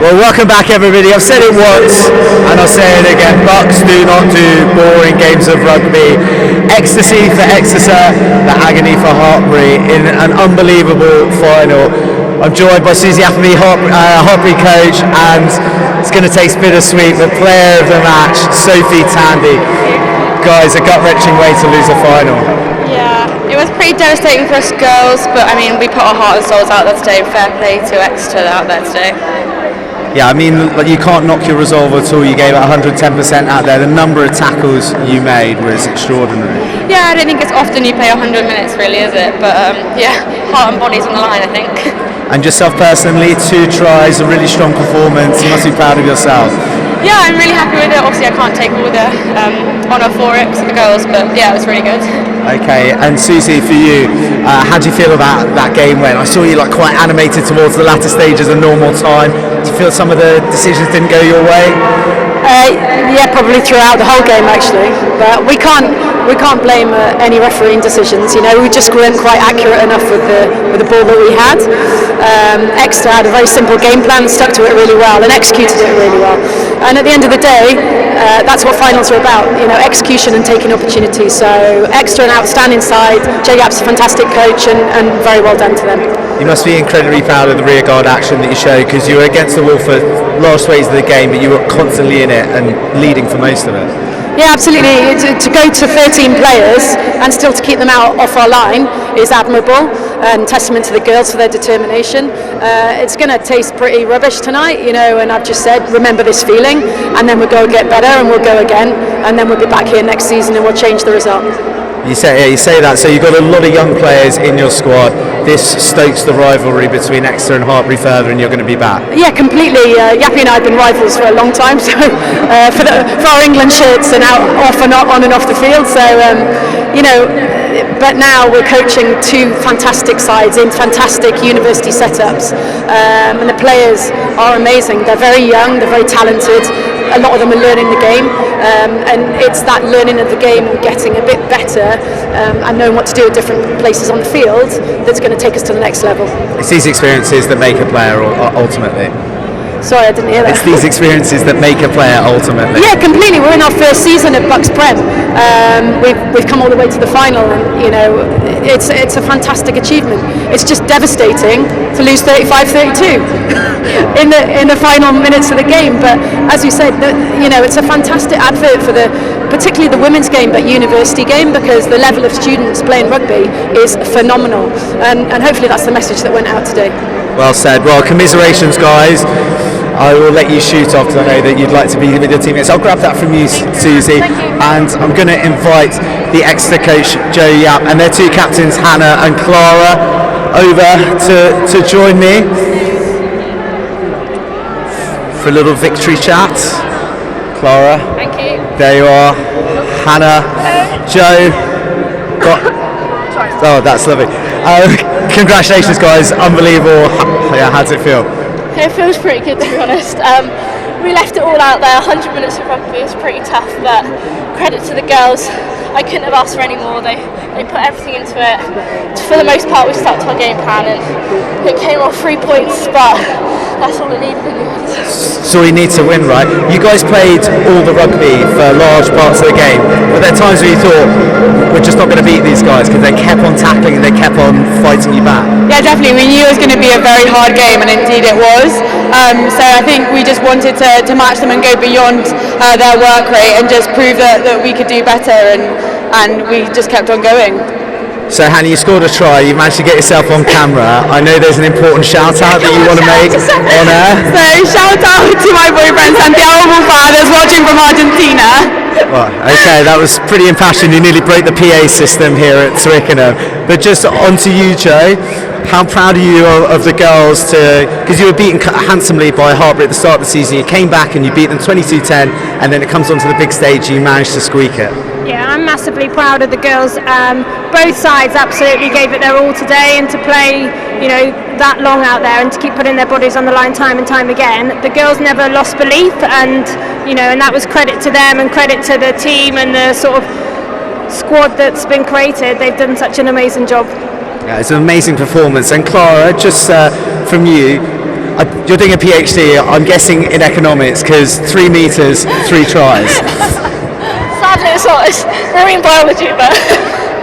Well, welcome back everybody. I've said it once and I'll say it again. BUCS do not do boring games of rugby. Ecstasy for Exeter, the agony for Hartpury in an unbelievable final. I'm joined by Susie Appleby, Hartpury coach, and it's going to taste bittersweet, but player of the match, Sophie Tandy. Guys, a gut-wrenching way to lose a final. Yeah, it was pretty devastating for us girls, but I mean, we put our heart and souls out there today. Fair play to Exeter out there today. Yeah, I mean, you can't knock your resolve at all. You gave it 110% out there. The number of tackles you made was extraordinary. Yeah, I don't think it's often you play 100 minutes, really, is it? But yeah, heart and body's on the line, I think. And yourself personally, 2 tries, a really strong performance. You must be proud of yourself. Yeah, I'm really happy with it. Obviously, I can't take all the honour for it because of the girls, but yeah, it was really good. Okay, and Susie, for you, how do you feel about that game when I saw you quite animated towards the latter stages of normal time? Do you feel some of the decisions didn't go your way? Yeah, probably throughout the whole game actually. But we can't blame any refereeing decisions. You know, we just weren't quite accurate enough with the ball that we had. Exeter had a very simple game plan, stuck to it really well, and executed it really well. And at the end of the day, that's what finals are about. You know, execution and taking opportunities. So Exeter an outstanding side. J-Gap's a fantastic coach, and very well done to them. You must be incredibly proud of the rearguard action that you showed, because you were against the wall for large swathes of the game, but you were constantly in it and leading for most of it. Yeah, absolutely. To go to 13 players and still to keep them out off our line is admirable, and testament to the girls for their determination. It's going to taste pretty rubbish tonight, you know, and I've just said, remember this feeling, and then we'll go and get better, and we'll go again, and then we'll be back here next season and we'll change the result. You say that, so you've got a lot of young players in your squad. This stokes the rivalry between Exeter and Hartpury further, and you're going to be back. Yeah, completely. Yappy and I have been rivals for a long time, so for our England shirts and on and off the field. So you know, but now we're coaching 2 fantastic sides in fantastic university setups, and the players are amazing. They're very young, they're very talented. A lot of them are learning the game, and it's that learning of the game and getting a bit better and knowing what to do at different places on the field that's going to take us to the next level. It's these experiences that make a player ultimately. Sorry, I didn't hear that. It's these experiences that make a player ultimately. Yeah, completely. We're in our first season at BUCS Prem. We've come all the way to the final, and you know, it's a fantastic achievement. It's just devastating to lose 35-32 in the final minutes of the game. But as you said, you know, it's a fantastic advert for particularly the women's game, but university game, because the level of students playing rugby is phenomenal, and hopefully that's the message that went out today. Well said. Well, commiserations, guys. I will let you shoot off because I know that you'd like to be with your teammates. I'll grab that from you, Susie, and I'm going to invite the Exeter coach, Joe Yapp, and their 2 captains, Hannah and Clara, over to join me for a little victory chat. Clara, Thank you. there you are. Hannah, Joe. Oh, that's lovely. Congratulations, guys. Unbelievable. Yeah, how does it feel? It feels pretty good, to be honest. We left it all out there. 100 minutes of rugby is pretty tough, but credit to the girls. I couldn't have asked for any more. They put everything into it. For the most part, we stuck to our game plan, and it came off 3 points, but that's all it needed. So we need to win, right? You guys played all the rugby for large parts of the game, but there are times where you thought, we're just not going to beat these guys, because they kept on tackling and they kept on fighting you back. Yeah, definitely. We knew it was going to be a very hard game, and indeed it was. So I think we just wanted to match them and go beyond their work rate and just prove that we could do better, and we just kept on going. So Hannah, you scored a try, you managed to get yourself on camera. I know there's an important shout out that you want to make on air. So shout out to my boyfriend Santiago Bufadas watching from Argentina. Well, okay, that was pretty impassioned. You nearly broke the PA system here at Twickenham. But just on to you, Joe. How proud are you of the girls because you were beaten handsomely by Hartpury at the start of the season. You came back and you beat them 22-10, and then it comes onto the big stage and you managed to squeak it. Yeah, I'm massively proud of the girls. Both sides absolutely gave it their all today, and to play, you know, that long out there and to keep putting their bodies on the line time and time again. The girls never lost belief, and you know, and that was credit to them and credit to the team and the sort of squad that's been created. They've done such an amazing job. Yeah, it's an amazing performance. And Clara, just from you, You're doing a PhD, I'm guessing in economics, because 3 meters, 3 tries. Sadly, it's marine biology, but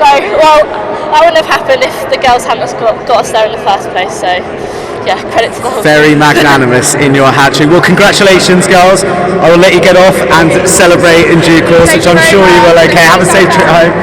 no. Well, that wouldn't have happened if the girls hadn't got us there in the first place. So, yeah, credit to the whole Very team. magnanimous in your hat trick. Well, congratulations, girls. I will let you get off and celebrate in due course, which I'm sure you will. Okay, have a safe trip home.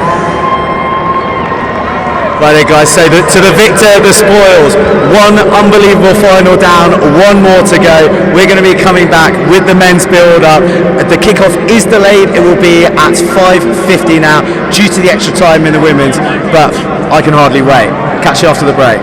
Right there, guys, so to the victor, the spoils. One unbelievable final down, one more to go. We're going to be coming back with the men's build-up. The kickoff is delayed. It will be at 5:50 now due to the extra time in the women's, but I can hardly wait. Catch you after the break.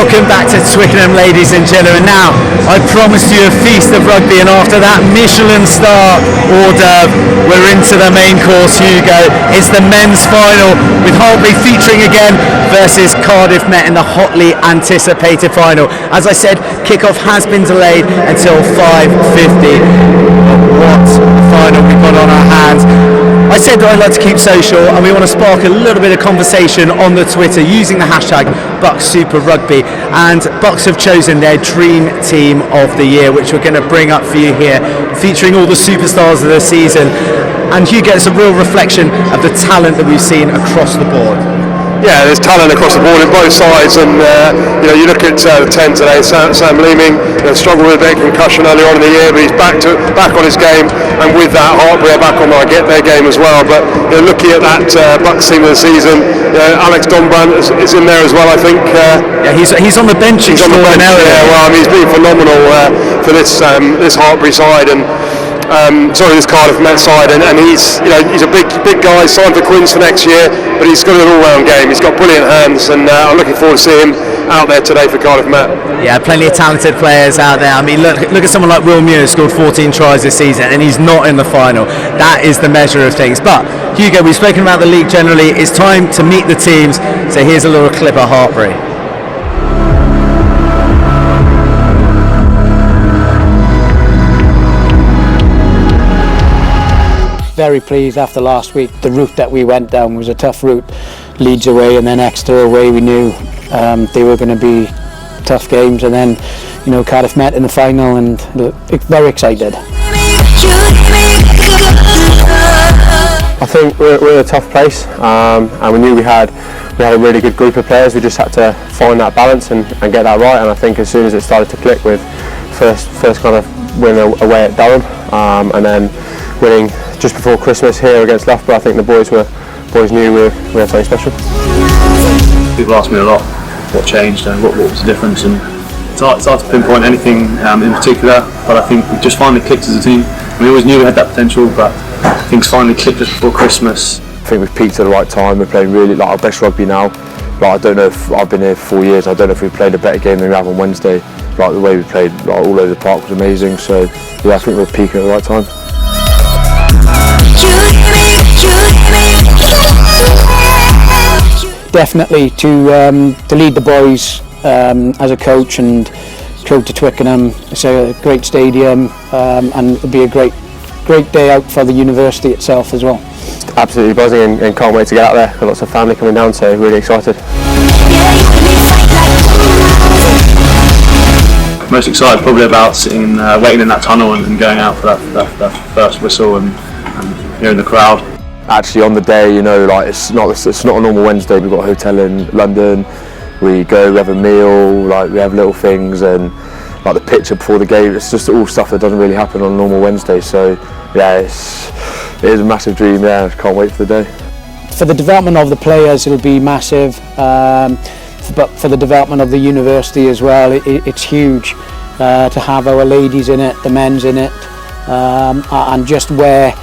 Welcome back to Twickenham, ladies and gentlemen. Now, I promised you a feast of rugby, and after that Michelin star hors d'oeuvre, we're into the main course, Hugo. It's the men's final, with Hartpury featuring again versus Cardiff Met in the hotly anticipated final. As I said, kickoff has been delayed until 5:50. What a final we've got on our hands. I said that I'd like to keep social, and we want to spark a little bit of conversation on the Twitter using the hashtag BUCS Super Rugby, and BUCS have chosen their dream team of the year, which we're going to bring up for you here, featuring all the superstars of the season. And Hugo, it's a real reflection of the talent that we've seen across the board. Yeah, there's talent across the board on both sides, and you look at the 10 today. Sam Leeming struggled with a bit of concussion earlier on in the year, but he's back on his game, and with that, Hartpury are back on their game as well. But looking at that BUCS team of the season, Alex Donbrandt is in there as well, I think. Yeah, he's on the bench. He's on the bench. Yeah, well, I mean, he's been phenomenal for this Hartpury side, and this Cardiff Met side, and he's a big guy, signed for Quins for next year, but he's got an all-round game. He's got brilliant hands, and I'm looking forward to seeing him out there today for Cardiff Met. Yeah, plenty of talented players out there. I mean, look at someone like Will Muir, who scored 14 tries this season, and he's not in the final. That is the measure of things. But Hugo, we've spoken about the league generally. It's time to meet the teams. So here's a little clip of Hartpury. Very pleased after last week. The route that we went down was a tough route. Leeds away and then Exeter away. We knew they were going to be tough games, and then Cardiff Met in the final, and very excited. I think we're in a tough place, and we knew we had a really good group of players. We just had to find that balance and get that right. And I think as soon as it started to click with first kind of win away at Durham, and then winning just before Christmas here against Loughborough, I think the boys knew we had something special. People ask me a lot what changed and what was the difference, and it's hard to pinpoint anything in particular, but I think we just finally clicked as a team. We always knew we had that potential, but things finally clicked just before Christmas. I think we've peaked at the right time. We're playing really our best rugby now. I don't know if I've been here for 4 years. I don't know if we've played a better game than we have on Wednesday. The way we played all over the park was amazing. So yeah, I think we're peaking at the right time. Definitely to lead the boys as a coach and go to Twickenham. It's a great stadium, and it'll be a great day out for the university itself as well. Absolutely buzzing, and can't wait to get out there. Got lots of family coming down, so really excited. Most excited probably about sitting waiting in that tunnel and going out for that first whistle and hearing the crowd. Actually on the day, it's not a normal Wednesday. We've got a hotel in London. We go, we have a meal, we have little things, and the picture before the game. It's just all stuff that doesn't really happen on a normal Wednesday. So yeah, it is a massive dream. Yeah, I can't wait for the day. For the development of the players, it'll be massive. But for the development of the university as well, it's huge to have our ladies in it, the men's in it, and just where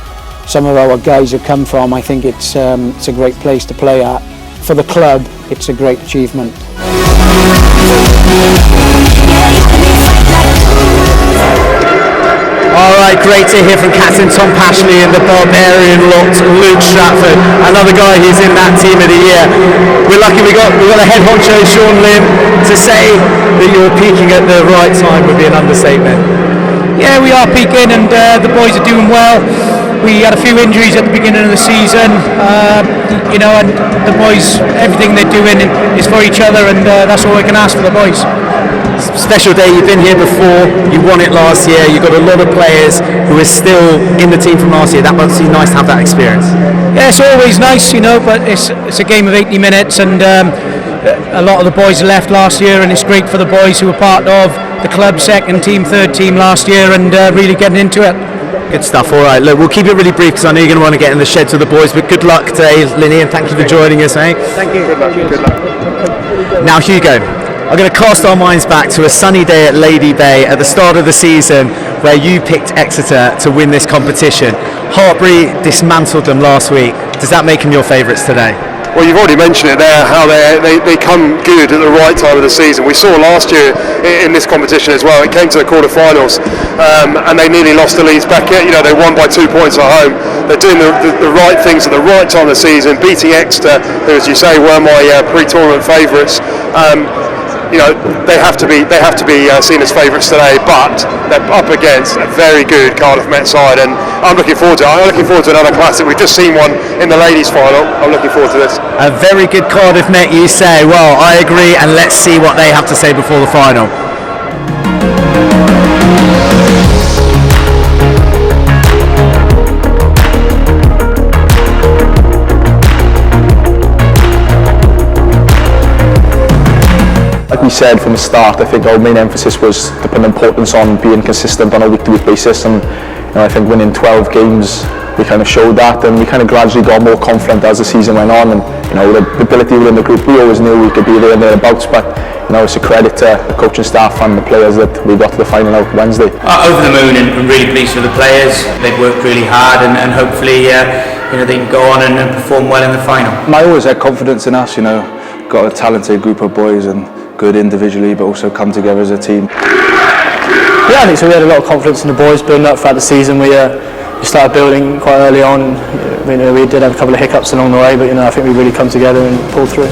some of our guys have come from. I think it's a great place to play at. For the club, it's a great achievement. Alright, great to hear from Captain Tom Pashley and the Barbarian lot, Luke Stratford, another guy who's in that team of the year. We're lucky we got the head honcho, Sean Lim. To say that you're peaking at the right time would be an understatement. Yeah, we are peaking, and the boys are doing well. We had a few injuries at the beginning of the season, and the boys, everything they're doing is for each other, and that's all we can ask for the boys. Special day, you've been here before, you won it last year, you've got a lot of players who are still in the team from last year. That must be nice to have that experience. Yeah, it's always nice, but it's a game of 80 minutes, and a lot of the boys left last year, and it's great for the boys who were part of the club second team, third team last year, and really getting into it. Good stuff. All right, look, we'll keep it really brief because I know you're going to want to get in the shed to the boys, but good luck today, Linny, and thank you for joining us, mate. Thank you. Good luck. Now, Hugo, I'm going to cast our minds back to a sunny day at Lady Bay at the start of the season where you picked Exeter to win this competition. Hartpury dismantled them last week. Does that make them your favourites today? Well, you've already mentioned it there, how they come good at the right time of the season. We saw last year in this competition as well. It came to the quarterfinals, and they nearly lost to Leeds Beckett. You know, they won by 2 points at home. They're doing the right things at the right time of the season, beating Exeter, who, as you say, were my pre-tournament favourites. You know, they have to be seen as favourites today, but they're up against a very good Cardiff Met side, and I'm looking forward to it. I'm looking forward to another classic. We've just seen one in the ladies' final. I'm looking forward to this. A very good Cardiff Met, you say. Well, I agree, and let's see what they have to say before the final. Like we said from the start, I think our main emphasis was to put an importance on being consistent on a week-to-week basis, and you know, I think winning 12 games, we kind of showed that, and we kind of gradually got more confident as the season went on. And you know, the ability within the group, we always knew we could be there and thereabouts, but you know, it's a credit to the coaching staff and the players that we got to the final out Wednesday. Over the moon and really pleased with the players. They've worked really hard, and hopefully you know, they can go on and perform well in the final. I always had confidence in us, you know, got a talented group of boys and good individually, but also come together as a team. Yeah, I think so. We had a lot of confidence in the boys building up throughout the season. We started building quite early on. We did have a couple of hiccups along the way, but you know, I think we really come together and pulled through.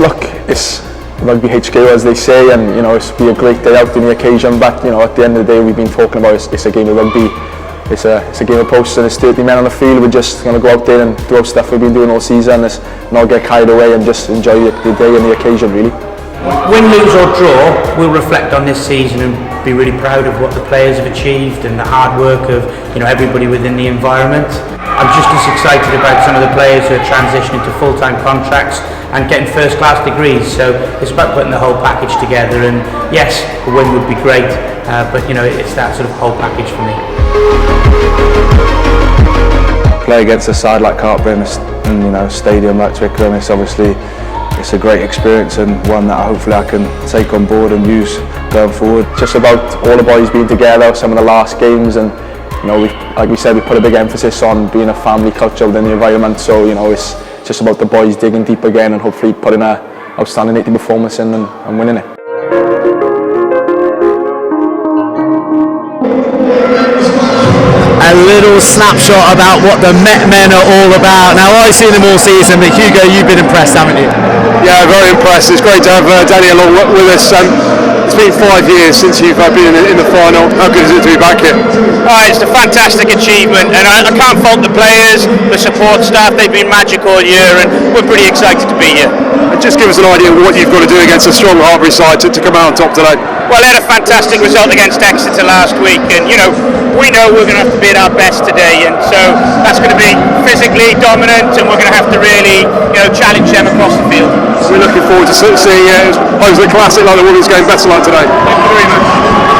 Look, it's Rugby HQ, as they say, and you know, it's be a great day out in the occasion, but you know, at the end of the day, we've been talking about it's a game of rugby. It's a game of posts, and it's 30 men on the field. We're just going to go out there and do our stuff we've been doing all season. Let's not get carried away and just enjoy the day and the occasion, really. Win, lose or draw, we'll reflect on this season and be really proud of what the players have achieved and the hard work of, you know, everybody within the environment. I'm just as excited about some of the players who are transitioning to full-time contracts and getting first-class degrees. So it's about putting the whole package together. And yes, a win would be great, but you know, it's that sort of whole package for me. Play against a side like Hartpury and you know, stadium like Twickenham, it's a great experience, and one that hopefully I can take on board and use going forward. Just about all the boys being together, some of the last games, and you know, like we said, we put a big emphasis on being a family culture within the environment. So you know, it's just about the boys digging deep again and hopefully putting an outstanding 80 performance in and winning it. A little snapshot about what the Met men are all about. Now, I've seen them all season, but Hugo, you've been impressed, haven't you? Yeah, very impressed. It's great to have Danny along with us. It's been 5 years since you've been in the final. How good is it to be back here? It's a fantastic achievement, and I can't fault the players, the support staff. They've been magic all year, and we're pretty excited to be here. And just give us an idea of what you've got to do against a strong Hartpury side to come out on top today. Well, they had a fantastic result against Exeter last week, and you know, we know we're going to have to be at our best today, and so that's going to be physically dominant, and we're going to have to really, you know, challenge them across the field. We're looking forward to seeing hopefully a classic like the women's game better like today. Thank you very much.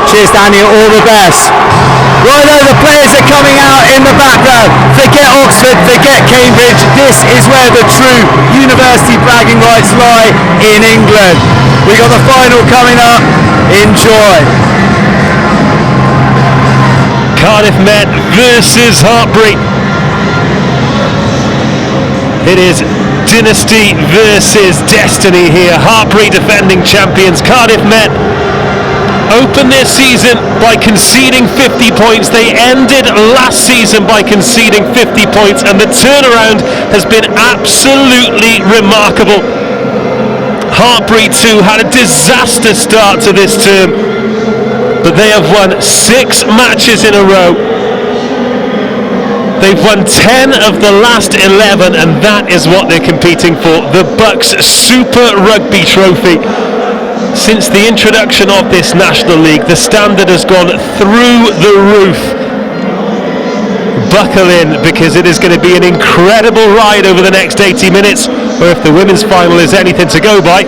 Cheers, Daniel, all the best. Right now, the players are coming out in the background. Forget Oxford, forget Cambridge. This is where the true university bragging rights lie in England. We got the final coming up. Enjoy. Cardiff Met versus Hartpury. It is dynasty versus destiny here. Hartpury defending champions. Cardiff Met opened their season by conceding 50 points. They ended last season by conceding 50 points, and the turnaround has been absolutely remarkable. Hartpury too had a disaster start to this term, but they have won 6 matches in a row. They've won 10 of the last 11, and that is what they're competing for, the BUCS Super Rugby Trophy. Since the introduction of this National League, the standard has gone through the roof. Buckle in, because it is going to be an incredible ride over the next 80 minutes, or if the women's final is anything to go by,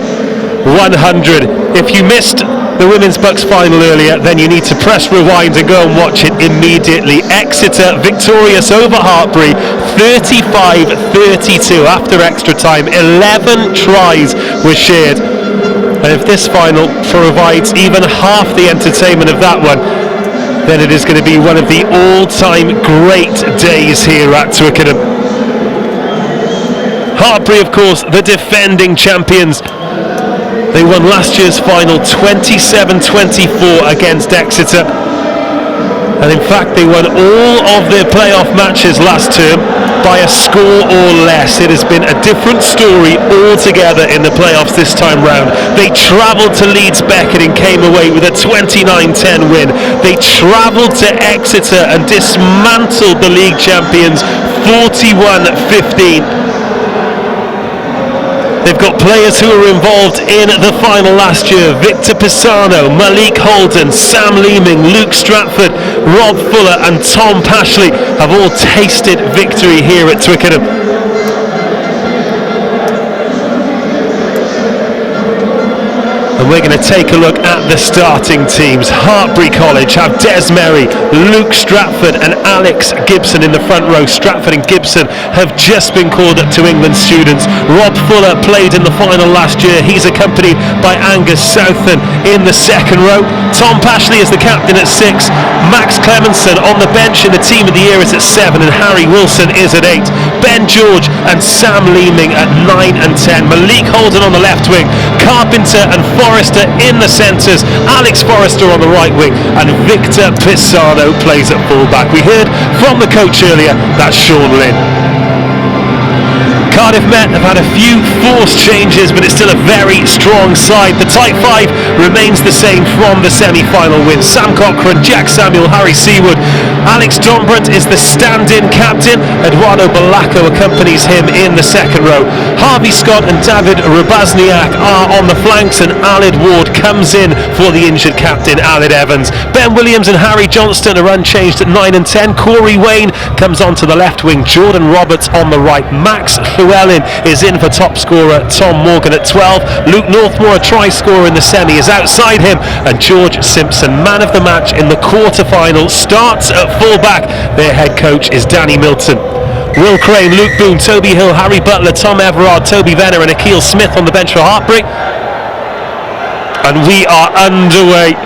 100. If you missed the women's BUCS final earlier, then you need to press rewind and go and watch it immediately. Exeter victorious over Hartpury, 35-32 after extra time. 11 tries were shared. And if this final provides even half the entertainment of that one, then it is going to be one of the all-time great days here at Twickenham. Hartpury, of course, the defending champions. They won last year's final 27-24 against Exeter. And in fact, they won all of their playoff matches last term by a score or less. It has been a different story altogether in the playoffs this time round. They travelled to Leeds Beckett and came away with a 29-10 win. They travelled to Exeter and dismantled the league champions 41-15. They've got players who were involved in the final last year. Victor Pisano, Malik Holden, Sam Leeming, Luke Stratford, Rob Fuller and Tom Pashley have all tasted victory here at Twickenham. And we're going to take a look at the starting teams. Hartpury College have Des Merry, Luke Stratford and Alex Gibson in the front row. Stratford and Gibson have just been called up to England students. Rob Fuller played in the final last year. He's accompanied by Angus Southern in the second row. Tom Pashley is the captain at 6. Max Clemenson on the bench in the team of the year is at 7, and Harry Wilson is at 8. Ben George and Sam Leeming at 9 and 10. Malik Holden on the left wing. Carpenter and Forrester in the centres. Alex Forrester on the right wing, and Victor Pisano plays at fullback. We heard from the coach earlier, that's Sean Lynn. Cardiff Met have had a few forced changes, but it's still a very strong side. The tight five remains the same from the semi-final win. Sam Cochrane, Jack Samuel, Harry Seawood. Alex Dombrandt is the stand-in captain. Eduardo Balacco accompanies him in the second row. Harvey Scott and David Rubazniak are on the flanks, and Aled Ward comes in for the injured captain, Aled Evans. Ben Williams and Harry Johnston are unchanged at 9 and 10. Corey Wayne comes onto the left wing. Jordan Roberts on the right. Max Llewellyn is in for top scorer Tom Morgan at 12. Luke Northmore, a try scorer in the semi, is outside him, and George Simpson, man of the match in the quarter-final, starts at fullback. Their head coach is Danny Milton. Will Crane, Luke Boone, Toby Hill, Harry Butler, Tom Everard, Toby Venner and Akil Smith on the bench for Hartpury. And we are underway.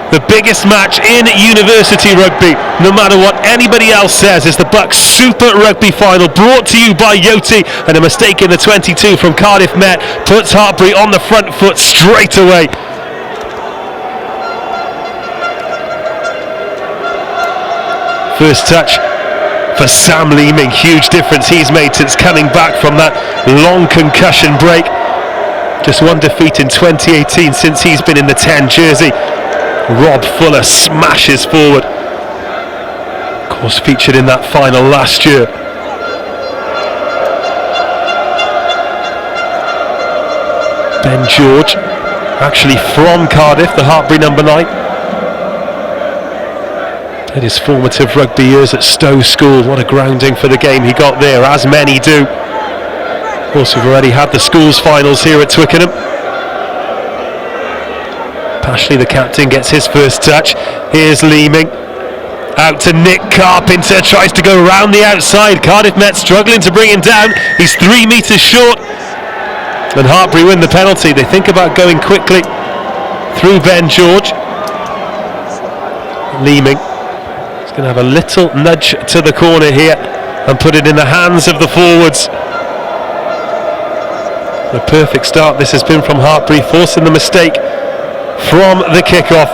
The biggest match in university rugby, no matter what anybody else says, is the BUCS Super Rugby Final, brought to you by Yoti. And a mistake in the 22 from Cardiff Met puts Hartpury on the front foot straight away. First touch for Sam Leeming. Huge difference he's made since coming back from that long concussion break. Just one defeat in 2018 since he's been in the 10 jersey. Rob Fuller smashes forward. Of course, featured in that final last year. Ben George, actually from Cardiff, the Hartpury number 9. In his formative rugby years at Stowe School, what a grounding for the game he got there, as many do. Of course, we've already had the schools finals here at Twickenham. Pashley, the captain, gets his first touch. Here's Leeming. Out to Nick Carpenter, tries to go round the outside. Cardiff Met struggling to bring him down. He's 3 metres short. And Hartpury win the penalty. They think about going quickly through Ben George. Leeming is going to have a little nudge to the corner here and put it in the hands of the forwards. A perfect start this has been from Hartpury, forcing the mistake from the kickoff.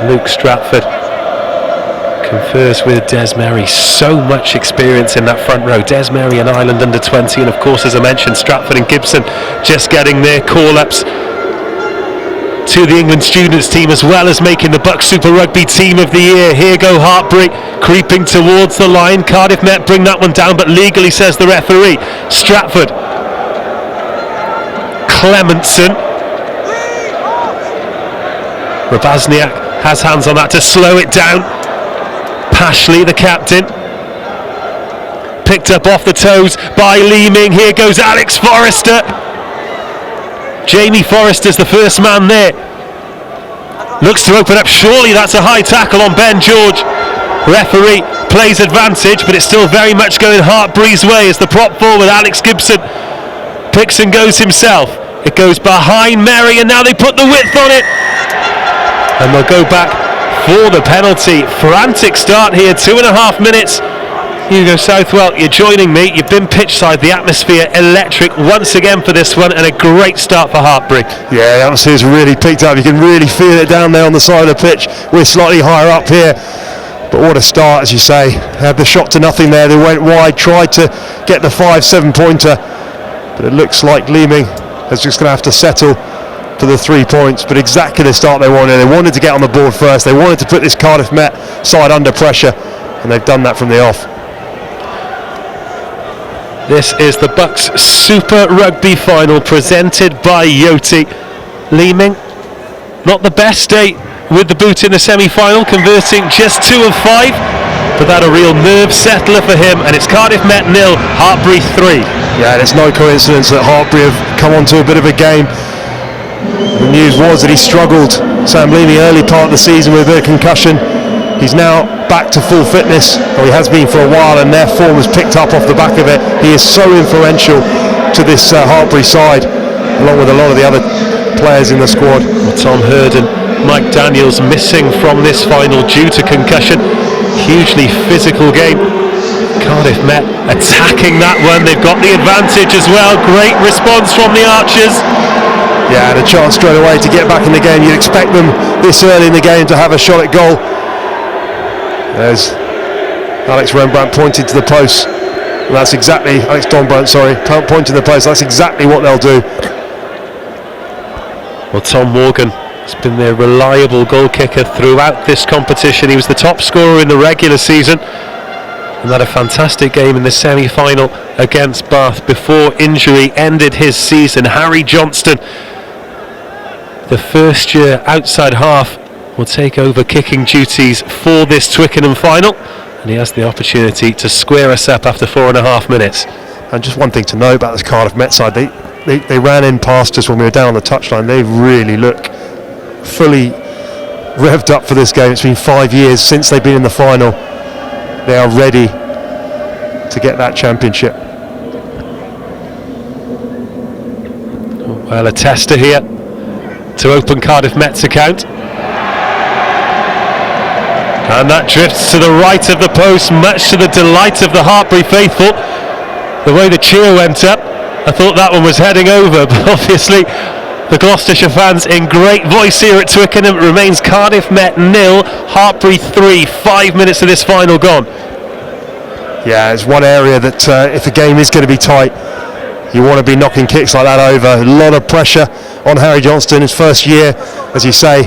Luke Stratford confers with Des Merry. So much experience in that front row. Des Merry and Ireland under 20, and of course, as I mentioned, Stratford and Gibson just getting their call-ups to the England students team, as well as making the BUCS Super Rugby Team of the Year. Here go Hartpury, creeping towards the line. Cardiff Met bring that one down, but legally, says the referee. Stratford, Clemenson, Rubazniak has hands on that to slow it down. Pashley, the captain, picked up off the toes by Leeming. Here goes Alex Forrester. Jamie Forrester's the first man there. Looks to open up. Surely that's a high tackle on Ben George. Referee plays advantage, but it's still very much going Hartpury's way as the prop forward Alex Gibson picks and goes himself. It goes behind Merry, and now they put the width on it. And they'll go back for the penalty. Frantic start here, 2.5 minutes. Hugo Southwell, you're joining me. You've been pitch side, the atmosphere electric once again for this one, and a great start for Hartpury. Yeah, the atmosphere's really picked up. You can really feel it down there on the side of the pitch. We're slightly higher up here, but what a start, as you say. Had the shot to nothing there. They went wide, tried to get the 5-7 pointer, but it looks like Leeming is just going to have to settle for the 3 points. But exactly the start they wanted. They wanted to get on the board first. They wanted to put this Cardiff Met side under pressure, and they've done that from the off. This is the BUCS Super Rugby Final presented by Yoti. Leeming, not the best day with the boot in the semi-final, converting just 2 of 5, but that a real nerve settler for him, and it's Cardiff Met 0, Hartpury 3. Yeah, and it's no coincidence that Hartpury have come onto a bit of a game. The news was that he struggled, Sam Leeming, early part of the season with a bit of concussion. He's now back to full fitness, or he has been for a while, and their form has picked up off the back of it. He is so influential to this Hartpury side, along with a lot of the other players in the squad. Well, Tom Hurd and Mike Daniels missing from this final due to concussion. Hugely physical game. Cardiff Met attacking that one. They've got the advantage as well. Great response from the Archers. Yeah, and a chance straight away to get back in the game. You'd expect them this early in the game to have a shot at goal. There's Alex Rembrandt pointing to the post. And that's exactly, Alex Donbrandt, sorry, pointing to the post. That's exactly what they'll do. Well, Tom Morgan has been their reliable goal kicker throughout this competition. He was the top scorer in the regular season, and had a fantastic game in the semi-final against Bath before injury ended his season. Harry Johnston, the first year outside half, will take over kicking duties for this Twickenham final, and he has the opportunity to square us up after 4.5 minutes. And just one thing to know about this Cardiff Met side, they ran in past us when we were down on the touchline. They really look fully revved up for this game. It's been 5 years since they've been in the final. They are ready to get that championship. Well, a tester here to open Cardiff Met's account. And that drifts to the right of the post, much to the delight of the Hartpury faithful. The way the cheer went up, I thought that one was heading over, but obviously the Gloucestershire fans in great voice here at Twickenham. It remains Cardiff Met 0, Hartpury 3, 5 minutes of this final gone. Yeah, it's one area that if the game is going to be tight, you want to be knocking kicks like that over. A lot of pressure on Harry Johnston, his first year, as you say.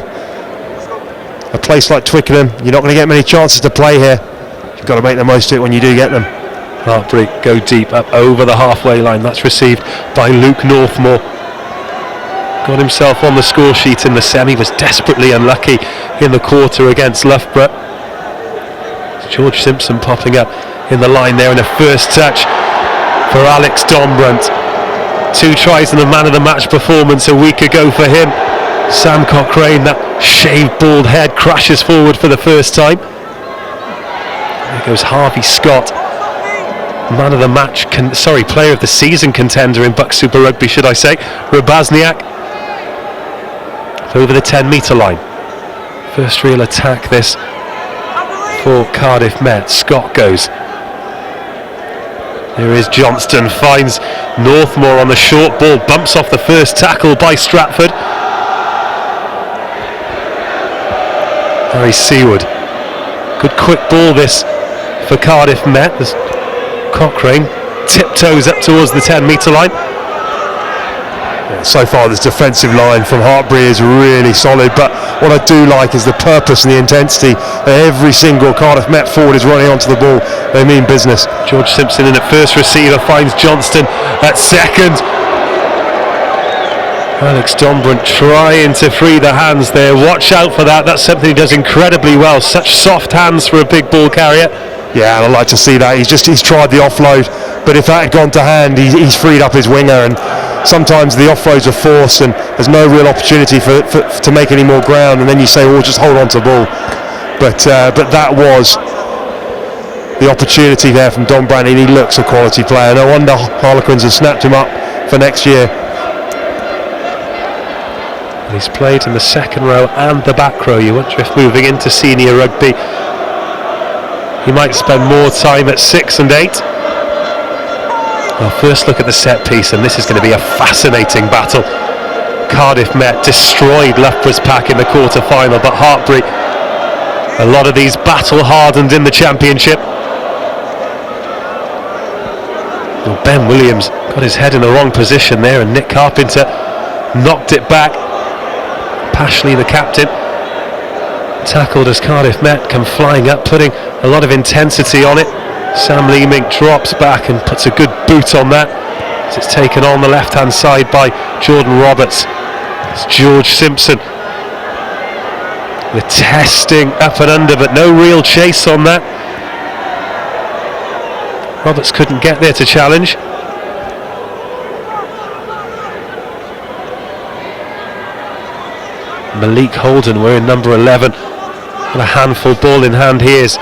A place like Twickenham, you're not going to get many chances to play here. You've got to make the most of it when you do get them. Hartpury go deep up over the halfway line. That's received by Luke Northmore. Got himself on the score sheet in the semi, was desperately unlucky in the quarter against Loughborough. George Simpson popping up in the line there in a first touch for Alex Donbrandt. 2 tries and a man of the match performance a week ago for him. Sam Cochrane, that shaved bald head, crashes forward for the first time. There goes Harvey Scott, man of the match, player of the season contender in BUCS Super Rugby, should I say. Rabazniak over the 10-metre line. First real attack this for Cardiff Met. Scott goes. There is Johnston, finds Northmore on the short ball, bumps off the first tackle by Stratford. Harry Seward. Good quick ball this for Cardiff Met. There's Cochrane tiptoes up towards the 10-metre line. Yeah, so far this defensive line from Hartpury is really solid, but what I do like is the purpose and the intensity. Every single Cardiff Met forward is running onto the ball. They mean business. George Simpson in at first receiver, finds Johnston at second. Alex Donbrandt trying to free the hands there. Watch out for that. That's something he does incredibly well. Such soft hands for a big ball carrier. Yeah, and I'd like to see that. He's tried the offload, but if that had gone to hand, he's freed up his winger. And sometimes the offloads are forced, and there's no real opportunity to make any more ground. And then you say, "Well, just hold on to the ball." But that was the opportunity there from Donbrandt, and he looks a quality player. No wonder Harlequins have snapped him up for next year. And he's played in the second row and the back row. You wonder if moving into senior rugby he might spend more time at 6 and 8. Well, first look at the set piece, and this is going to be a fascinating battle. Cardiff Met destroyed Loughborough's pack in the quarter-final, but Hartpury, a lot of these battle-hardened in the championship. Well, Ben Williams got his head in the wrong position there, and Nick Carpenter knocked it back. Pashley, the captain, tackled as Cardiff Met come flying up, putting a lot of intensity on it. Sam Leeming drops back and puts a good boot on that as it's taken on the left hand side by Jordan Roberts. It's George Simpson with testing up and under, but no real chase on that. Roberts couldn't get there to challenge. Malik Holden wearing number 11. What a handful, ball in hand he is.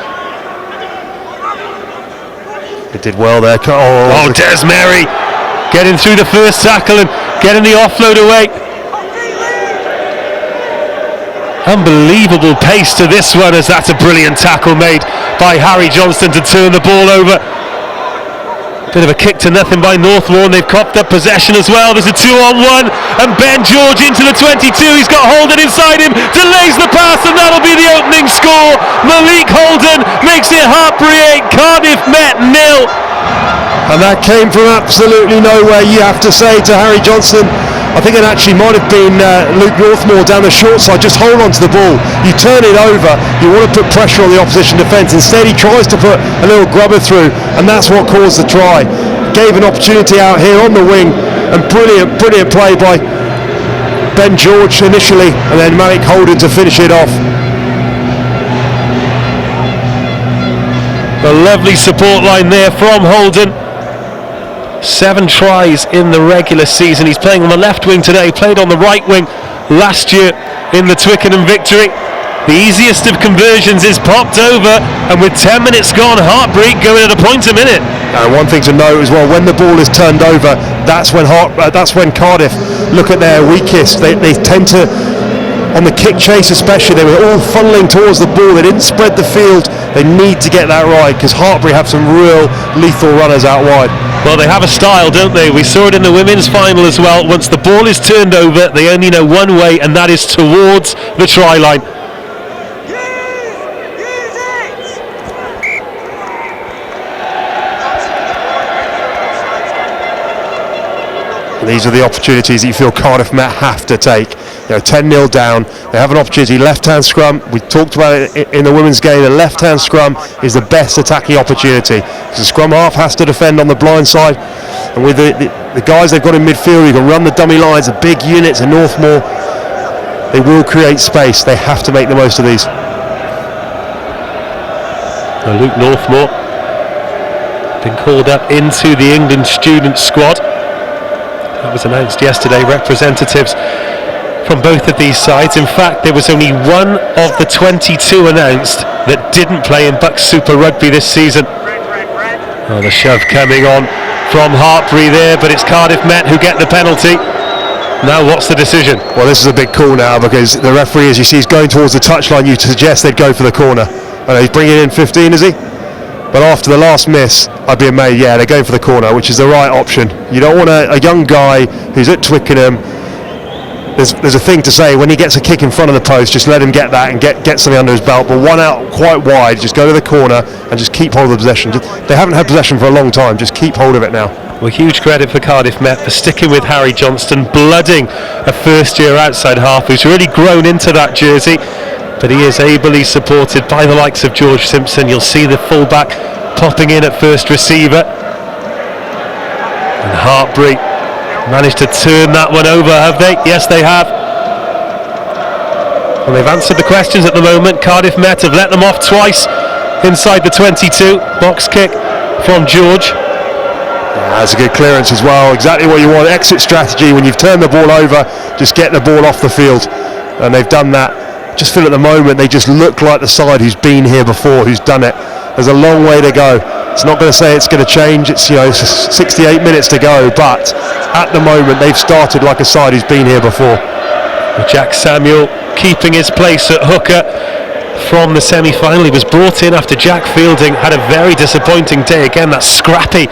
They did well there. Oh, Des Mary getting through the first tackle and getting the offload away. Unbelievable pace to this one, as that's a brilliant tackle made by Harry Johnston to turn the ball over. Bit of a kick to nothing by Northmore, and they've copped up possession as well. There's a 2-on-1, and Ben George into the 22. He's got Holden inside him, delays the pass, and that'll be the opening score. Malik Holden makes it Hartpury 8, Cardiff Met 0. And that came from absolutely nowhere, you have to say, to Harry Johnston. I think it actually might have been Luke Northmore down the short side. Just hold on to the ball. You turn it over, you want to put pressure on the opposition defence. Instead he tries to put a little grubber through, and that's what caused the try. Gave an opportunity out here on the wing, and brilliant play by Ben George initially, and then Malik Holden to finish it off. A lovely support line there from Holden. 7 tries in the regular season. He's playing on the left wing today, played on the right wing last year in the Twickenham victory. The easiest of conversions is popped over, and with 10 minutes gone, Hartpury going at a point a minute. And one thing to note as well, when the ball is turned over, that's when Cardiff look at their weakest. They tend to, on the kick chase especially, they were all funneling towards the ball. They didn't spread the field. They need to get that right, because Hartpury have some real lethal runners out wide. Well, they have a style, don't they? We saw it in the women's final as well. Once the ball is turned over, they only know one way, and that is towards the try line. These are the opportunities that you feel Cardiff Met have to take. 10-0 down, they have an opportunity. Left-hand scrum, we talked about it in the women's game, the left-hand scrum is the best attacking opportunity. The scrum half has to defend on the blind side, and with the guys they've got in midfield, you can run the dummy lines, the big units in Northmore, they will create space. They have to make the most of these. Now Luke Northmore been called up into the England student squad. That was announced yesterday. Representatives from both of these sides. In fact, there was only one of the 22 announced that didn't play in BUCS Super Rugby this season. Oh, the shove coming on from Hartpury there, but it's Cardiff Met who get the penalty. Now what's the decision? Well, this is a big call now, because the referee, as you see, is going towards the touchline. You suggest they'd go for the corner. I know he's bringing in 15, is he? But after the last miss, I'd be amazed. Yeah, they're going for the corner, which is the right option. You don't want a young guy who's at Twickenham. There's a thing to say, when he gets a kick in front of the post, just let him get that and get something under his belt. But one out quite wide, just go to the corner and just keep hold of the possession. They haven't had possession for a long time. Just keep hold of it now. Well, huge credit for Cardiff Met for sticking with Harry Johnston, blooding a first-year outside half who's really grown into that jersey. But he is ably supported by the likes of George Simpson. You'll see the fullback popping in at first receiver. And Hartpury managed to turn that one over, have they? Yes, they have. Well, they've answered the questions at the moment. Cardiff Met have let them off twice inside the 22. Box kick from George. Yeah, that's a good clearance as well. Exactly what you want. Exit strategy. When you've turned the ball over, just get the ball off the field. And they've done that. Just feel at the moment they just look like the side who's been here before, who's done it. There's a long way to go. It's not going to say it's going to change. It's 68 minutes to go, but at the moment they've started like a side who's been here before. With Jack Samuel keeping his place at hooker from the semi-final. He was brought in after Jack Fielding had a very disappointing day. Again, that's scrappy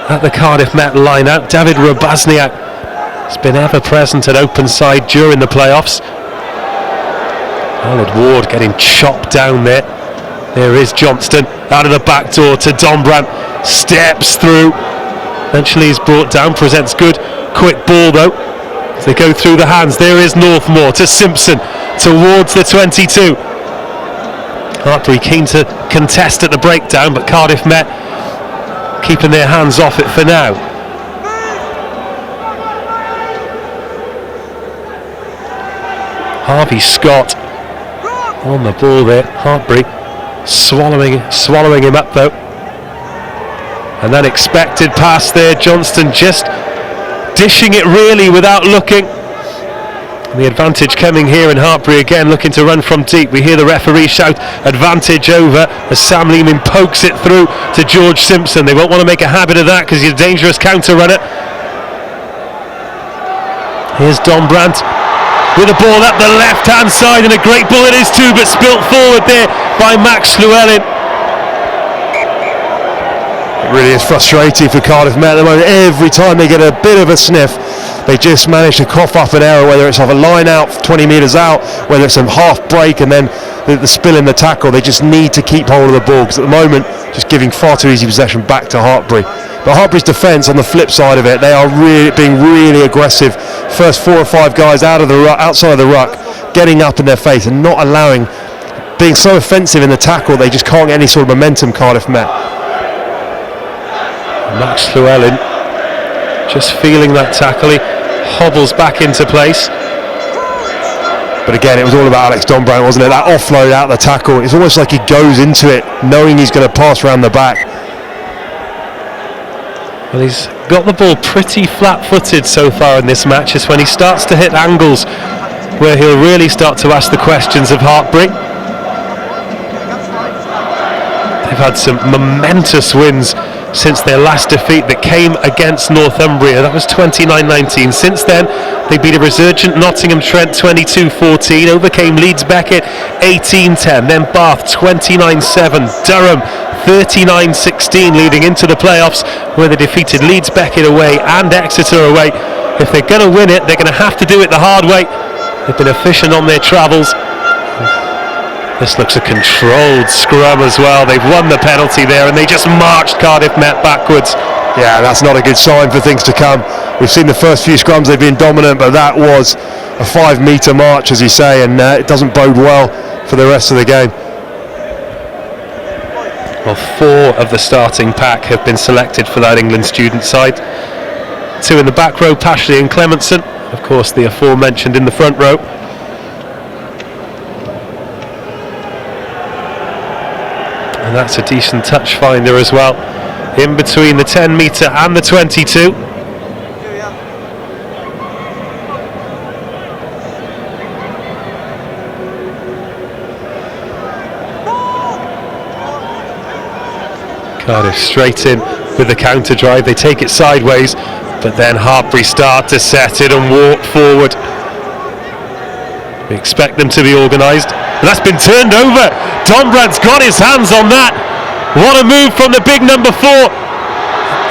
at the Cardiff Met line-out. David Robazniak has been ever present at open side during the playoffs. Aled Ward getting chopped down there. There is Johnston out of the back door to Dombrandt, steps through, eventually he's brought down, presents good quick ball though as they go through the hands. There is Northmore to Simpson towards the 22. Hartpury keen to contest at the breakdown, but Cardiff Met keeping their hands off it for now. Harvey Scott on the ball there. Hartpury swallowing him up though. And that expected pass there, Johnston just dishing it really without looking. And the advantage coming here in Hartpury again, looking to run from deep. We hear the referee shout advantage over as Sam Leeming pokes it through to George Simpson. They won't want to make a habit of that because he's a dangerous counter runner. Here's Dombrandt with a ball up the left hand side, and a great ball it is too, but spilt forward there by Max Llewellyn. It really is frustrating for Cardiff Met at the moment. Every time they get a bit of a sniff, they just manage to cough up an error, whether it's off a line out 20 metres out, whether it's a half break and then the spill in the tackle. They just need to keep hold of the ball, because at the moment just giving far too easy possession back to Hartpury. But Hartpury's defence, on the flip side of it, they are being really aggressive. First 4 or 5 guys out of the outside of the ruck, getting up in their face and not allowing, being so offensive in the tackle, they just can't get any sort of momentum, Cardiff Met. Max Llewellyn just feeling that tackle, he hobbles back into place. But again, it was all about Alex Dombrandt, wasn't it? That offload out the tackle, it's almost like he goes into it knowing he's going to pass around the back. Well, he's got the ball pretty flat-footed so far in this match. It's when he starts to hit angles where he'll really start to ask the questions of Hartpury. They've had some momentous wins since their last defeat that came against Northumbria. That was 29-19. Since then, they beat a resurgent Nottingham Trent 22-14, overcame Leeds Beckett 18-10, then Bath 29-7, Durham 39-16 leading into the playoffs, where they defeated Leeds Beckett away and Exeter away. If they're going to win it, they're going to have to do it the hard way. They've been efficient on their travels. This looks a controlled scrum as well. They've won the penalty there and they just marched Cardiff Met backwards. Yeah, that's not a good sign for things to come. We've seen the first few scrums, they've been dominant, but that was a 5-metre march, as you say, and it doesn't bode well for the rest of the game. Well, 4 of the starting pack have been selected for that England student side. 2 in the back row, Pashley and Clementson. Of course, the aforementioned in the front row. And that's a decent touch finder as well, in between the 10 metre and the 22. Cardiff straight in with the counter drive. They take it sideways, but then Hartpury start to set it and walk forward. We expect them to be organised. And that's been turned over. Dombrandt's got his hands on that. What a move from the big number 4.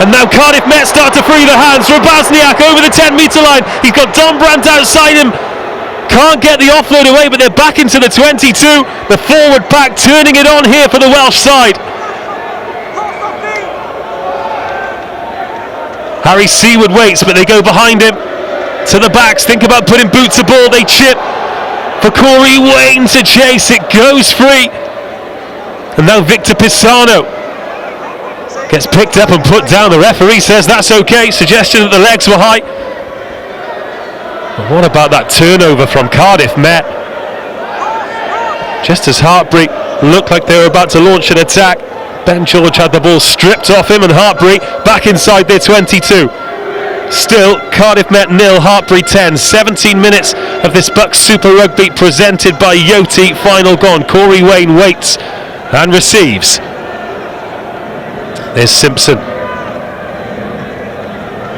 And now Cardiff Met start to free the hands. Robazniak over the 10 metre line. He's got Dombrandt outside him. Can't get the offload away, but they're back into the 22. The forward pack turning it on here for the Welsh side. Harry Seaward waits, but they go behind him to the backs. Think about putting boots to ball. They chip for Corey Wayne to chase. It goes free. And now Victor Pisano gets picked up and put down. The referee says that's okay. Suggestion that the legs were high. But what about that turnover from Cardiff Met? Just as Hartpury looked like they were about to launch an attack, Ben George had the ball stripped off him, and Hartpury back inside their 22. Still, Cardiff Met 0, Hartpury 10. 17 minutes of this BUCS Super Rugby presented by Yoti. Final gone. Corey Wayne waits and receives. There's Simpson.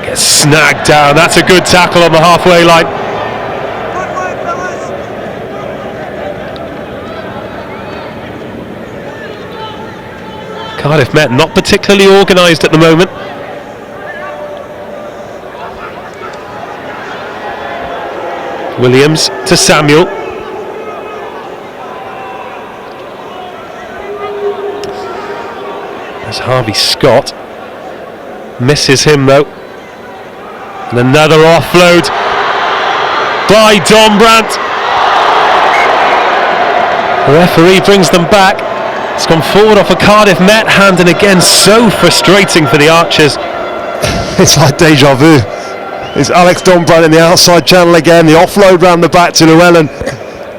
Gets snagged down. That's a good tackle on the halfway line. Cardiff Met not particularly organised at the moment. Williams to Samuel. As Harvey Scott misses him though. And another offload by Dombrandt. The referee brings them back. It's gone forward off a Cardiff Met hand, and again so frustrating for the Archers. It's like deja vu. It's Alex Dombrandt in the outside channel again, the offload round the back to Llewellyn.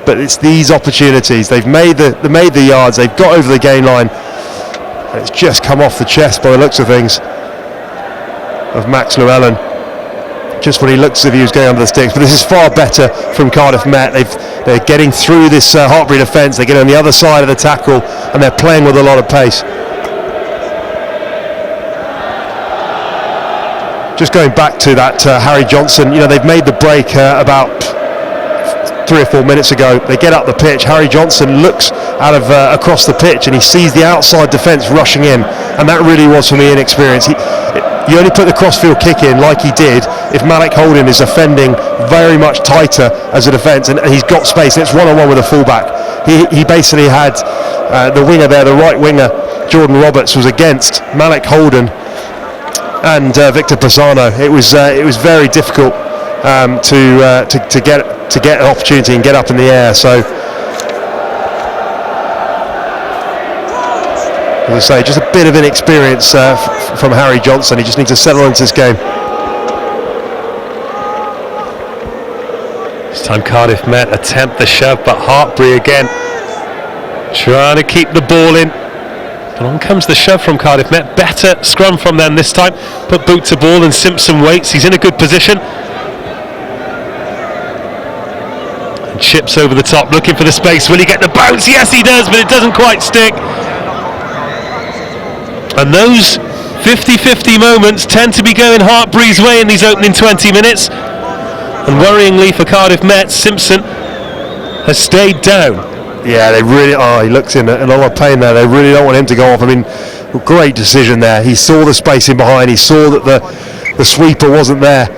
But it's these opportunities. They've made the yards, they've got over the gain line. And it's just come off the chest by the looks of things of Max Llewellyn. Just when he looks as if he was going under the sticks. But this is far better from Cardiff Met. They're getting through this Hartpury defence, they get on the other side of the tackle, and they're playing with a lot of pace. Just going back to that Harry Johnson, they've made the break about 3 or 4 minutes ago. They get up the pitch. Harry Johnson looks out of across the pitch and he sees the outside defence rushing in, and that really was for me inexperience. You only put the crossfield kick in like he did if Malik Holden is offending very much tighter as a defence and he's got space. It's one-on-one with a fullback. He basically had the winger there, the right winger, Jordan Roberts, was against Malik Holden and Victor Pisano. It was very difficult to get an opportunity and get up in the air. So, as I say, just a bit of inexperience from Harry Johnson. He just needs to settle into this game. This time Cardiff Met attempt the shove, but Hartpury again trying to keep the ball in. But on comes the shove from Cardiff Met. Better scrum from them this time. Put boot to ball and Simpson waits. He's in a good position. And chips over the top, looking for the space. Will he get the bounce? Yes, he does, but it doesn't quite stick. And those 50-50 moments tend to be going Hartpury's way in these opening 20 minutes. And worryingly for Cardiff Met, Simpson has stayed down. Yeah, they really are. He looks in a lot of pain there. They really don't want him to go off. I mean, great decision there. He saw the space in behind. He saw that the sweeper wasn't there.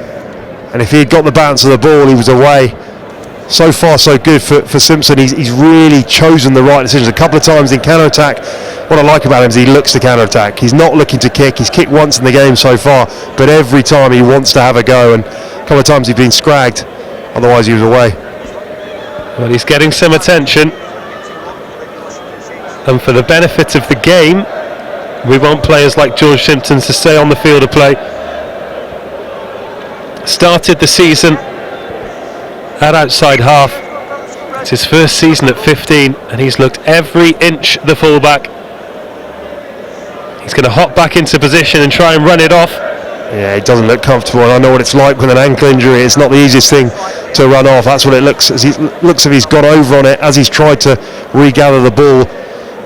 And if he had got the bounce of the ball, he was away. So far, so good for Simpson. He's really chosen the right decisions. A couple of times in counter-attack, what I like about him is he looks to counter-attack. He's not looking to kick. He's kicked once in the game so far, but every time he wants to have a go. And a couple of times he's been scragged. Otherwise, he was away. Well, he's getting some attention. And for the benefit of the game, we want players like George Simpson to stay on the field of play. Started the season at outside half. It's his first season at 15 and he's looked every inch the fullback. He's going to hop back into position and try and run it off. Yeah, he doesn't look comfortable, and I know what it's like with an ankle injury. It's not the easiest thing to run off. That's what it looks as looks if he's got over on it as he's tried to regather the ball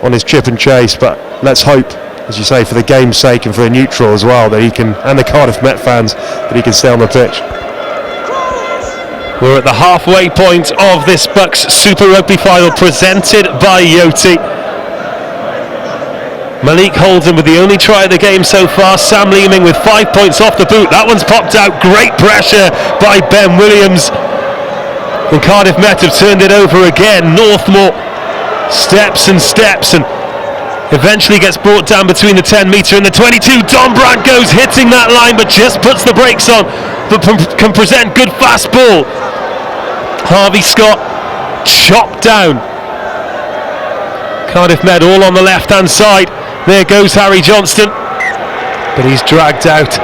on his chip and chase. But let's hope, as you say, for the game's sake and for the neutral as well, that he can, and the Cardiff Met fans, that he can stay on the pitch. We're at the halfway point of this BUCS Super Rugby final presented by Yoti. Malik Holden with the only try of the game so far. Sam Leeming with 5 points off the boot. That one's popped out. Great pressure by Ben Williams. And Cardiff Met have turned it over again. Northmore steps and eventually gets brought down between the 10 metre and the 22. Dombrandt goes hitting that line but just puts the brakes on, but can present good fast ball. Harvey Scott chopped down. Cardiff Met all on the left hand side. There goes Harry Johnston, but he's dragged out.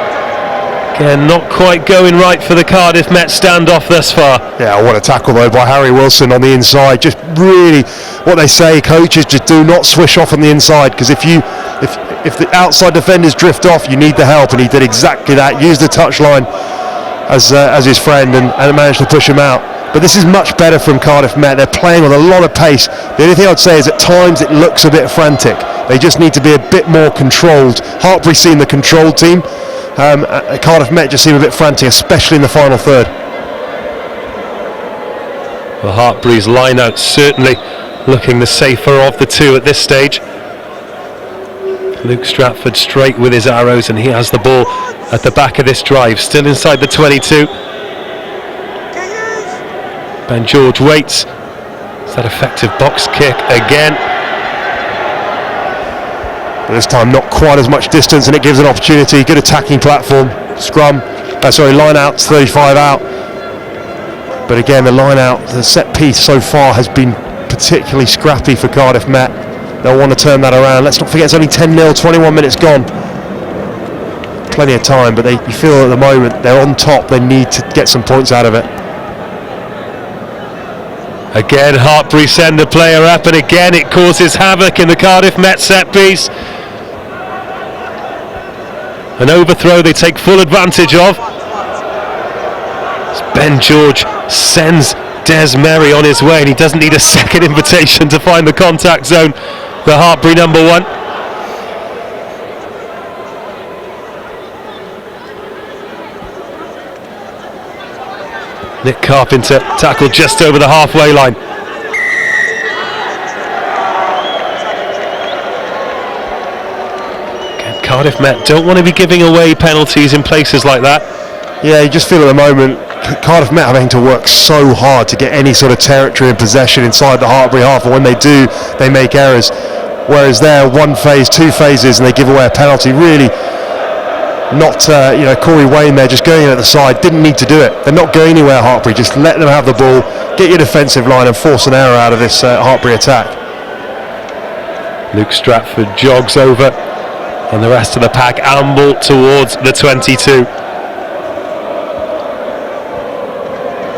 Again, not quite going right for the Cardiff Met standoff thus far. Yeah, what a tackle though by Harry Wilson on the inside. Just really, what they say, coaches, just do not swish off on the inside, because if the outside defenders drift off, you need the help, and he did exactly that. Used the touchline as his friend and managed to push him out. But this is much better from Cardiff Met. They're playing with a lot of pace. The only thing I'd say is at times it looks a bit frantic. They just need to be a bit more controlled. Hartpury seemed the controlled team. Cardiff Met just seem a bit frantic, especially in the final third. Well, Hartpury's line out certainly looking the safer of the two at this stage. Luke Stratford straight with his arrows, and he has the ball at the back of this drive, still inside the 22. Ben George waits. It's that effective box kick again. But this time not quite as much distance, and it gives an opportunity. Good attacking platform. Scrum, line out, 35 out. But again, the line out, the set piece so far has been particularly scrappy for Cardiff Met. They'll want to turn that around. Let's not forget it's only 10-0, 21 minutes gone. Plenty of time, but you feel at the moment they're on top. They need to get some points out of it. Again, Hartpury send a player up, and again it causes havoc in the Cardiff Met set piece. An overthrow they take full advantage of. Ben George sends Des Merry on his way, and he doesn't need a second invitation to find the contact zone. The Hartpury number 1. Nick Carpenter tackled just over the halfway line. Again, Cardiff Met don't want to be giving away penalties in places like that. Yeah, you just feel at the moment Cardiff Met having to work so hard to get any sort of territory and possession inside the Hartpury half, and when they do, they make errors. Whereas they're 1 phase, 2 phases, and they give away a penalty. Really not, Corey Wayne there just going in at the side, didn't need to do it. They're not going anywhere, Hartpury. Just let them have the ball, get your defensive line, and force an error out of this Hartpury attack. Luke Stratford jogs over, and the rest of the pack amble towards the 22.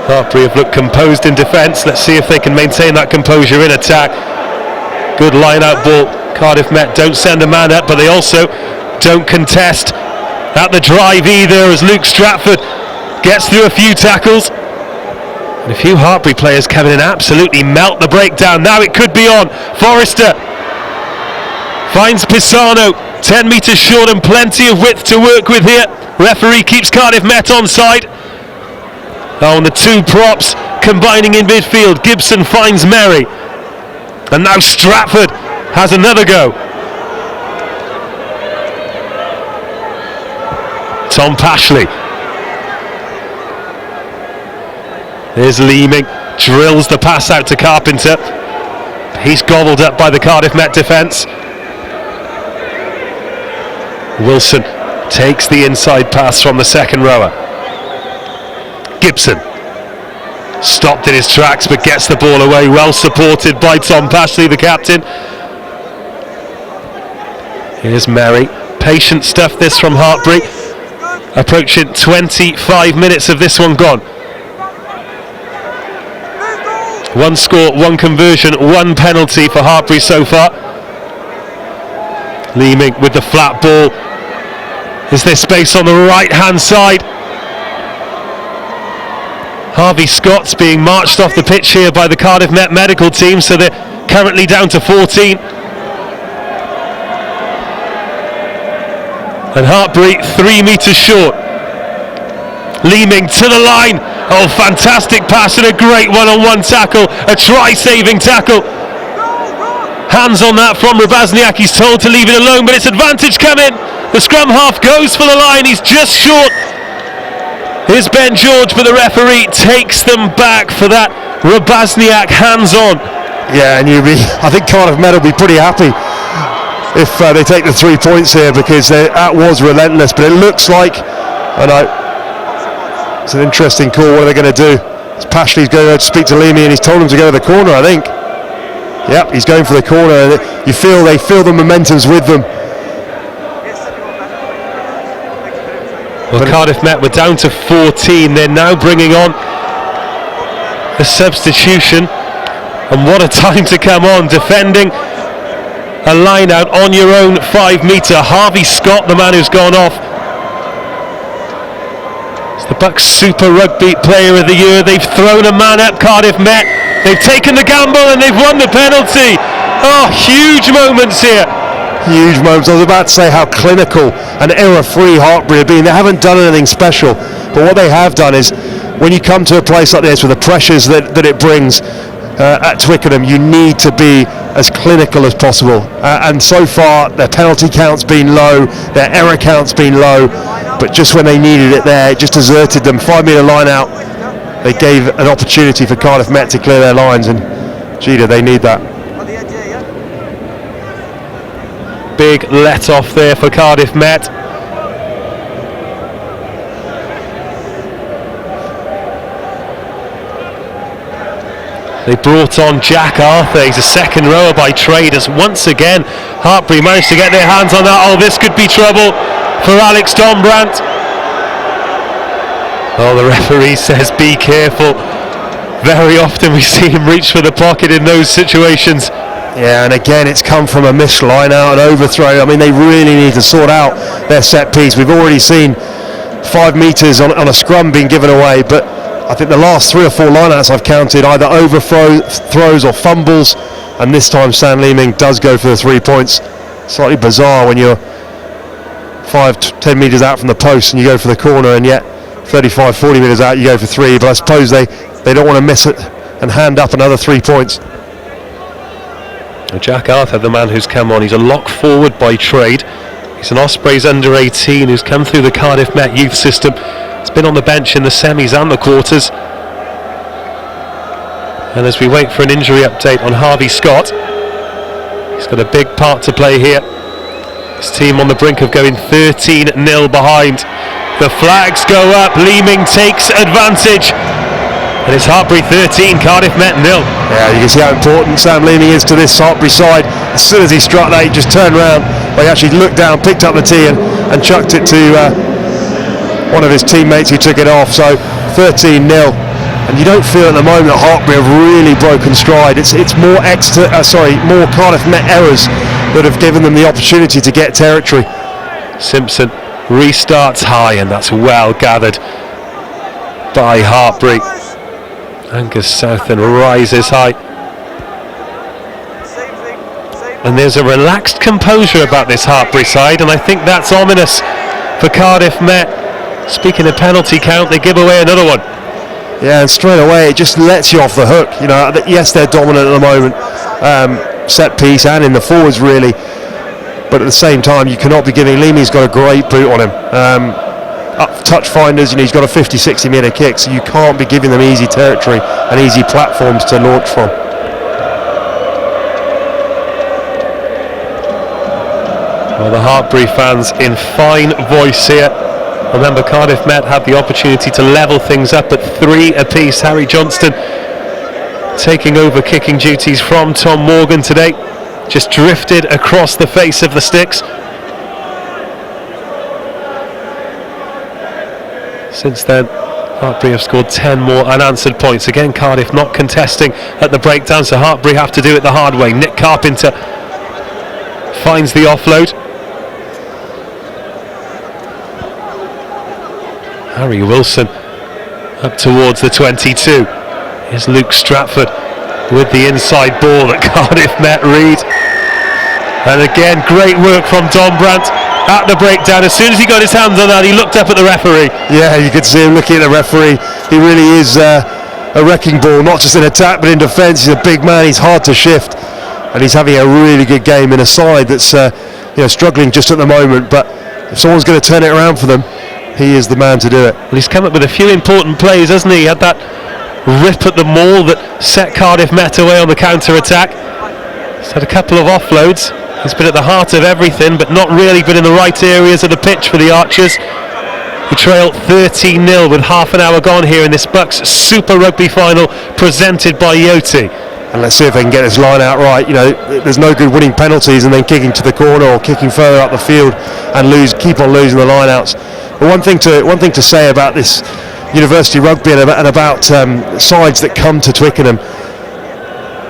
Hartpury have looked composed in defence. Let's see if they can maintain that composure in attack. Good line-out ball. Cardiff Met don't send a man up, but they also don't contest at the drive either, as Luke Stratford gets through a few tackles. And a few Hartpury players coming in absolutely melt the breakdown. Now it could be on. Forrester finds Pisano, 10 metres short and plenty of width to work with here. Referee keeps Cardiff Met onside. Oh, and the 2 props combining in midfield. Gibson finds Merry, and now Stratford has another go. Tom Pashley. There's Leeming, drills the pass out to Carpenter. He's gobbled up by the Cardiff Met defence. Wilson takes the inside pass from the second rower. Gibson stopped in his tracks but gets the ball away, well supported by Tom Pashley, the captain. Here's Merry. Patient stuff this from Hartpury. Approaching 25 minutes of this one gone. 1 score, 1 conversion, 1 penalty for Hartpury so far. Leeming with the flat ball. Is there space on the right hand side? Harvey Scott's being marched off the pitch here by the Cardiff Met medical team, so they're currently down to 14. And Hartpury 3 metres short. Leeming to the line. Oh, fantastic pass and a great one-on-one tackle. A try-saving tackle. Hands on that from Rubazniak. He's told to leave it alone, but it's advantage coming. The scrum half goes for the line. He's just short. Here's Ben George, but the referee takes them back for that Rubazniak hands-on. Yeah, and I think Cardiff Met will be pretty happy if they take the 3 points here, because that was relentless. But it looks like, it's an interesting call. What are they going to do? Pashley's going to speak to Leamy, and he's told him to go to the corner, I think. Yep, he's going for the corner. They feel the momentum's with them. Well, Cardiff Met were down to 14. They're now bringing on a substitution, and what a time to come on, defending a line out on your own 5 metre. Harvey Scott, the man who's gone off. It's the BUCS Super Rugby Player of the Year. They've thrown a man at Cardiff Met. They've taken the gamble and they've won the penalty. Oh, huge moments here. Huge moments. I was about to say how clinical and error-free Hartpury have been. They haven't done anything special, but what they have done is, when you come to a place like this with the pressures that it brings, at Twickenham, you need to be as clinical as possible. And so far, their penalty count's been low, their error count's been low, but just when they needed it there, it just deserted them. 5 metre line out, they gave an opportunity for Cardiff Met to clear their lines, and gee, do they need that. Big let off there for Cardiff Met. They brought on Jack Arthur. He's a second rower by trade, as once again Hartpury managed to get their hands on that. Oh, this could be trouble for Alex Dombrandt. Oh, the referee says be careful. Very often we see him reach for the pocket in those situations. Yeah, and again it's come from a missed line out and overthrow. I mean, they really need to sort out their set piece. We've already seen 5 metres on a scrum being given away, but I think the last 3 or 4 lineouts I've counted either overthrows or fumbles, and this time Stan Leeming does go for the 3 points. Slightly bizarre when you're 5-10 metres out from the post and you go for the corner, and yet 35-40 metres out you go for 3, but I suppose they don't want to miss it and hand up another 3 points. Jack Arthur, the man who's come on, he's a lock forward by trade. He's an Ospreys under 18 who's come through the Cardiff Met youth system. He's been on the bench in the semis and the quarters. And as we wait for an injury update on Harvey Scott, he's got a big part to play here. His team on the brink of going 13-0 behind. The flags go up, Leeming takes advantage. And it's Hartpury 13, Cardiff Met 0. Yeah, you can see how important Sam Leeming is to this Hartpury side. As soon as he struck that, he just turned around. But he actually looked down, picked up the tee and chucked it to one of his teammates who took it off. So 13-0. And you don't feel at the moment that Hartpury have really broken stride. It's more more Cardiff Met errors that have given them the opportunity to get territory. Simpson restarts high, and that's well gathered by Hartpury. Angus Southern rises high, and there's a relaxed composure about this Hartpury side, and I think that's ominous for Cardiff Met. Speaking of penalty count, they give away another one. Yeah, and straight away it just lets you off the hook. You know, yes, they're dominant at the moment, set piece and in the forwards really, but at the same time you cannot be giving. Leeming's got a great boot on him. Up touch finders, you know, he's got a 50-60 metre kick, so you can't be giving them easy territory and easy platforms to launch from. Well, the Hartpury fans in fine voice here. Remember, Cardiff Met had the opportunity to level things up at 3 apiece. Harry Johnston taking over kicking duties from Tom Morgan today. Just drifted across the face of the sticks. Since then, Hartpury have scored 10 more unanswered points. Again, Cardiff not contesting at the breakdown, so Hartpury have to do it the hard way. Nick Carpenter finds the offload. Harry Wilson up towards the 22. Here's Luke Stratford with the inside ball that Cardiff Met read. And again, great work from Dombrandt at the breakdown. As soon as he got his hands on that, he looked up at the referee. Yeah, you could see him looking at the referee. He really is a wrecking ball, not just in attack but in defence. He's a big man, he's hard to shift, and he's having a really good game in a side that's struggling just at the moment, but if someone's going to turn it around for them, he is the man to do it. Well, he's come up with a few important plays, hasn't he? He had that rip at the maul that set Cardiff Met away on the counter-attack. He's had a couple of offloads. He's been at the heart of everything, but not really been in the right areas of the pitch for the Archers. We trail 13-0 with half an hour gone here in this BUCS Super Rugby final presented by Yoti. And let's see if they can get this line out right. You know, there's no good winning penalties and then kicking to the corner or kicking further up the field and keep on losing the lineouts. But one thing to say about this University Rugby and about sides that come to Twickenham,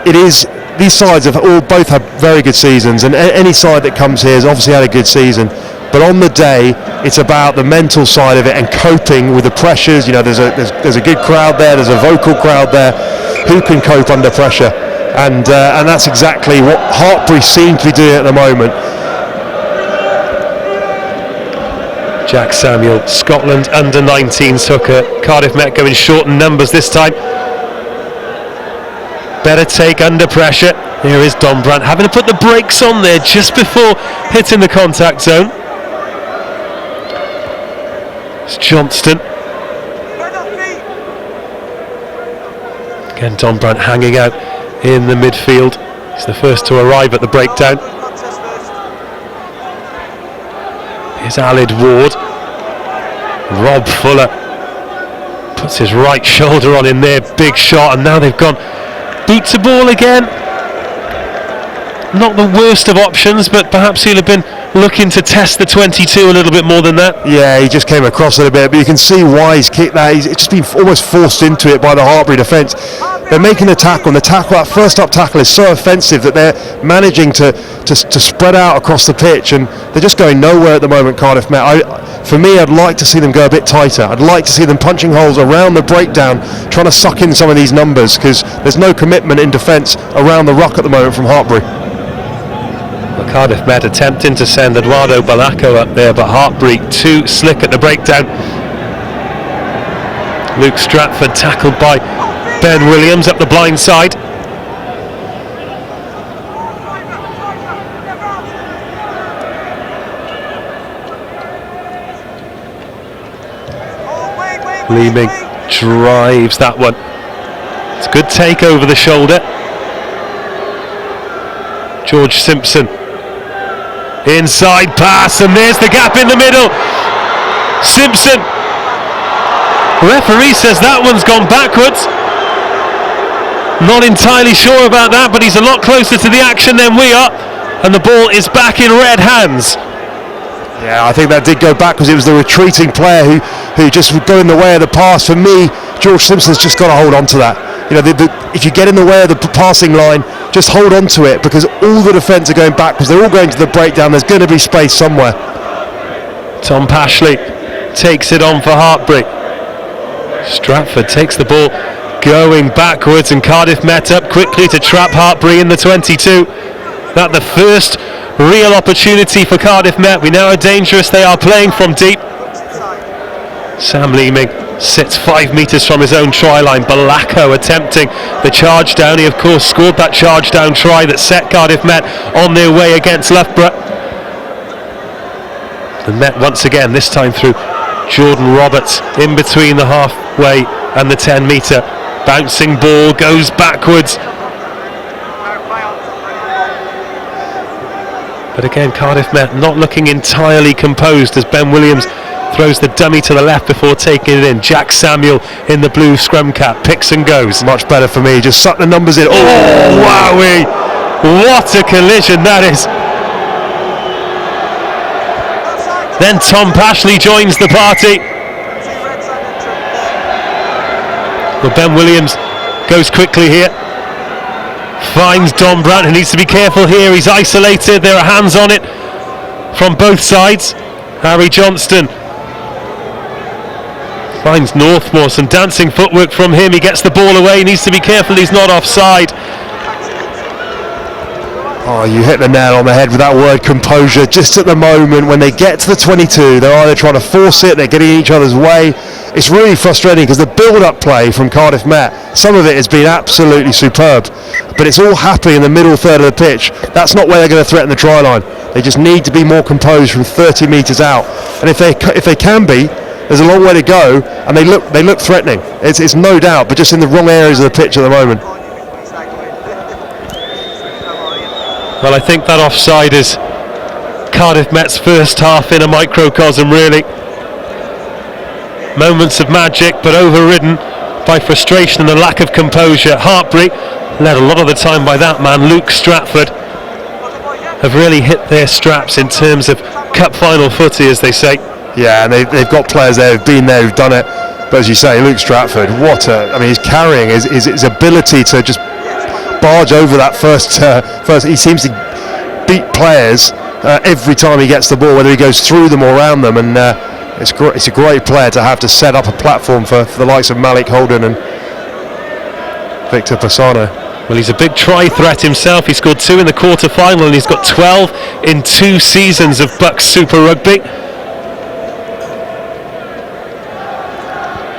it is. These sides both have very good seasons, and any side that comes here has obviously had a good season. But on the day, it's about the mental side of it and coping with the pressures. You know, there's a good crowd there, there's a vocal crowd there. Who can cope under pressure? And that's exactly what Hartpury seem to be doing at the moment. Jack Samuel, Scotland under 19s hooker. Cardiff Met going short in numbers this time. better take under pressure. Here is Dombrandt having to put the brakes on there just before hitting the contact zone. It's Johnston. Again, Dombrandt hanging out in the midfield. He's the first to arrive at the breakdown. Here's Alid Ward. Rob Fuller puts his right shoulder on in there, big shot, and now they've gone boot to ball again. Not the worst of options, but perhaps he'll have been looking to test the 22 a little bit more than that. Yeah, he just came across it a bit, but you can see why he's kicked that. He's just been almost forced into it by the Hartpury defence. They're making a tackle, and the tackle, that first up tackle, is so offensive that they're managing to spread out across the pitch, and they're just going nowhere at the moment, Cardiff Met. For me, I'd like to see them go a bit tighter. I'd like to see them punching holes around the breakdown, trying to suck in some of these numbers, because there's no commitment in defence around the ruck at the moment from Hartpury. Well, Cardiff Met attempting to send Eduardo Balacco up there, but Hartpury too slick at the breakdown. Luke Stratford tackled by Ben Williams up the blind side. Leeming drives that one. It's a good take over the shoulder. George Simpson. Inside pass, and there's the gap in the middle. Simpson. The referee says that one's gone backwards. Not entirely sure about that, but he's a lot closer to the action than we are, and the ball is back in red hands. Yeah, I think that did go back because it was the retreating player who just would go in the way of the pass. For me, George Simpson's just got to hold on to that. You know, if you get in the way of the passing line, just hold on to it, because all the defence are going backwards. They're all going to the breakdown. There's going to be space somewhere. Tom Pashley takes it on for Hartpury. Stratford takes the ball going backwards, and Cardiff Met up quickly to trap Hartpury in the 22. That the first real opportunity for Cardiff Met. We know how dangerous they are playing from deep. Sam Leeming sits 5 metres from his own try line. Balacco attempting the charge down. He of course scored that charge down try that set Cardiff Met on their way against Loughborough. The Met once again, this time through Jordan Roberts, in between the halfway and the 10 metre. Bouncing ball goes backwards. But again, Cardiff Met not looking entirely composed as Ben Williams throws the dummy to the left before taking it in. Jack Samuel in the blue scrum cap picks and goes. Much better for me, just suck the numbers in. Oh, wowee! What a collision that is. Then Tom Pashley joins the party. Well, Ben Williams goes quickly here. Finds Dombrandt, who needs to be careful here. He's isolated. There are hands on it from both sides. Harry Johnston finds Northmore. Some dancing footwork from him. He gets the ball away. He needs to be careful he's not offside. Oh, you hit the nail on the head with that word, composure. Just at the moment when they get to the 22, they're either trying to force it, they're getting in each other's way. It's really frustrating because the build-up play from Cardiff Met, some of it has been absolutely superb, but it's all happening in the middle third of the pitch. That's not where they're going to threaten the try line. They just need to be more composed from 30 metres out, and if they can be, there's a long way to go, and they look threatening. It's no doubt, but just in the wrong areas of the pitch at the moment. Well, I think that offside is Cardiff Met's first half in a microcosm, really. Moments of magic, but overridden by frustration and the lack of composure. Hartpury, led a lot of the time by that man, Luke Stratford, have really hit their straps in terms of cup final footy, as they say. Yeah, and they've got players there who've been there, who've done it. But as you say, Luke Stratford, he's carrying his ability to just barge over that first. He seems to beat players every time he gets the ball, whether he goes through them or around them, and it's a great player to have to set up a platform for the likes of Malik Holden and Victor Passano. Well, he's a big try threat himself. He scored 2 in the quarter-final, and he's got 12 in 2 seasons of BUCS Super Rugby.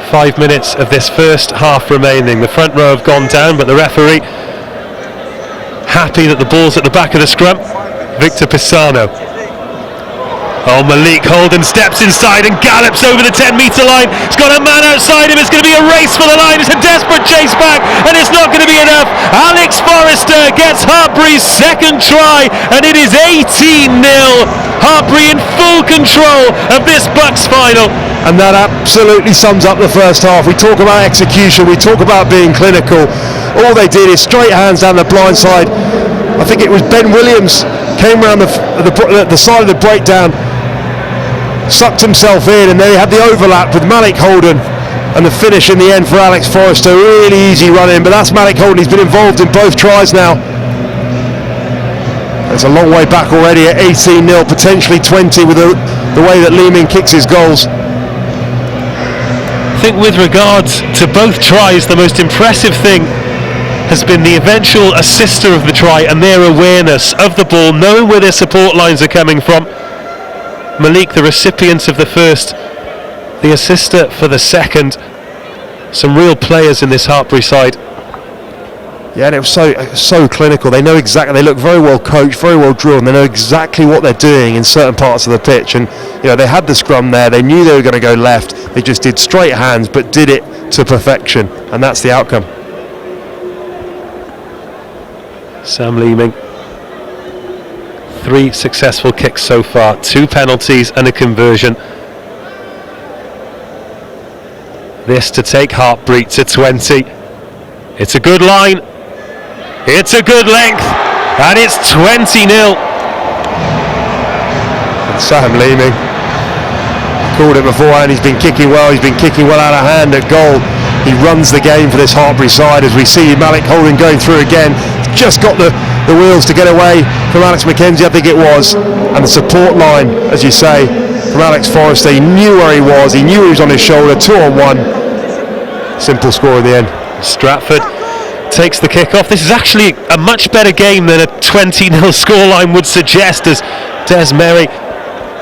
5 minutes of this first half remaining. The front row have gone down, but the referee happy that the ball's at the back of the scrum. Victor Pisano. Oh, Malik Holden steps inside and gallops over the 10-metre line. He's got a man outside him. It's going to be a race for the line. It's a desperate chase back, and it's not going to be enough. Alex Forrester gets Hartpury's second try, and it is 18-0. Hartpury in full control of this BUCS final. And that absolutely sums up the first half. We talk about execution, we talk about being clinical. All they did is straight hands down the blind side. I think it was Ben Williams came around the side of the breakdown, sucked himself in, and they had the overlap with Malik Holden, and the finish in the end for Alex Forrester. Really easy run in, but that's Malik Holden. He's been involved in both tries now. It's a long way back already at 18-0, potentially 20 with the way that Leeming kicks his goals. I think with regards to both tries, the most impressive thing has been the eventual assister of the try and their awareness of the ball, knowing where their support lines are coming from. Malik, the recipient of the first, the assister for the second. Some real players in this Hartpury side. Yeah, and it was so clinical. They know exactly. They look very well coached, very well drilled, and they know exactly what they're doing in certain parts of the pitch. And they had the scrum there. They knew they were going to go left. They just did straight hands, but did it to perfection, and that's the outcome. Sam Leeming. 3 successful kicks so far, 2 penalties and a conversion. This to take Hartpury to 20. It's a good line. It's a good length, and it's 20-0. And Sam Leeming, called it beforehand, he's been kicking well, he's been kicking well out of hand at goal. He runs the game for this Hartpury side, as we see Malik Holden going through again. Just got the wheels to get away from Alex McKenzie, I think it was, and the support line, as you say, from Alex Forrester. He knew where he was, he knew he was on his shoulder. 2-on-1, simple score in the end. Stratford takes the kick off. This is actually a much better game than a 20-0 scoreline would suggest, as Des Merry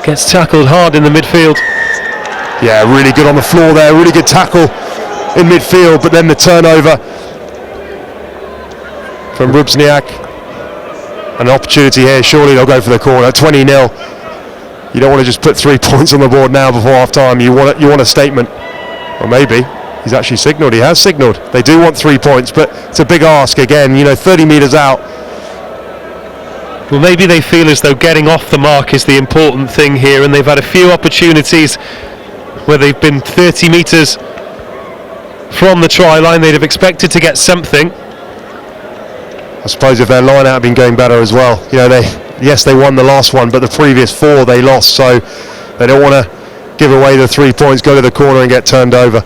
gets tackled hard in the midfield. Yeah, really good on the floor there, really good tackle in midfield, but then the turnover from Rubsniak. An opportunity here, surely they'll go for the corner. 20-0. You don't want to just put 3 points on the board now before half time. You want a statement. Or maybe he's actually signalled. He has signalled. They do want 3 points, but it's a big ask again. 30 metres out. Well, maybe they feel as though getting off the mark is the important thing here, and they've had a few opportunities where they've been 30 metres from the try line. They'd have expected to get something. I suppose if their line out had been going better as well. They won the last one, but the previous 4 they lost, so they don't want to give away the 3 points, go to the corner and get turned over.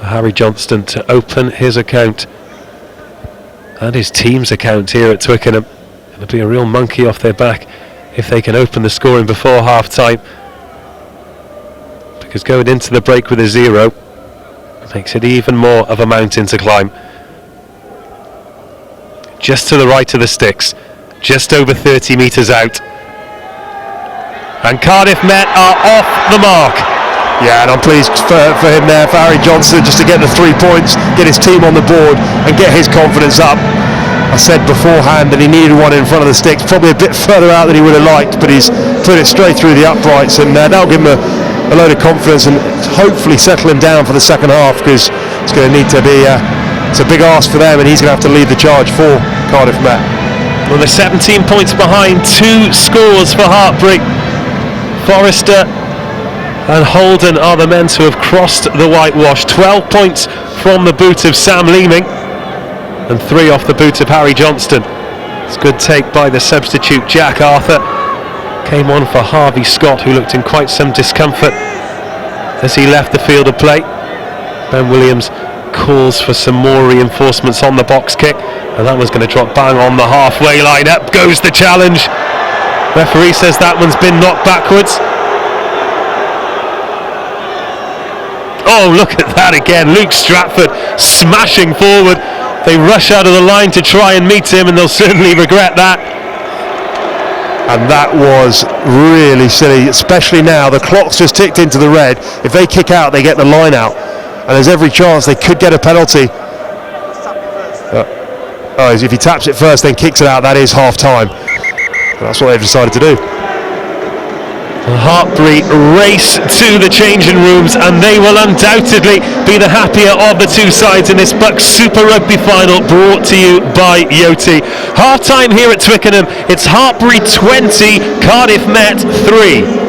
Harry Johnston to open his account and his team's account here at Twickenham. It'll be a real monkey off their back if they can open the scoring before half time, because going into the break with a 0 makes it even more of a mountain to climb. Just to the right of the sticks, just over 30 metres out, and Cardiff Met are off the mark. Yeah, and I'm pleased for him there, for Harry Johnson, just to get the 3 points, get his team on the board and get his confidence up. I said beforehand that he needed one in front of the sticks, probably a bit further out than he would have liked, but he's put it straight through the uprights, and that'll give him a load of confidence and hopefully settle him down for the second half, because it's going to need to be it's a big ask for them, and he's going to have to lead the charge for Cardiff Met. Well, they're 17 points behind, 2 scores for Hartpury. Forrester and Holden are the men to have crossed the whitewash. 12 points from the boot of Sam Leeming and 3 off the boot of Harry Johnston. It's a good take by the substitute Jack Arthur. Came on for Harvey Scott, who looked in quite some discomfort as he left the field of play. Ben Williams calls for some more reinforcements on the box kick, and that one's going to drop bang on the halfway line. Up goes the challenge. Referee says that one's been knocked backwards. Oh, look at that again. Luke Stratford smashing forward. They rush out of the line to try and meet him, and they'll certainly regret that. And that was really silly, especially now. The clock's just ticked into the red. If they kick out, they get the line out. And there's every chance they could get a penalty. If he taps it first, then kicks it out, that is half time. That's what they've decided to do. Hartpury race to the changing rooms, and they will undoubtedly be the happier of the two sides in this BUCS Super Rugby final, brought to you by Yoti. Half time here at Twickenham. It's Hartpury 20, Cardiff Met 3.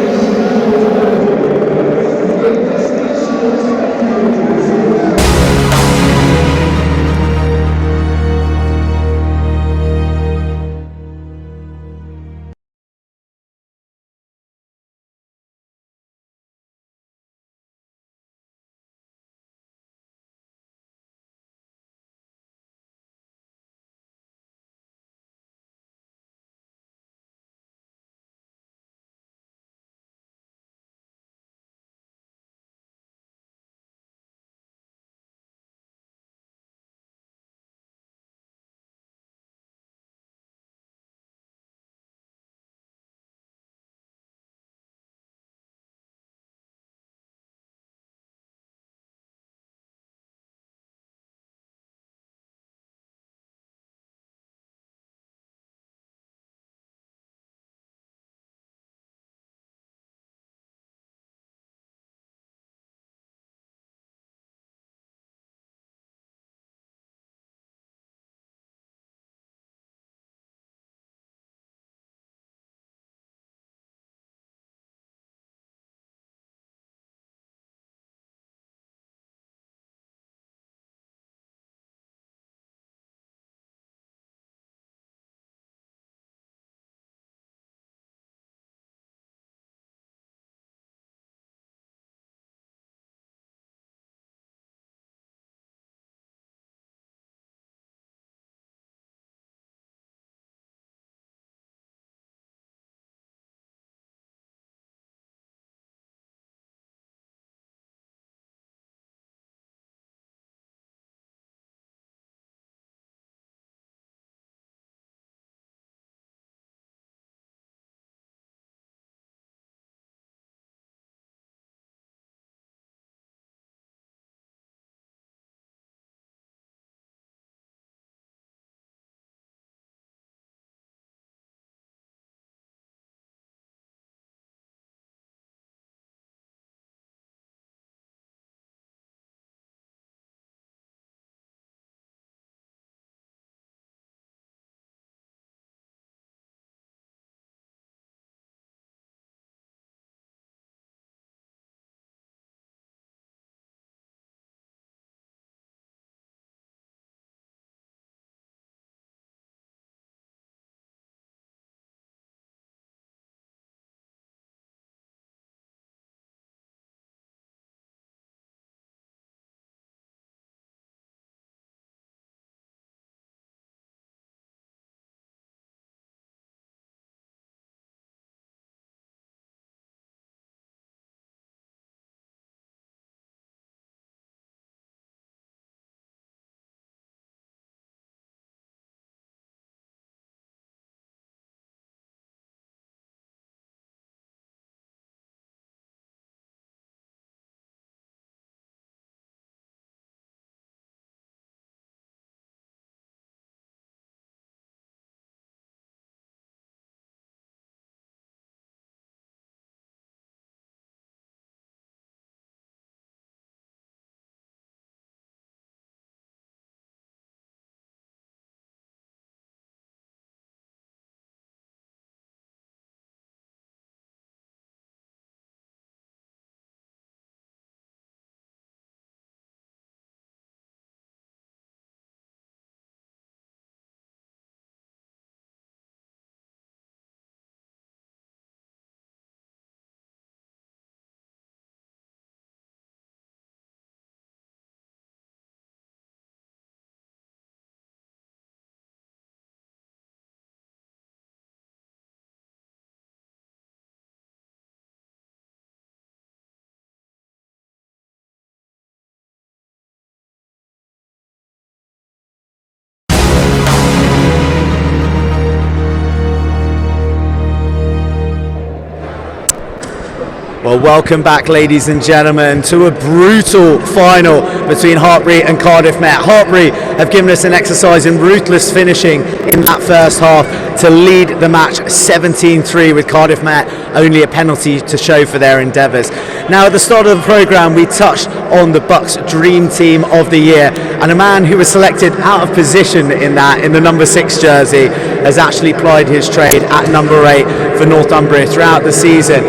Well, welcome back, ladies and gentlemen, to a brutal final between Hartpury and Cardiff Met. Hartpury have given us an exercise in ruthless finishing in that first half to lead the match 17-3, with Cardiff Met only a penalty to show for their endeavours. Now, at the start of the programme, we touched on the BUCS Dream Team of the Year, and a man who was selected out of position in the number 6 jersey has actually plied his trade at number 8 for Northumbria throughout the season.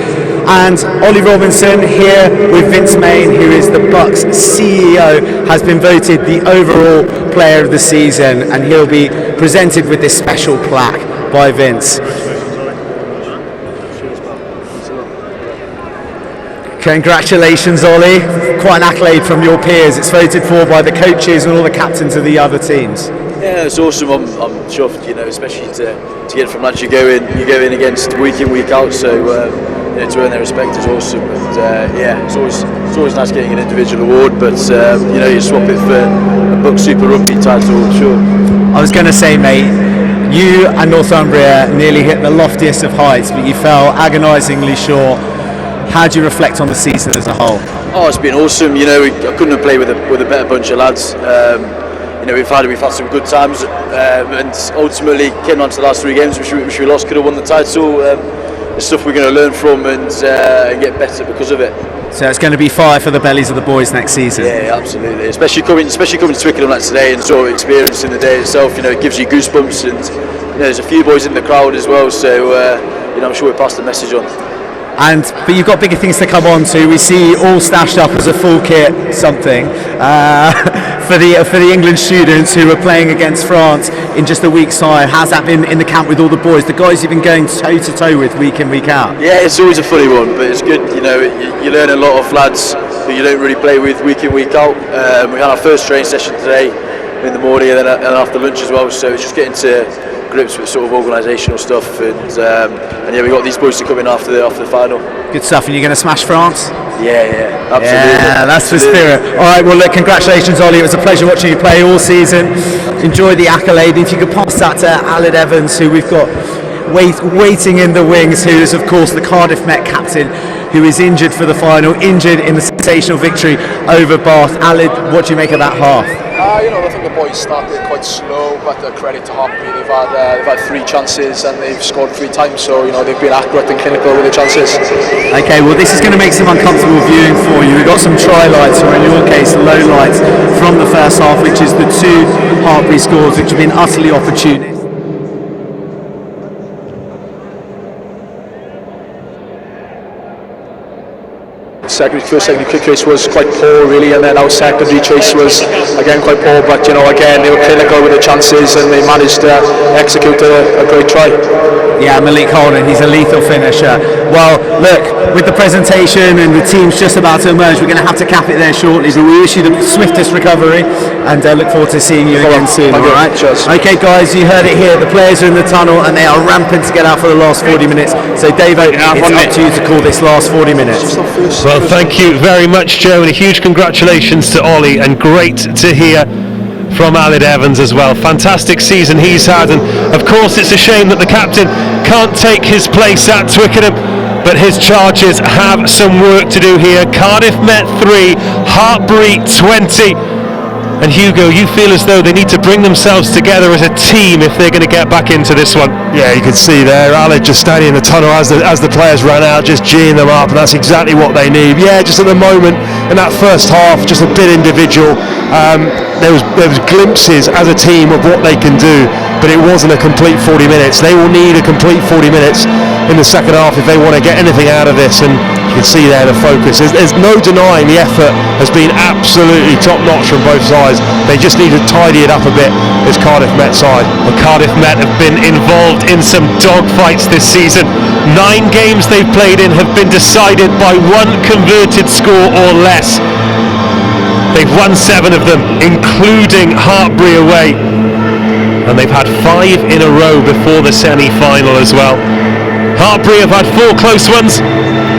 And Ollie Robinson, here with Vince Main, who is the BUCS CEO, has been voted the overall player of the season, and he'll be presented with this special plaque by Vince. Congratulations, Ollie. Quite an accolade from your peers. It's voted for by the coaches and all the captains of the other teams. Yeah, it's awesome. I'm chuffed, especially to get from that. You go in against week in, week out, so to earn their respect is awesome. And it's always nice getting an individual award, but you swap it for a BUCS Super Rugby title, I'm sure. I was going to say, mate, you and Northumbria nearly hit the loftiest of heights, but you fell agonisingly short. How do you reflect on the season as a whole? Oh, it's been awesome. I couldn't have played with a better bunch of lads. We've had some good times, and ultimately came on to the last 3 games, which we lost. Could have won the title. There's stuff we're going to learn from and get better because of it. So it's going to be fire for the bellies of the boys next season. Yeah, absolutely. Especially coming to Twickenham like today and sort of experiencing the day itself. It gives you goosebumps, and there's a few boys in the crowd as well. So I'm sure we'll pass the message on. But you've got bigger things to come on to. We see all stashed up as a full kit something for the England students who are playing against France in just a week's time. How's that been in the camp with all the boys, the guys you've been going toe to toe with week in, week out? Yeah, it's always a funny one, but it's good. You learn a lot of lads who you don't really play with week in, week out. We had our first training session today in the morning and then after lunch as well. So it's just getting to grips with sort of organisational stuff, and we got these boys to come in after the final. Good stuff. And you're going to smash France? Yeah, absolutely. Yeah, that's the spirit. All right, well, look, congratulations, Ollie. It was a pleasure watching you play all season. Enjoy the accolade. If you could pass that to Aled Evans, who we've got waiting in the wings, who is, of course, the Cardiff Met captain, who is injured for the final, injured in the sensational victory over Bath. Aled, what do you make of that half? I think the boys started quite slow, but credit to Hartpury, they've had 3 chances and they've scored 3 times, so they've been accurate and clinical with the chances. Okay, well, this is going to make some uncomfortable viewing for you. We've got some try lights, or in your case low lights, from the first half, which is the 2 Hartpury scores, which have been utterly opportune. First secondary kick chase was quite poor really, and then our secondary chase was again quite poor, but again they were clinical with the chances and they managed to execute a great try. Yeah, Malik Holden, he's a lethal finisher. Well, look, with the presentation and the team's just about to emerge, we're going to have to cap it there shortly, but we wish you the swiftest recovery and look forward to seeing you again soon. All right? Cheers. Okay guys, you heard it here, the players are in the tunnel and they are rampant to get out for the last 40 minutes. So Davo, it's up to you to call this last 40 minutes. Well, thank you very much, Joe, and a huge congratulations to Ollie, and great to hear from Aled Evans as well. Fantastic season he's had, and of course it's a shame that the captain can't take his place at Twickenham, but his charges have some work to do here. Cardiff Met 3, Hartpury 20. And Hugo, you feel as though they need to bring themselves together as a team if they're going to get back into this one. Yeah, you can see there, Aled just standing in the tunnel as the players ran out, just geeing them up, and that's exactly what they need. Yeah, just at the moment, in that first half, just a bit individual. There was glimpses as a team of what they can do, but it wasn't a complete 40 minutes. They will need a complete 40 minutes in the second half if they want to get anything out of this, and you can see there the focus. There's no denying the effort has been absolutely top-notch from both sides. They just need to tidy it up a bit, this Cardiff Met side. Well, Cardiff Met have been involved in some dogfights this season. 9 games they've played in have been decided by 1 converted score or less. They've won 7 of them, including Hartpury away, and they've had 5 in a row before the semi-final as well. Hartpury have had 4 close ones,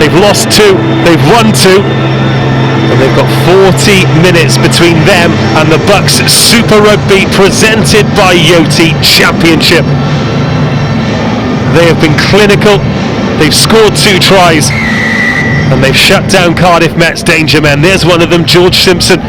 they've lost 2, they've won 2, and they've got 40 minutes between them and the BUCS Super Rugby presented by Yoti Championship. They have been clinical, they've scored 2 tries, And they've shut down Cardiff Met's danger men. There's one of them, George Simpson.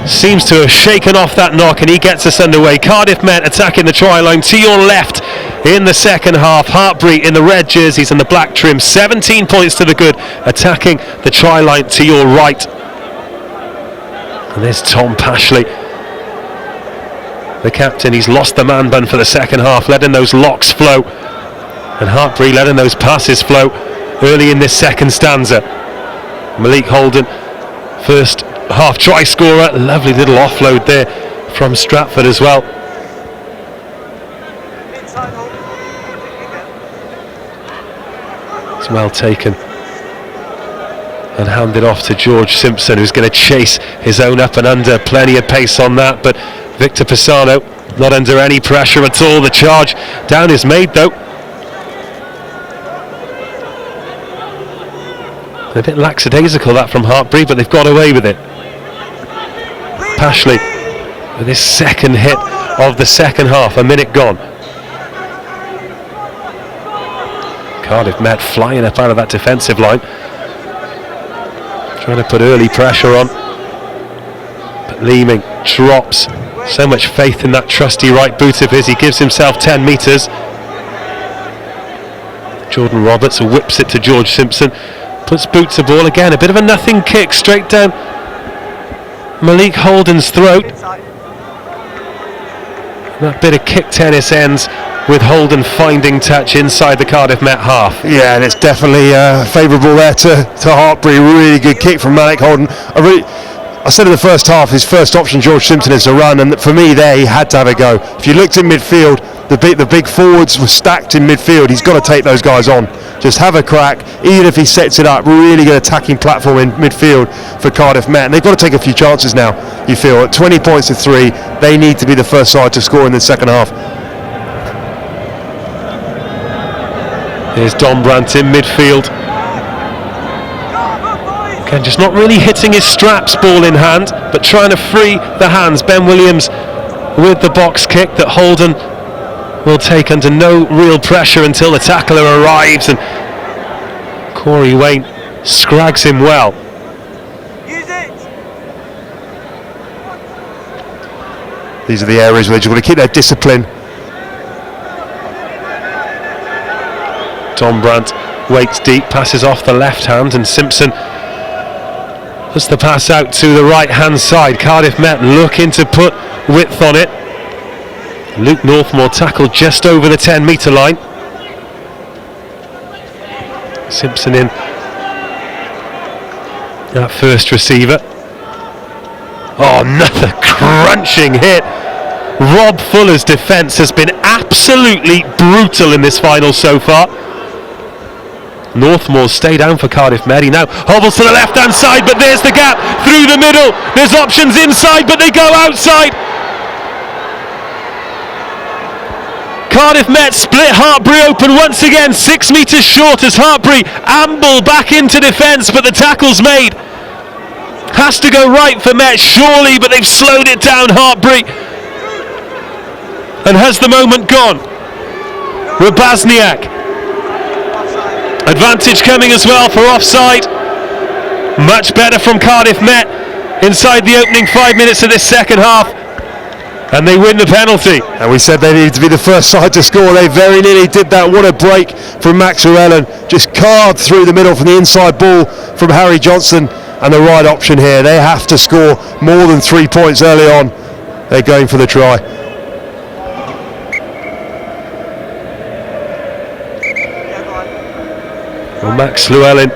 Seems to have shaken off that knock, and he gets us underway. Cardiff Met attacking the try line to your left in the second half. Hartpury in the red jerseys and the black trim, 17 points to the good, attacking the try line to your right. And there's Tom Pashley, the captain. He's lost the man bun for the second half, letting those locks flow, and Hartpury letting those passes flow early in this second stanza. Malik Holden, first half try scorer. Lovely little offload there from Stratford as well. It's well taken and handed off to George Simpson, who's going to chase his own up and under. Plenty of pace on that, but Victor Pisano not under any pressure at all. The charge down is made though. A bit lackadaisical that from Hartpury, but they've got away with it. Pashley with his second hit of the second half, a minute gone. Cardiff Met flying up out of that defensive line, trying to put early pressure on, but Leeming drops. So much faith in that trusty right boot of his. He gives himself 10 metres. Jordan Roberts whips it to George Simpson, puts boot to ball again. A bit of a nothing kick straight down Malik Holden's throat. That bit of kick tennis ends with Holden finding touch inside the Cardiff Met half. Yeah, and it's definitely favourable there to Hartpury. Really good kick from Malik Holden. I said in the first half, his first option, George Simpson, is to run, and for me there, he had to have a go. If you looked at midfield, the big forwards were stacked in midfield. He's got to take those guys on. Just have a crack, even if he sets it up. Really good attacking platform in midfield for Cardiff Met, and they've got to take a few chances now. You feel at 20 points to 3, they need to be the first side to score in the second half. Here's Dombrandt in midfield. Again, just not really hitting his straps, ball in hand, but trying to free the hands. Ben Williams with the box kick that Holden will take under no real pressure until the tackler arrives, and Corey Wain scrags him well. These are the areas where they've got to keep their discipline. Dombrandt waits deep, passes off the left hand, and Simpson puts the pass out to the right hand side. Cardiff Met looking to put width on it. Luke Northmore tackled just over the 10 metre line. Simpson in that first receiver. Oh, another crunching hit. Rob Fuller's defence has been absolutely brutal in this final so far. Northmore stay down for Cardiff Met. He now hobbles to the left hand side, but there's the gap through the middle. There's options inside, but they go outside. Cardiff Met split Hartpury open once again, 6 metres short as Hartpury amble back into defence, but the tackle's made. Has to go right for Met surely, but they've slowed it down, Hartpury. And has the moment gone? Rabazniak. Advantage coming as well for offside. Much better from Cardiff Met inside the opening 5 minutes of this second half, and they win the penalty. And we said they needed to be the first side to score. They very nearly did that. What a break from Max Llewellyn. Just carved through the middle from the inside ball from Harry Johnson, and the right option here. They have to score more than 3 points early on. They're going for the try. Well, Max Llewellyn,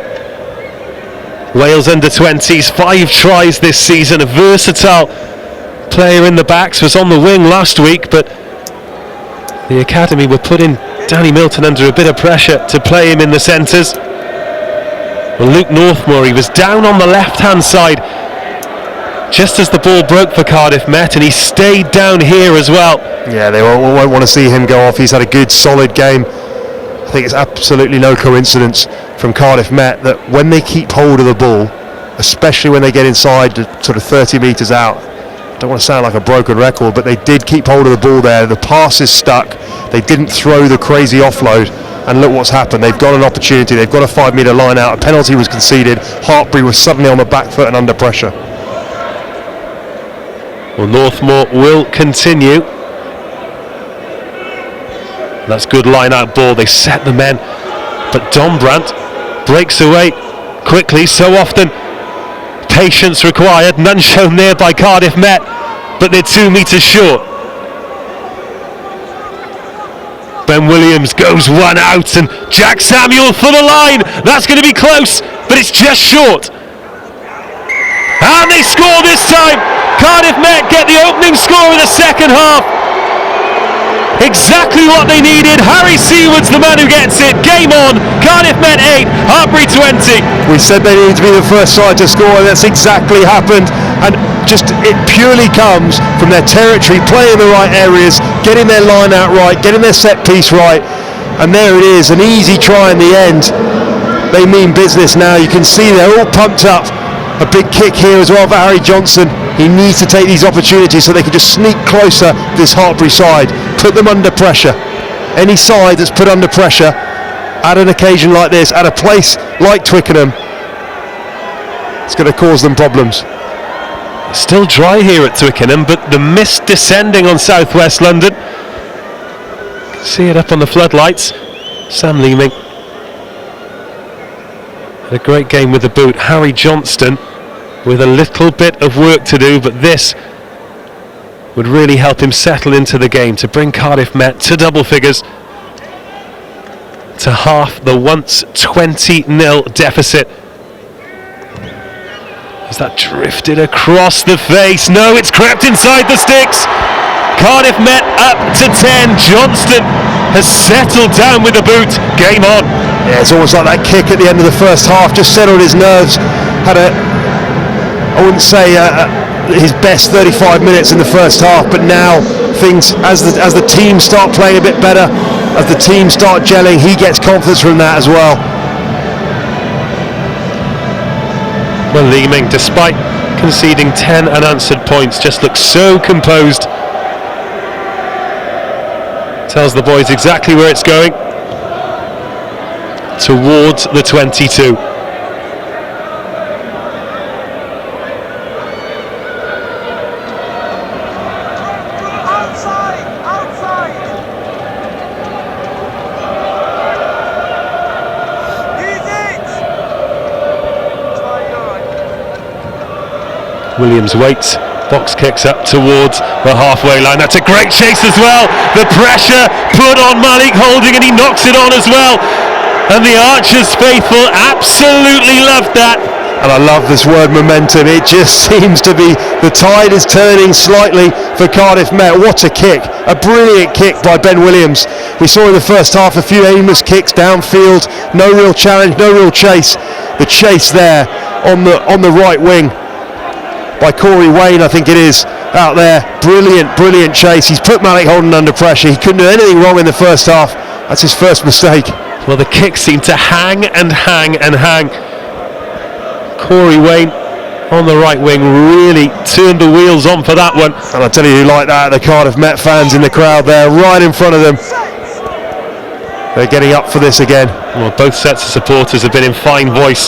Wales under-20s, 5 tries this season, a versatile player in the backs, was on the wing last week, but the academy were putting Danny Milton under a bit of pressure to play him in the centres. Well, Luke Northmore, he was down on the left-hand side just as the ball broke for Cardiff Met, and he stayed down here as well. Yeah, they won't want to see him go off. He's had a good, solid game. I think it's absolutely no coincidence from Cardiff Met that when they keep hold of the ball, especially when they get inside sort of 30 metres out, I don't want to sound like a broken record, but they did keep hold of the ball there. The pass is stuck. They didn't throw the crazy offload, and look what's happened. They've got an opportunity, they've got a 5 metre line out, a penalty was conceded, Hartpury was suddenly on the back foot and under pressure. Well, Northmore will continue. That's good line out ball, they set the men, but Dombrandt breaks away quickly. So often patience required, none shown there by Cardiff Met, but they're 2 metres short. Ben Williams goes one out, and Jack Samuel for the line. That's going to be close, but it's just short. And they score this time. Cardiff Met get the opening score in the second half. Exactly what they needed. Harry Seaward's the man who gets it. Game on. Cardiff Met 8, Hartpury 20. We said they needed to be the first side to score, and that's exactly happened. And just it purely comes from their territory, playing the right areas, getting their line out right, getting their set piece right. And there it is, an easy try in the end. They mean business now. You can see they're all pumped up. A big kick here as well for Harry Johnson. He needs to take these opportunities so they can just sneak closer to this Hartpury side, put them under pressure. Any side that's put under pressure at an occasion like this, at a place like Twickenham, it's going to cause them problems. Still dry here at Twickenham, but the mist descending on southwest London. See it up on the floodlights. Sam Leeming had a great game with the boot. Harry Johnston with a little bit of work to do, but this would really help him settle into the game to bring Cardiff Met to double figures, to half the once 20-0 deficit. Is that drifted across the face? No, it's crept inside the sticks. Cardiff Met up to 10. Johnston has settled down with the boot. Game on. Yeah, it's almost like that kick at the end of the first half, just settled his nerves. Had a, I wouldn't say his best 35 minutes in the first half, but now things, as the team start playing a bit better, as the team start gelling, he gets confidence from that as well. Well, Leeming, despite conceding 10 unanswered points, just looks so composed. Tells the boys exactly where it's going. Towards the 22. Williams waits, box kicks up towards the halfway line. That's a great chase as well. The pressure put on Malik Holding, and he knocks it on as well. And the Archers faithful absolutely loved that. And I love this word momentum. It just seems to be, the tide is turning slightly for Cardiff Met. What a kick, a brilliant kick by Ben Williams. We saw in the first half a few aimless kicks downfield, no real challenge, no real chase. The chase there on the right wing by Corey Wayne, I think it is, out there. Brilliant chase. He's put Malik Holden under pressure. He couldn't do anything wrong in the first half. That's his first mistake. Well, the kick seemed to hang and hang and hang. Corey Wayne on the right wing really turned the wheels on for that one. And I tell you who like that, the Cardiff Met fans in the crowd there, right in front of them. They're getting up for this again. Well, both sets of supporters have been in fine voice.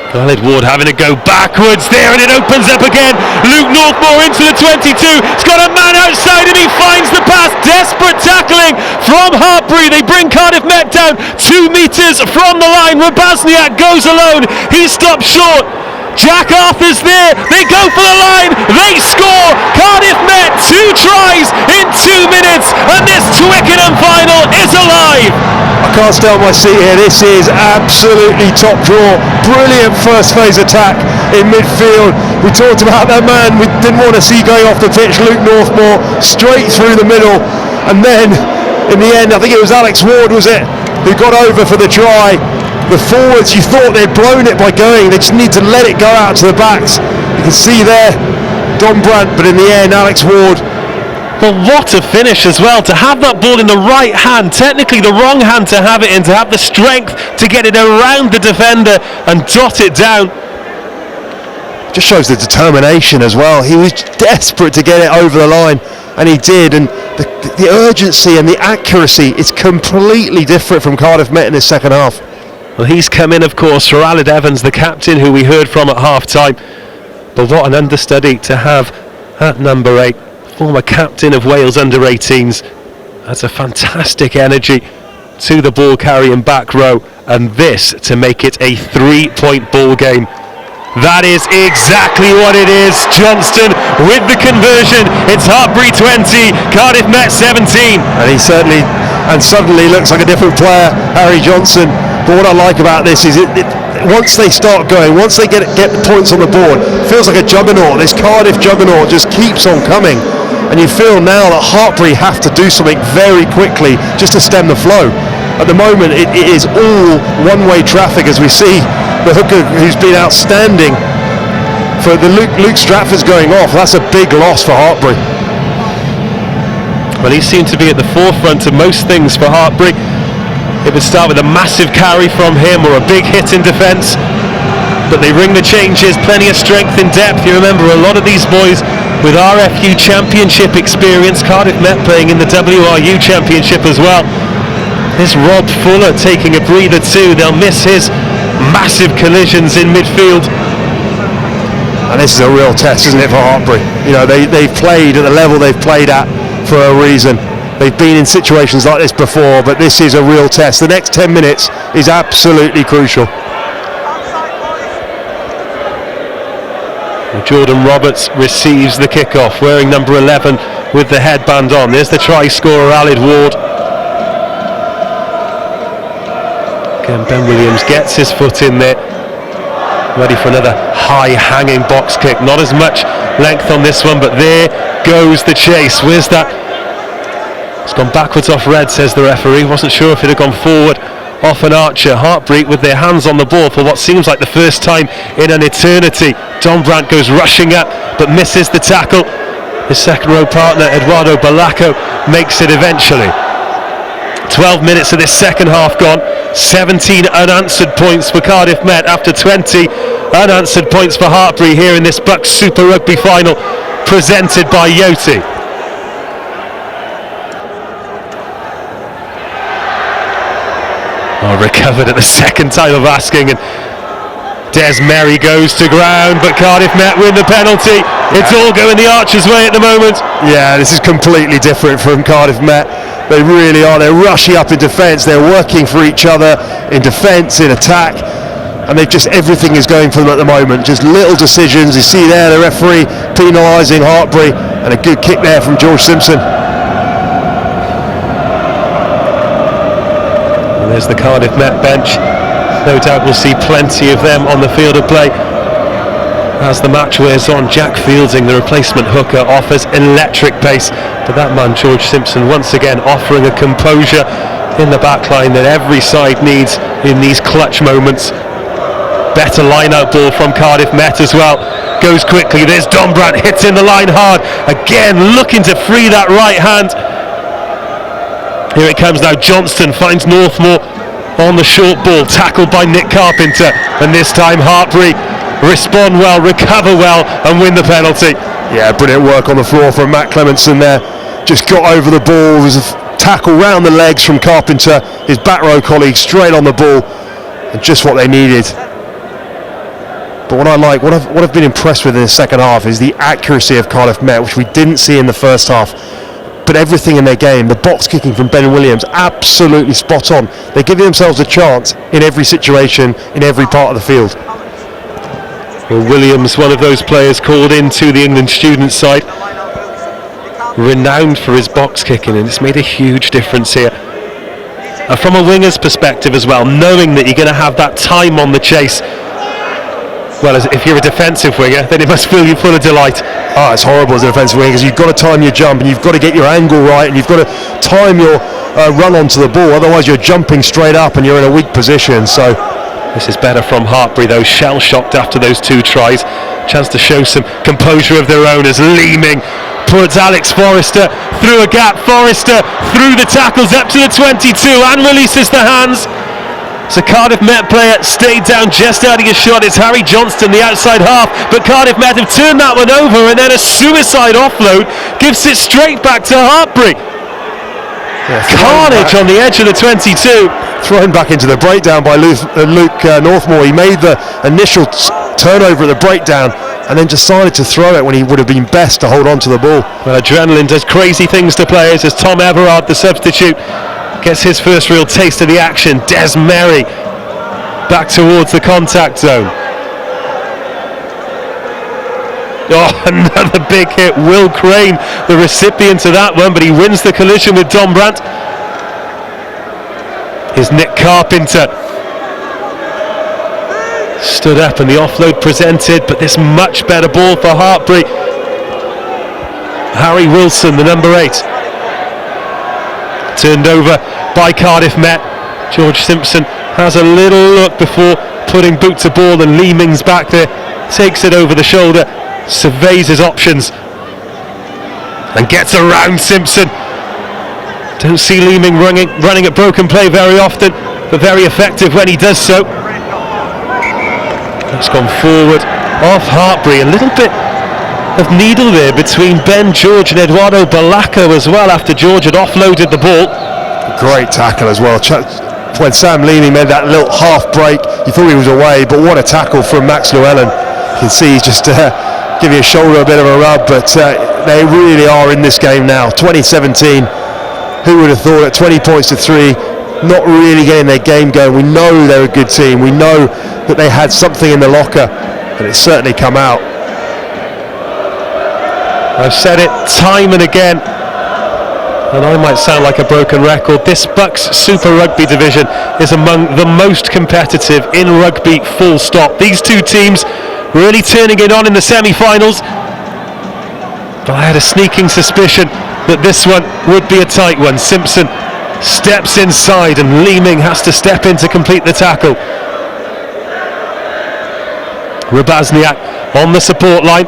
Khalid Ward having to go backwards there, and it opens up again. Luke Northmore into the 22. He's got a man outside and he finds the pass. Desperate tackling from Hartpury. They bring Cardiff Met down 2 metres from the line. Rabasniak goes alone. He stops short. Jack Arthur's there. They go for the line. They score. Cardiff Met 2 tries in 2 minutes, and this Twickenham final is alive. I can't stay on my seat here. This is absolutely top draw. Brilliant first phase attack in midfield. We talked about that man we didn't want to see going off the pitch, Luke Northmore, straight through the middle. And then in the end, I think it was Alex Ward, was it, who got over for the try. The forwards, you thought they'd blown it by going. They just need to let it go out to the backs. You can see there Dombrandt, but in the end, Alex Ward. But what a finish as well, to have that ball in the right hand, technically the wrong hand to have it in, to have the strength to get it around the defender and dot it down. just shows the determination as well. He was desperate to get it over the line, and he did. And the urgency and the accuracy is completely different from Cardiff Met in the second half. Well, he's come in, of course, for Aled Evans, the captain, who we heard from at half-time. But what an understudy to have at number 8, former captain of Wales under-18s. That's a fantastic energy to the ball carrying back row, and this to make it a 3-point ball game. That is exactly what it is. Johnston with the conversion. It's Hartpury 20, Cardiff Met 17. And he suddenly looks like a different player, Harry Johnson. But what I like about this is once they start going, once they get the points on the board, it feels like a juggernaut. This Cardiff juggernaut just keeps on coming. And you feel now that Hartpury have to do something very quickly just to stem the flow. At the moment, it is all one-way traffic as we see the hooker who's been outstanding for the Luke Stratford's going off. That's a big loss for Hartpury. Well, he seemed to be at the forefront of most things for Hartpury. It would start with a massive carry from him or a big hit in defence, but they ring the changes, plenty of strength in depth. You remember a lot of these boys with RFU Championship experience, Cardiff Met playing in the WRU Championship as well. There's Rob Fuller taking a breather too. They'll miss his massive collisions in midfield. And this is a real test, isn't it, for Hartpury? You know, they've played at the level they've played at for a reason. They've been in situations like this before, but this is a real test. The next 10 minutes is absolutely crucial. Jordan Roberts receives the kickoff, wearing number 11 with the headband on. There's the try scorer, Aled Ward. Again, Ben Williams gets his foot in there, ready for another high hanging box kick. Not as much length on this one, but there goes the chase. Where's that? It's gone backwards off red, says the referee. Wasn't sure if it had gone forward off an Archer. Hartpury with their hands on the ball for what seems like the first time in an eternity. Don Brandt goes rushing up but misses the tackle. His second row partner Eduardo Balaco makes it eventually. 12 minutes of this second half gone. 17 unanswered points for Cardiff Met after 20 unanswered points for Hartpury here in this BUCS Super Rugby final presented by Yoti. Recovered at the second time of asking, and Des Merry goes to ground, but Cardiff Met win the penalty. It's all going the Archers' way at the moment. Yeah, this is completely different from Cardiff Met. They really are. They're rushing up in defence. They're working for each other in defence, in attack, and they've just everything is going for them at the moment. Just little decisions. You see there the referee penalising Hartpury, and a good kick there from George Simpson. There's the Cardiff Met bench. No doubt we'll see plenty of them on the field of play as the match wears on. Jack Fielding, the replacement hooker, offers electric pace, but that man George Simpson once again offering a composure in the back line that every side needs in these clutch moments. Better line-out ball from Cardiff Met as well. Goes quickly. There's Don Brandt hitting the line hard again, looking to free that right hand. Here it comes now. Johnston finds Northmore on the short ball, tackled by Nick Carpenter, and this time Hartpury respond well, recover well, and win the penalty. Yeah, brilliant work on the floor from Matt Clementson there. Just got over the ball. There's a tackle round the legs from Carpenter, his back row colleague, straight on the ball, and just what they needed. But what I've been impressed with in the second half is the accuracy of Cardiff Met, which we didn't see in the first half. But everything in their game, the box kicking from Ben Williams, absolutely spot on. They're giving themselves a chance in every situation, in every part of the field. Well, Williams, one of those players called into the England student side, renowned for his box kicking, and it's made a huge difference here. From a winger's perspective as well, knowing that you're going to have that time on the chase. Well, if you're a defensive winger, then it must fill you full of delight. Oh, it's horrible as a defensive winger because you've got to time your jump and you've got to get your angle right and you've got to time your run onto the ball. Otherwise, you're jumping straight up and you're in a weak position. So this is better from Hartpury, though, shell-shocked after those 2 tries. Chance to show some composure of their own as Leeming puts Alex Forrester through a gap. Forrester through the tackles up to the 22 and releases the hands. So Cardiff Met player stayed down just out of your shot. It's Harry Johnston, the outside half, but Cardiff Met have turned that one over, and then a suicide offload gives it straight back to Hartpury. Carnage on the edge of the 22. Thrown back into the breakdown by Luke Northmore. He made the initial turnover at the breakdown and then decided to throw it when he would have been best to hold on to the ball. Well, adrenaline does crazy things to players as Tom Everard, the substitute, gets his first real taste of the action. Des Merry back towards the contact zone. Oh, another big hit. Will Crane, the recipient of that one, but he wins the collision with Don Brandt. Here's Nick Carpenter. Stood up and the offload presented, but this much better ball for Hartpury. Harry Wilson, the number 8. Turned over by Cardiff Met. George Simpson has a little look before putting boot to ball, and Leeming's back there, takes it over the shoulder, surveys his options and gets around Simpson. Don't see Leeming running at broken play very often, but very effective when he does so. That's gone forward off Hartpury. A little bit of needle there between Ben George and Eduardo Balaka as well after George had offloaded the ball. Great tackle as well. When Sam Leeming made that little half break, you thought he was away, but what a tackle from Max Llewellyn. You can see he's just giving his shoulder a bit of a rub, but they really are in this game now. 2017, who would have thought at 20 points to 3, not really getting their game going. We know they're a good team. We know that they had something in the locker, and it's certainly come out. I've said it time and again, and I might sound like a broken record, this BUCS Super Rugby division is among the most competitive in rugby, full stop. These two teams really turning it on in the semi-finals, but I had a sneaking suspicion that this one would be a tight one. Simpson steps inside and Leeming has to step in to complete the tackle. Rabazniak on the support line.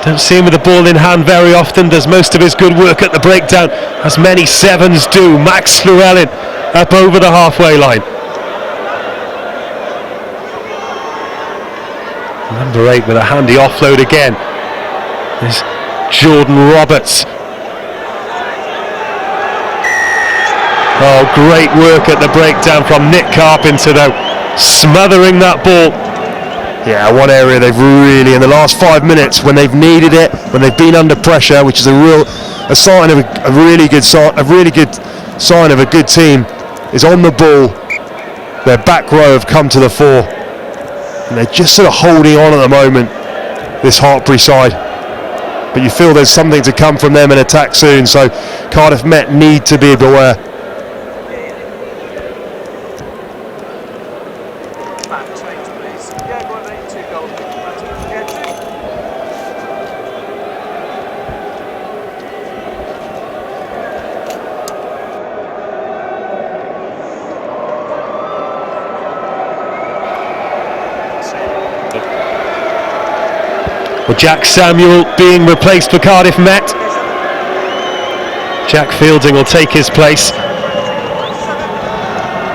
Don't see him with the ball in hand very often, does most of his good work at the breakdown, as many sevens do. Max Llewellyn up over the halfway line. Number 8 with a handy offload again is Jordan Roberts. Oh, great work at the breakdown from Nick Carpenter though, smothering that ball. Yeah, one area they've really, in the last 5 minutes, when they've needed it, when they've been under pressure, which is a sign of a really good sign of a good team, is on the ball. Their back row have come to the fore, and they're just sort of holding on at the moment, this Hartpury side. But you feel there's something to come from them in attack soon, so Cardiff Met need to be beware. Well, Jack Samuel being replaced for Cardiff Met. Jack Fielding will take his place.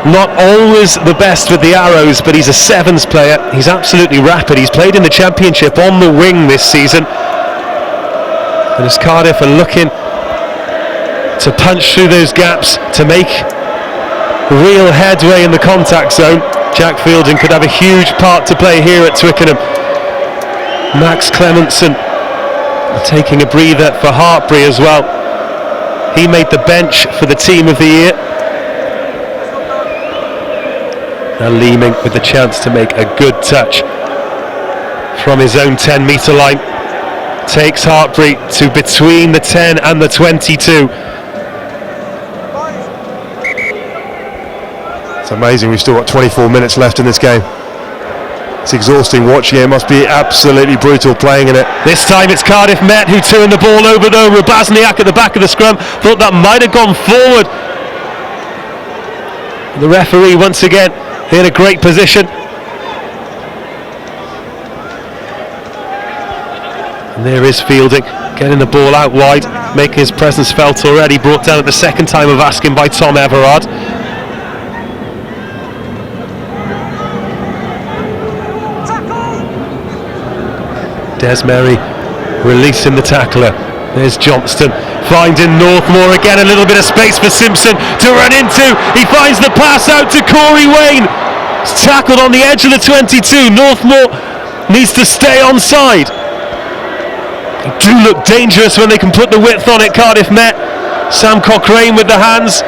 Not always the best with the arrows, but he's a sevens player. He's absolutely rapid. He's played in the Championship on the wing this season. And as Cardiff are looking to punch through those gaps, to make real headway in the contact zone, Jack Fielding could have a huge part to play here at Twickenham. Max Clementson taking a breather for Hartpury as well. He made the bench for the team of the year. Now Leeming with the chance to make a good touch from his own 10-metre line. Takes Hartpury to between the 10 and the 22. It's amazing, we've still got 24 minutes left in this game. It's exhausting watching it. It must be absolutely brutal playing in it. This time it's Cardiff Met who turn the ball over though. Rabazniak at the back of the scrum thought that might have gone forward. The referee once again in a great position. And there is Fielding getting the ball out wide, making his presence felt already, brought down at the second time of asking by Tom Everard. Desmary releasing the tackler. There's Johnston finding Northmore again, a little bit of space for Simpson to run into. He finds the pass out to Corey Wayne. It's tackled on the edge of the 22. Northmore needs to stay onside. They do look dangerous when they can put the width on it, Cardiff Met. Sam Cochrane with the hands.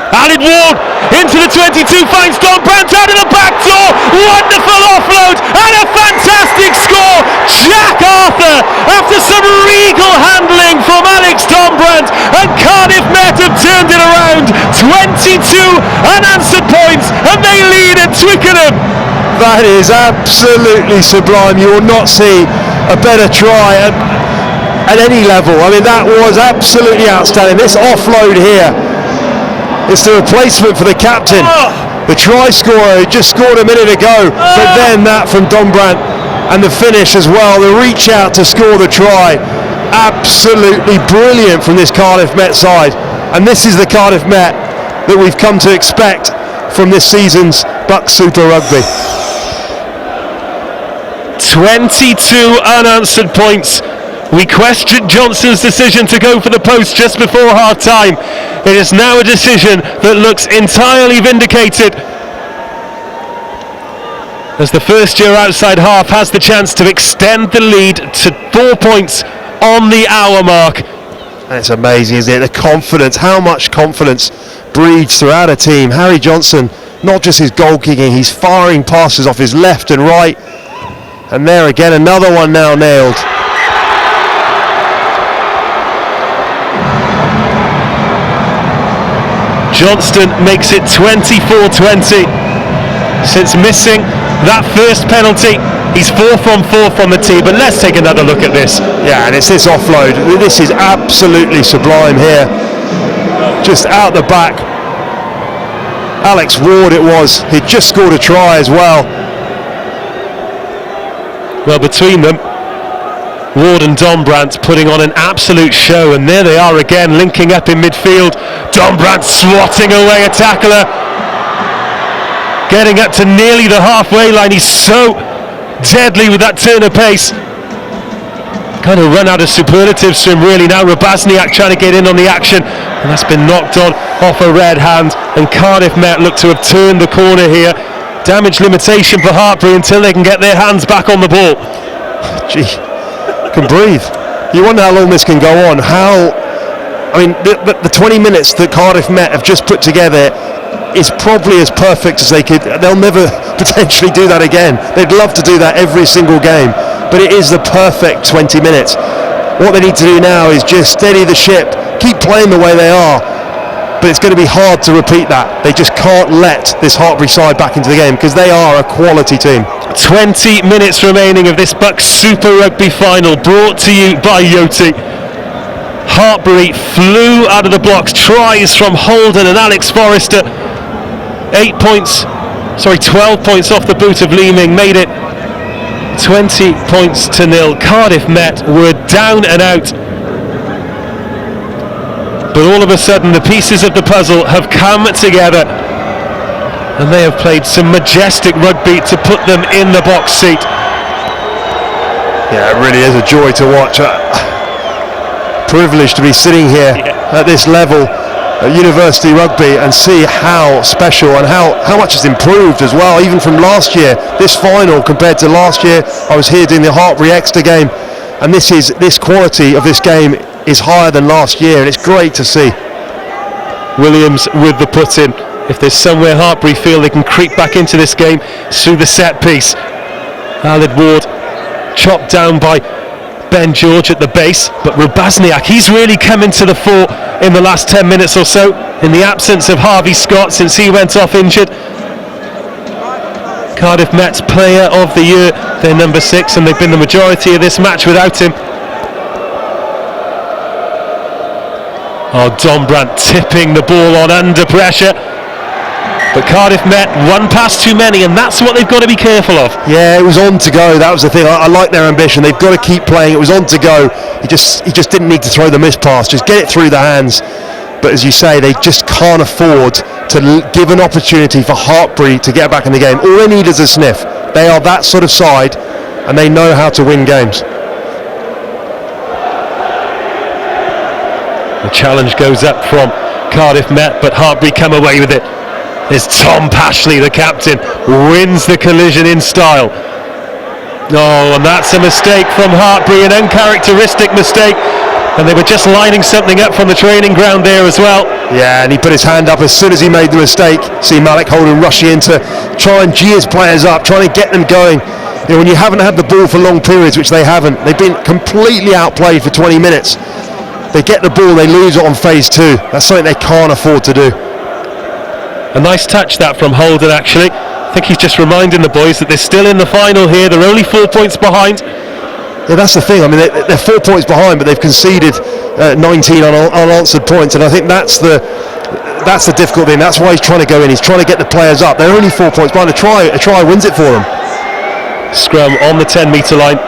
Aled Ward into the 22, finds Don Brandt out of the back door. Wonderful offload and a fantastic score. Jack Arthur, after some regal handling from Alex Dombrandt, and Cardiff Met have turned it around. 22 unanswered points, and they lead at Twickenham. That is absolutely sublime. You will not see a better try at any level. I mean, that was absolutely outstanding. This offload here, it's the replacement for the captain, the try scorer who just scored a minute ago, but then that from Dombrandt, and the finish as well, the reach out to score the try. Absolutely brilliant from this Cardiff Met side, and this is the Cardiff Met that we've come to expect from this season's BUCS Super Rugby. 22 unanswered points. We questioned Johnson's decision to go for the post just before half time. It is now a decision that looks entirely vindicated, as the first year outside half has the chance to extend the lead to 4 points on the hour mark. That's amazing, isn't it? The confidence, how much confidence breathes throughout a team. Harry Johnson, not just his goal kicking, he's firing passes off his left and right. And there again, another one now nailed. Johnston makes it 24-20. Since missing that first penalty, he's 4 from 4 from the tee. But let's take another look at this. Yeah, and it's this offload. This is absolutely sublime here. Just out the back. Alex Ward it was. He'd just scored a try as well. Well, between them, Ward and Dombrandt putting on an absolute show, and there they are again, linking up in midfield. Dombrandt swatting away a tackler, getting up to nearly the halfway line. He's so deadly with that turn of pace. Kind of run out of superlatives to him really now. Rubasniak trying to get in on the action, and that's been knocked on off a red hand, and Cardiff Met look to have turned the corner here. Damage limitation for Hartpury until they can get their hands back on the ball. Gee, can breathe. You wonder how long this can go on. The 20 minutes that Cardiff Met have just put together is probably as perfect as they could. They'll never potentially do that again. They'd love to do that every single game, but it is the perfect 20 minutes. What they need to do now is just steady the ship, keep playing the way they are, but it's going to be hard to repeat that. They just can't let this Hartpury side back into the game, because they are a quality team. 20 minutes remaining of this BUCS Super Rugby final, brought to you by Yoti. Hartpury flew out of the blocks. Tries from Holden and Alex Forrester. 12 points off the boot of Leeming, made it 20 points to 0. Cardiff Met were down and out, but all of a sudden the pieces of the puzzle have come together, and they have played some majestic rugby to put them in the box seat. Yeah, it really is a joy to watch. Privileged to be sitting here at this level at University Rugby and see how special and how much it's improved as well, even from last year. This final compared to last year, I was here doing the Hartpury Exeter game, and this quality of this game is higher than last year, and it's great to see. Williams with the put in. If there's somewhere Hartpury feel they can creep back into this game, through the set piece. Aled Ward chopped down by Ben George at the base, but Rubasniak, he's really come into the fore in the last 10 minutes or so, in the absence of Harvey Scott since he went off injured. Cardiff Met's player of the year, they're number 6, and they've been the majority of this match without him. Oh, Dombrandt tipping the ball on under pressure. But Cardiff Met one pass too many, and that's what they've got to be careful of. Yeah, it was on to go. That was the thing. I like their ambition. They've got to keep playing. It was on to go. He just didn't need to throw the miss pass. Just get it through the hands. But as you say, they just can't afford to give an opportunity for Hartpury to get back in the game. All they need is a sniff. They are that sort of side, and they know how to win games. The challenge goes up from Cardiff Met, but Hartpury come away with it. There's Tom Pashley, the captain, wins the collision in style. Oh, and that's a mistake from Hartpury, an uncharacteristic mistake. And they were just lining something up from the training ground there as well. Yeah, and he put his hand up as soon as he made the mistake. See Malik Holden rushing in to try and gee his players up, trying to get them going. You know, when you haven't had the ball for long periods, which they haven't, they've been completely outplayed for 20 minutes. They get the ball, they lose it on phase 2. That's something they can't afford to do. A nice touch that from Holden, actually. I think he's just reminding the boys that they're still in the final here. They're only 4 points behind. Yeah, that's the thing. I mean, they're 4 points behind, but they've conceded 19 unanswered points, and I think that's the difficult thing. That's why he's trying to go in. He's trying to get the players up. They're only 4 points behind. A try wins it for them. Scrum on the 10-metre line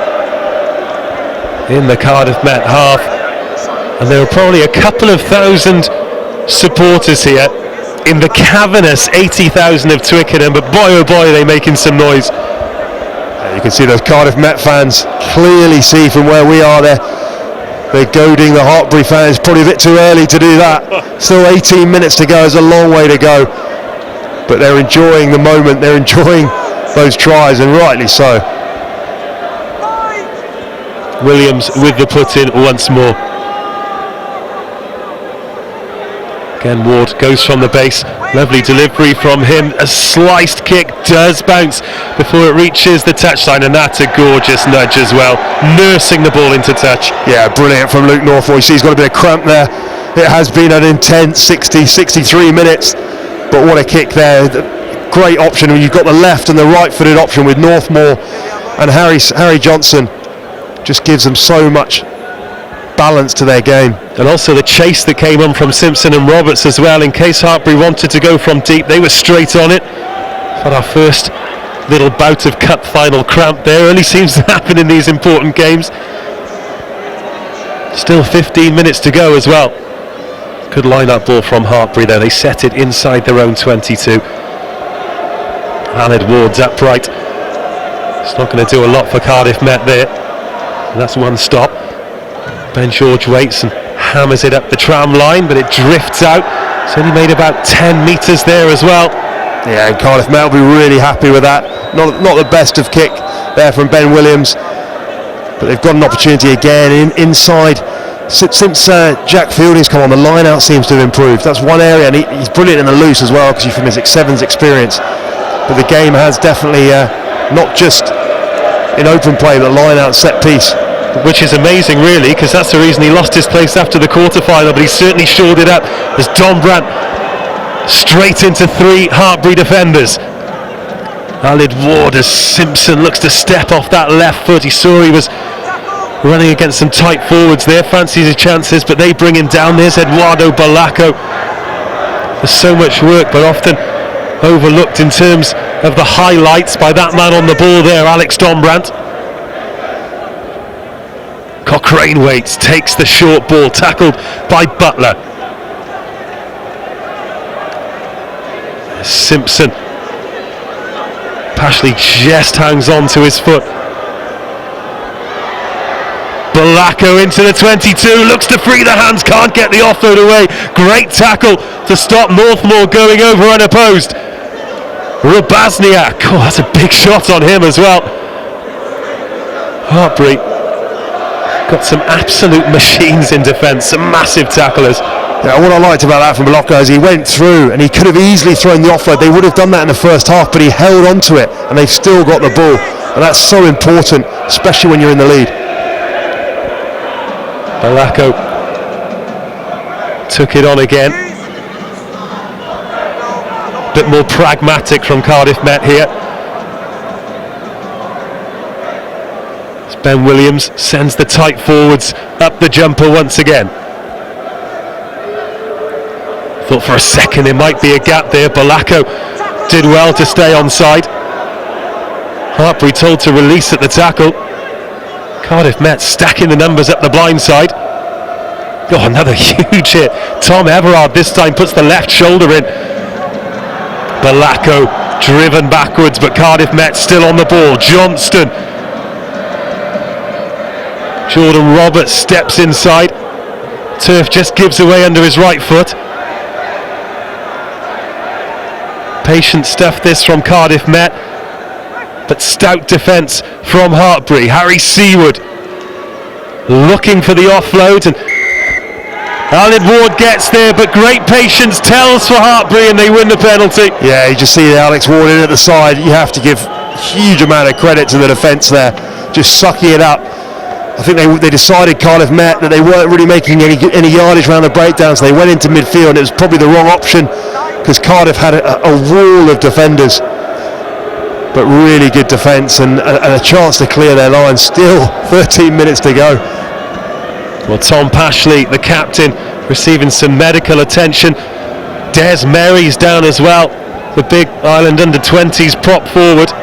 in the Cardiff Met half, and there are probably a couple of thousand supporters here in the cavernous 80,000 of Twickenham, but boy oh boy, are they making some noise. You can see those Cardiff Met fans clearly see from where we are there. They're goading the Hartpury fans. Probably a bit too early to do that. Still 18 minutes to go. There's a long way to go. But they're enjoying the moment. They're enjoying those tries, and rightly so. Williams with the put in once more. Again, Ward goes from the base. Lovely delivery from him. A sliced kick does bounce before it reaches the touchline, and that's a gorgeous nudge as well, nursing the ball into touch. Yeah, brilliant from Luke Northall. You see he's got a bit of cramp there. It has been an intense 63 minutes, but what a kick there. Great option when you've got the left and the right-footed option with Northmore and Harry Johnson. Just gives them so much balance to their game. And also the chase that came on from Simpson and Roberts as well. In case Hartpury wanted to go from deep, they were straight on it. For our first little bout of cup final cramp there, only seems to happen in these important games. Still 15 minutes to go as well. Good line-up ball from Hartpury there. They set it inside their own 22. Aled Ward's upright. It's not going to do a lot for Cardiff Met there. And that's one stop. Ben George waits and hammers it up the tram line, but it drifts out. It's only made about 10 metres there as well. Yeah, and Cardiff Met will be really happy with that. Not the best of kick there from Ben Williams, but they've got an opportunity again inside. Since Jack Fielding's come on, the line out seems to have improved. That's one area, and he's brilliant in the loose as well, because from his sevens experience. But the game has definitely not just in open play, but line out set piece. Which is amazing really, because that's the reason he lost his place after the quarter-final, but he certainly shored it up as Don Brandt straight into 3 Hartpury defenders. Aled Ward as Simpson looks to step off that left foot. He saw he was running against some tight forwards there, fancies his chances, but they bring him down. There's Eduardo Balacco. There's so much work, but often overlooked in terms of the highlights by that man on the ball there, Alex Don Brandt. Cochrane waits, takes the short ball, tackled by Butler. Simpson. Pashley just hangs on to his foot. Balacco into the 22, looks to free the hands, can't get the offload away. Great tackle to stop Northmore going over unopposed. Rabazniak, oh, that's a big shot on him as well. Hartpury got some absolute machines in defence, some massive tacklers. Yeah, what I liked about that from Balacco is he went through and he could have easily thrown the offload. They would have done that in the first half, but he held on to it and they've still got the ball, and that's so important, especially when you're in the lead. Balacco took it on again. Bit more pragmatic from Cardiff Met here. Ben Williams sends the tight forwards up the jumper once again. Thought for a second there might be a gap there. Balacco did well to stay onside. Hartpury told to release at the tackle. Cardiff Met stacking the numbers up the blind side. Oh, another huge hit. Tom Everard this time puts the left shoulder in. Balacco driven backwards, but Cardiff Met still on the ball. Johnston Jordan Roberts steps inside. Turf just gives away under his right foot. Patient stuff this from Cardiff Met, but stout defence from Hartpury. Harry Seawood looking for the offload, and Aled Ward gets there, but great patience tells for Hartpury, and they win the penalty. Yeah, you just see Alex Ward in at the side. You have to give a huge amount of credit to the defence there, just sucking it up. I think they decided, Cardiff Met, that they weren't really making any yardage around the breakdown, so they went into midfield, and it was probably the wrong option because Cardiff had a wall of defenders, but really good defence and a chance to clear their line. Still 13 minutes to go. Well, Tom Pashley, the captain, receiving some medical attention. Des Merry's down as well, the big Ireland under-20s prop forward.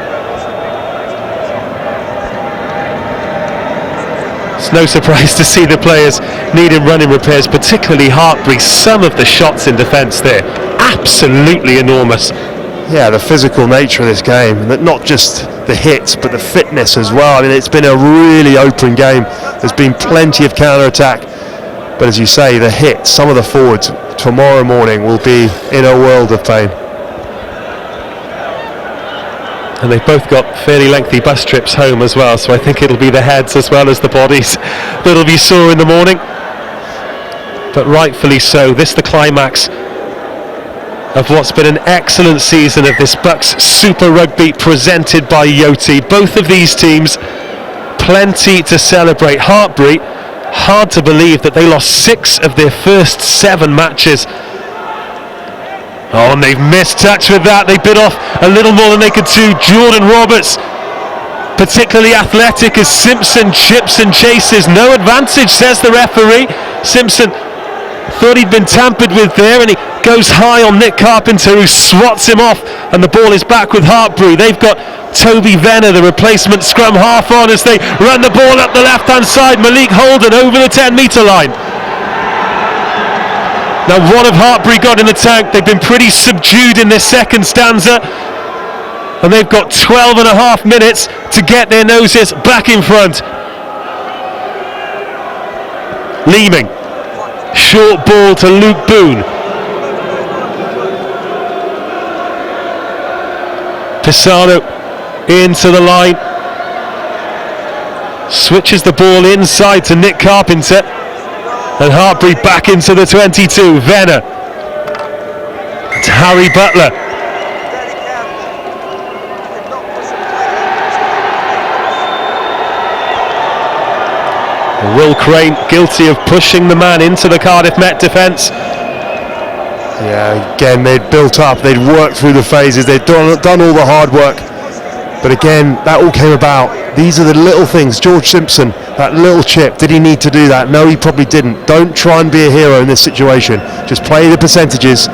It's no surprise to see the players needing running repairs, particularly Hartpury. Some of the shots in defence there, absolutely enormous. Yeah, the physical nature of this game, not just the hits but the fitness as well. I mean, it's been a really open game. There's been plenty of counter-attack, but as you say, the hits, some of the forwards tomorrow morning will be in a world of pain. And they've both got fairly lengthy bus trips home as well, so I think it'll be the heads as well as the bodies that'll be sore in the morning. But rightfully so. This the climax of what's been an excellent season of this BUCS Super Rugby presented by Yoti. Both of these teams, plenty to celebrate. Hartpury, hard to believe that they lost 6 of their first 7 matches. Oh, and they've missed touch with that. They bit off a little more than they could chew. Jordan Roberts, particularly athletic as Simpson chips and chases. No advantage, says the referee. Simpson thought he'd been tampered with there, and he goes high on Nick Carpenter, who swats him off, and the ball is back with Hartpury. They've got Toby Venner, the replacement scrum half on, as they run the ball up the left-hand side. Malik Holden over the 10-metre line. Now, what have Hartpury got in the tank? They've been pretty subdued in this second stanza, and they've got 12 and a half minutes to get their noses back in front. Leeming, short ball to Luke Boone. Pisano into the line, switches the ball inside to Nick Carpenter, and Hartpury back into the 22. Venner to Harry Butler. Will Crane guilty of pushing the man into the Cardiff Met defence. Yeah, again, they'd built up, they'd worked through the phases, they'd done all the hard work. But again, that all came about. These are the little things. George Simpson, that little chip, did he need to do that? No, he probably didn't. Don't try and be a hero in this situation. Just play the percentages.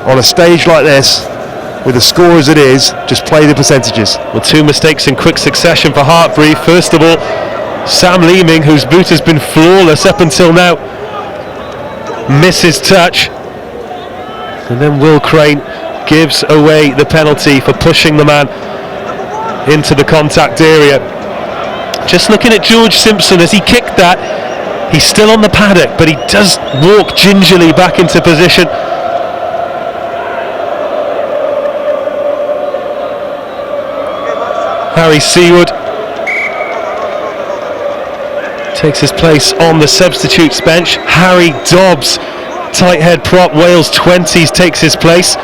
On a stage like this, with the score as it is, just play the percentages. Well, 2 mistakes in quick succession for Hartpury. First of all, Sam Leeming, whose boot has been flawless up until now, misses touch. And then Will Crane gives away the penalty for pushing the man into the contact area. Just looking at George Simpson as he kicked that, he's still on the paddock, but he does walk gingerly back into position. Harry Seawood takes his place on the substitutes bench. Harry Dobbs, tight head prop, Wales 20s, takes his place.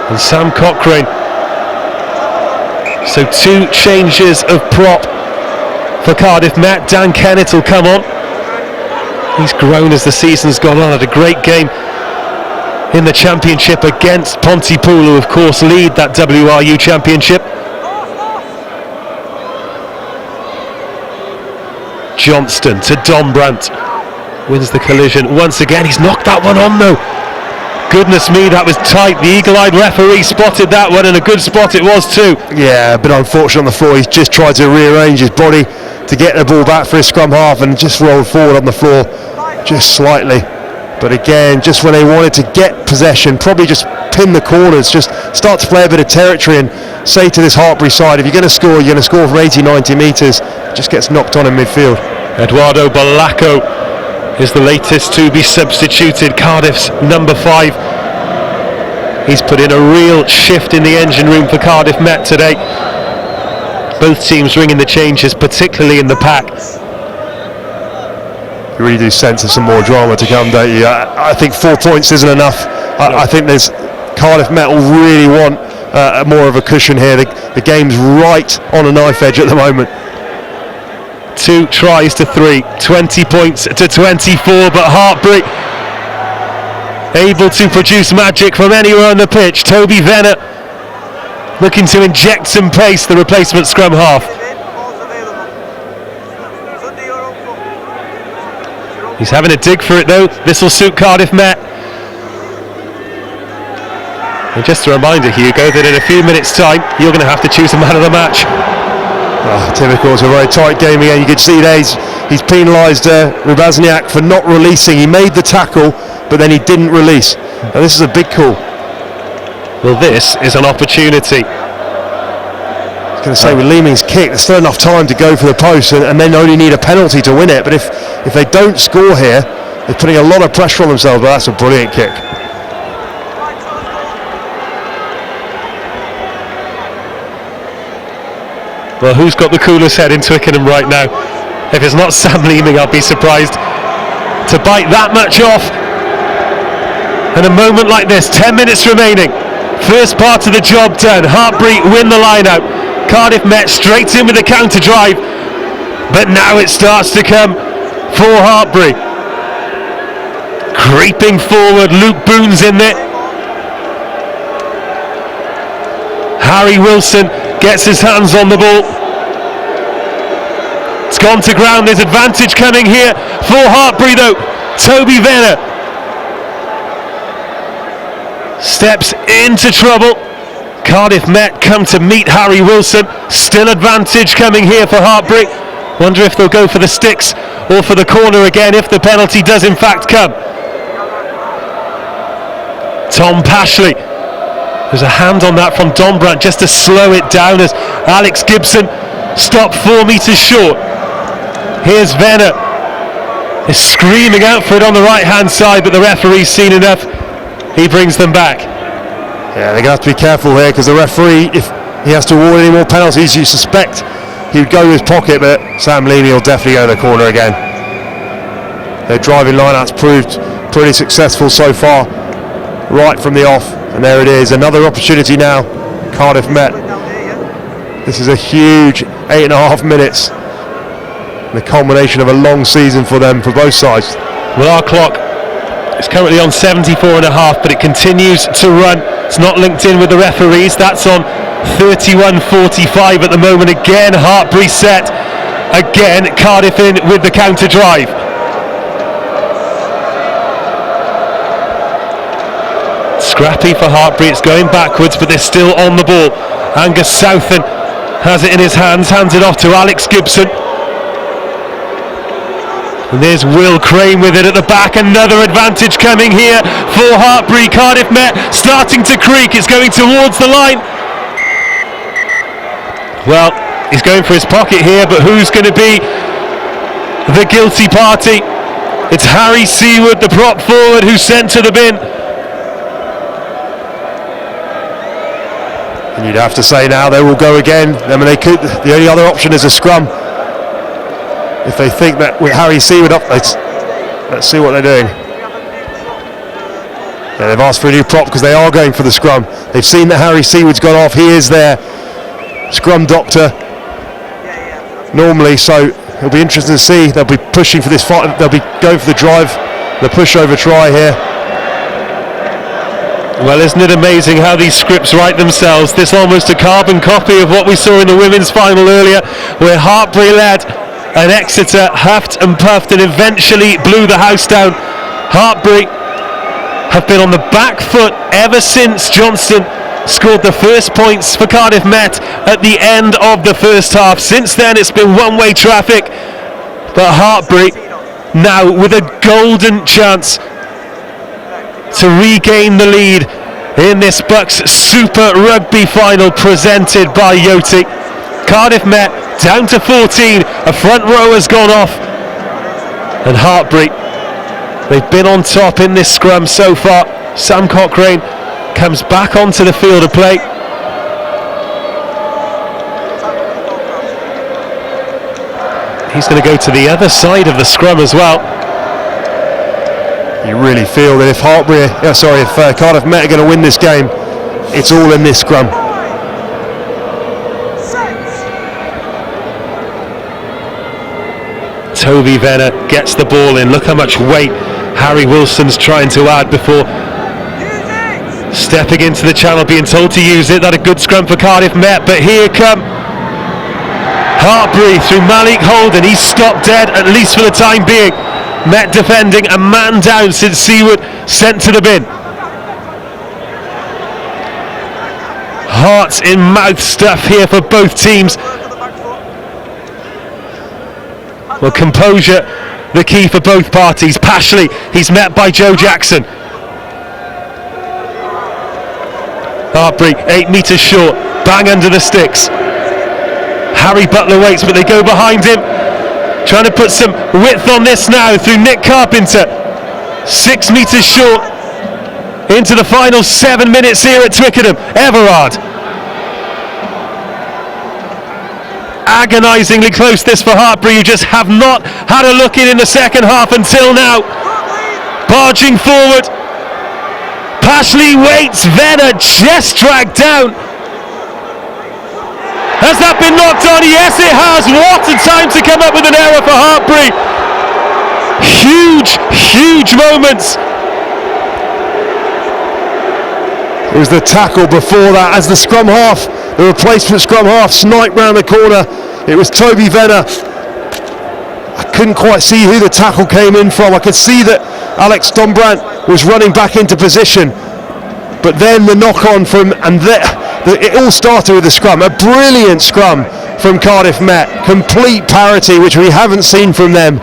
And Sam Cochrane. So 2 changes of prop for Cardiff Met. Dan Kennett will come on. He's grown as the season's gone on. Had a great game in the championship against Pontypool, who of course lead that WRU championship. Johnston to Dombrandt, wins the collision once again. He's knocked that one on though. Goodness me, that was tight. The eagle-eyed referee spotted that one, and a good spot it was too. Yeah, but unfortunate on the floor. He's just tried to rearrange his body to get the ball back for his scrum half and just rolled forward on the floor just slightly. But again, just when they wanted to get possession, probably just pin the corners, just start to play a bit of territory and say to this Hartpury side, if you're going to score, you're going to score from 80, 90 metres. Just gets knocked on in midfield. Eduardo Balacco is the latest to be substituted, Cardiff's number 5. He's put in a real shift in the engine room for Cardiff Met today. Both teams ringing the changes, particularly in the pack. You really do sense of some more drama to come, don't you? I think 4 points isn't enough. I think there's Cardiff Met will really want more of a cushion here. The game's right on a knife edge at the moment. 2 tries to 3, 20 points to 24, but Hartpury able to produce magic from anywhere on the pitch. Toby Venner looking to inject some pace, the replacement scrum half. He's having a dig for it though. This will suit Cardiff Met. And just a reminder, Hugo, that in a few minutes' time you're going to have to choose a man of the match. Typical. It's a very tight game again. You can see there he's penalised Rubazniak for not releasing. He made the tackle, but then he didn't release. Now this is a big call. Well, this is an opportunity. I was going to say, with Leeming's kick, there's still enough time to go for the post, and then only need a penalty to win it. But if they don't score here, they're putting a lot of pressure on themselves. But that's a brilliant kick. Well, who's got the coolest head in Twickenham right now? If it's not Sam Leeming, I'll be surprised. To bite that much off. And a moment like this, 10 minutes remaining. First part of the job done. Hartpury win the line out. Cardiff Met straight in with the counter drive. But now it starts to come for Hartpury. Creeping forward, Luke Boone's in there. Harry Wilson gets his hands on the ball. It's gone to ground. There's advantage coming here for Hartpury though. Toby Venner steps into trouble. Cardiff Met come to meet Harry Wilson. Still advantage coming here for Hartpury. Wonder if they'll go for the sticks or for the corner again if the penalty does in fact come. Tom Pashley. There's a hand on that from Dombrandt just to slow it down as Alex Gibson stopped 4 metres short. Here's Venner. Is screaming out for it on the right hand side, but the referee's seen enough. He brings them back. Yeah, they're going to have to be careful here because the referee, if he has to award any more penalties, you suspect he would go to his pocket, but Sam Leeming will definitely go to the corner again. Their driving line-out's proved pretty successful so far, right from the off. And there it is, another opportunity now, Cardiff Met. This is a huge 8.5 minutes. The culmination of a long season for them, for both sides. Well, our clock is currently on 74.5, but it continues to run. It's not linked in with the referees. That's on 31.45 at the moment. Again, Hartpury set. Again, Cardiff in with the counter drive. Scrappy for Hartpury, it's going backwards, but they're still on the ball. Angus Southern has it in his hands it off to Alex Gibson. And there's Will Crane with it at the back, another advantage coming here for Hartpury. Cardiff Met starting to creak, it's going towards the line. Well, he's going for his pocket here, but who's going to be the guilty party? It's Harry Seawood, the prop forward, who's sent to the bin. And you'd have to say now they will go again. I mean, they could. The only other option is a scrum. If they think that with Harry Seawood up, let's see what they're doing. Yeah, they've asked for a new prop because they are going for the scrum. They've seen that Harry Seawood's gone off. He is their scrum doctor normally, so it'll be interesting to see. They'll be pushing for this fight. They'll be going for the drive, the pushover try here. Well, isn't it amazing how these scripts write themselves? This almost a carbon copy of what we saw in the women's final earlier, where Hartpury led and Exeter huffed and puffed and eventually blew the house down. Hartpury have been on the back foot ever since Johnston scored the first points for Cardiff Met at the end of the first half. Since then it's been one-way traffic, but Hartpury now with a golden chance to regain the lead in this BUCS Super Rugby final presented by Yoti. Cardiff Met down to 14, a front row has gone off, and Hartpury, they've been on top in this scrum so far. Sam Cochrane comes back onto the field of play. He's going to go to the other side of the scrum as well. You really feel that if Cardiff Met are going to win this game, it's all in this scrum. Toby Venner gets the ball in. Look how much weight Harry Wilson's trying to add before stepping into the channel, being told to use it. That a good scrum for Cardiff Met, but here come Hartpury through Malik Holden. He's stopped dead, at least for the time being. Met defending, a man down since Seaward sent to the bin. Hearts in mouth stuff here for both teams. Well, composure the key for both parties. Pashley, he's met by Joe Jackson. Hartpury 8 metres short, bang under the sticks. Harry Butler waits, but they go behind him. Trying to put some width on this now through Nick Carpenter. 6 metres short into the final 7 minutes here at Twickenham. Everard. Agonisingly close this for Hartpury, who just have not had a look in the second half until now. Barging forward. Pashley waits, Venner just dragged down. Has that been knocked on? Yes, it has. What a time to come up with an error for Hartpury. Huge moments. It was the tackle before that as the scrum half, the replacement scrum half, sniped round the corner. It was Toby Venner. I couldn't quite see who the tackle came in from. I could see that Alex Dombrandt was running back into position, but then the knock on from, and it all started with the scrum. A brilliant scrum from Cardiff Met, complete parity, which we haven't seen from them.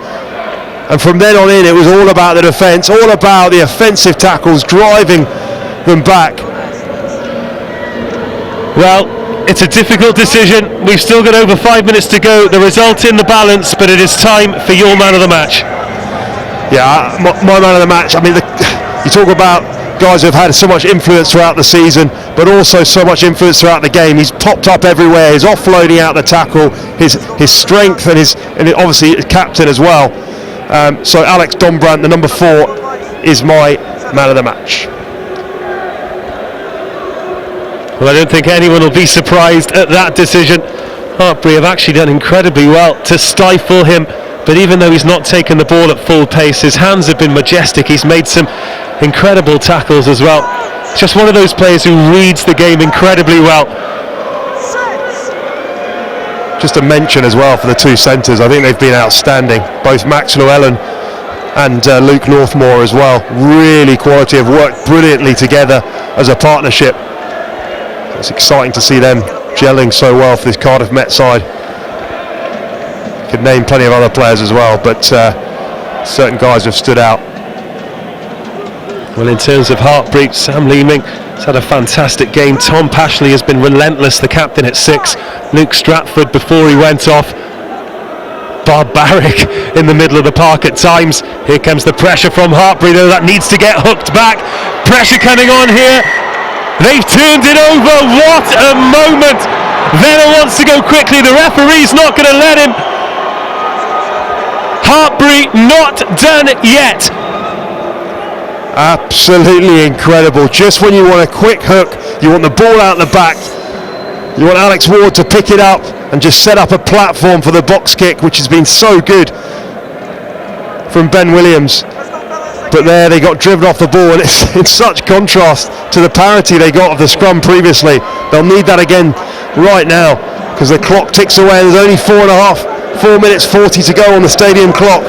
And from then on in, it was all about the defence, all about the offensive tackles, driving them back. Well, it's a difficult decision. We've still got over 5 minutes to go. The result in the balance, but it is time for your man of the match. Yeah, my man of the match. I mean, you talk about guys who have had so much influence throughout the season, but also so much influence throughout the game. He's popped up everywhere. He's offloading out the tackle, his strength, and obviously his captain as well. So Alex Dombrandt, the number 4, is my man of the match. Well, I don't think anyone will be surprised at that decision. Hartpury have actually done incredibly well to stifle him, but even though he's not taken the ball at full pace, his hands have been majestic. He's made some incredible tackles as well. Just one of those players who reads the game incredibly well. Just a mention as well for the two centres. I think they've been outstanding. Both Max Llewellyn and Luke Northmore as well. Really quality, have worked brilliantly together as a partnership. It's exciting to see them gelling so well for this Cardiff Met side. Could name plenty of other players as well, but certain guys have stood out. Well, in terms of Hartpury, Sam Leeming has had a fantastic game. Tom Pashley has been relentless, the captain at 6. Luke Stratford before he went off. Barbaric in the middle of the park at times. Here comes the pressure from Hartpury, though that needs to get hooked back. Pressure coming on here. They've turned it over. What a moment. Venner wants to go quickly. The referee's not going to let him. Hartpury not done yet. Absolutely incredible. Just when you want a quick hook, you want the ball out the back, you want Alex Ward to pick it up and just set up a platform for the box kick, which has been so good from Ben Williams. But there they got driven off the ball, and it's in such contrast to the parity they got of the scrum previously. They'll need that again right now, because the clock ticks away. There's only 4 minutes 40 to go on the stadium clock.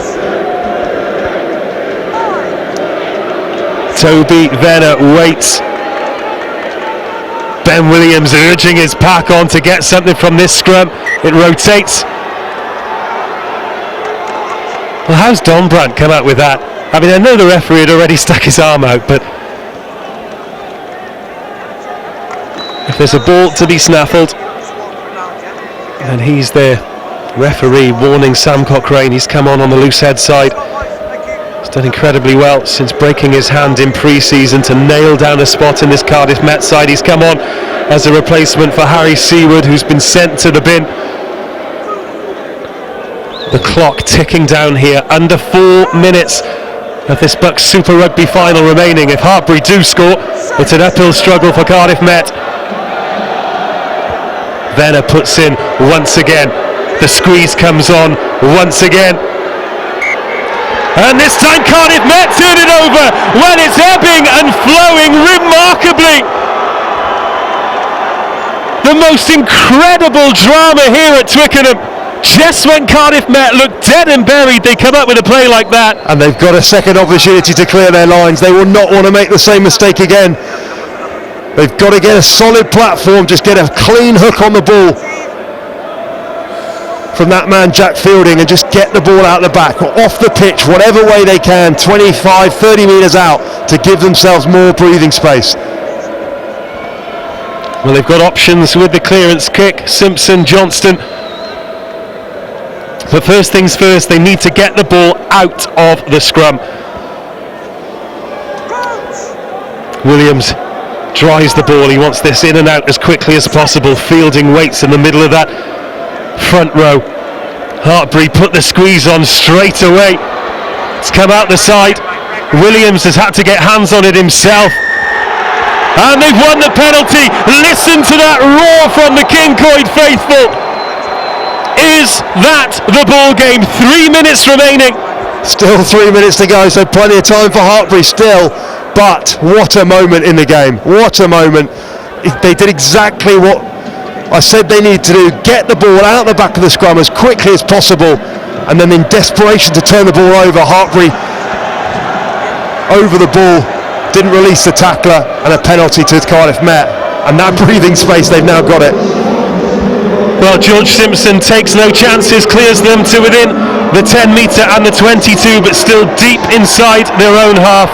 Toby Venner waits. Ben Williams urging his pack on to get something from this scrum. It rotates. Well, how's Dombrandt come out with that? I mean, I know the referee had already stuck his arm out, but If there's a ball to be snaffled, then he's the referee warning Sam Cochrane. He's come on the loose head side. He's done incredibly well since breaking his hand in pre-season to nail down a spot in this Cardiff Met side. He's come on as a replacement for Harry Seaward, who's been sent to the bin. The clock ticking down here, under 4 minutes of this BUCS Super Rugby final remaining. If Hartpury do score, it's an uphill struggle for Cardiff Met. Venner puts in once again. The squeeze comes on once again. And this time Cardiff Met turn it over when it's ebbing and flowing remarkably. The most incredible drama here at Twickenham. Just when Cardiff Met look dead and buried, they come up with a play like that. And they've got a second opportunity to clear their lines. They will not want to make the same mistake again. They've got to get a solid platform, just get a clean hook on the ball from that man Jack Fielding, and just get the ball out the back or off the pitch, whatever way they can, 25, 30 metres out, to give themselves more breathing space. Well, they've got options with the clearance kick, Simpson, Johnston. But first things first, they need to get the ball out of the scrum. Williams drives the ball. He wants this in and out as quickly as possible. Fielding waits in the middle of that front row. Hartpury put the squeeze on straight away. It's come out the side. Williams has had to get hands on it himself. And they've won the penalty. Listen to that roar from the Kincoid faithful. Is that the ball game? 3 minutes remaining. Still 3 minutes to go, so plenty of time for Hartpury still. But what a moment in the game. What a moment. They did exactly what I said they need to do. Get the ball out the back of the scrum as quickly as possible. And then in desperation to turn the ball over, Hartpury over the ball, didn't release the tackler, and a penalty to Cardiff Met. And that breathing space, they've now got it. Well, George Simpson takes no chances, clears them to within the 10 metre and the 22, but still deep inside their own half.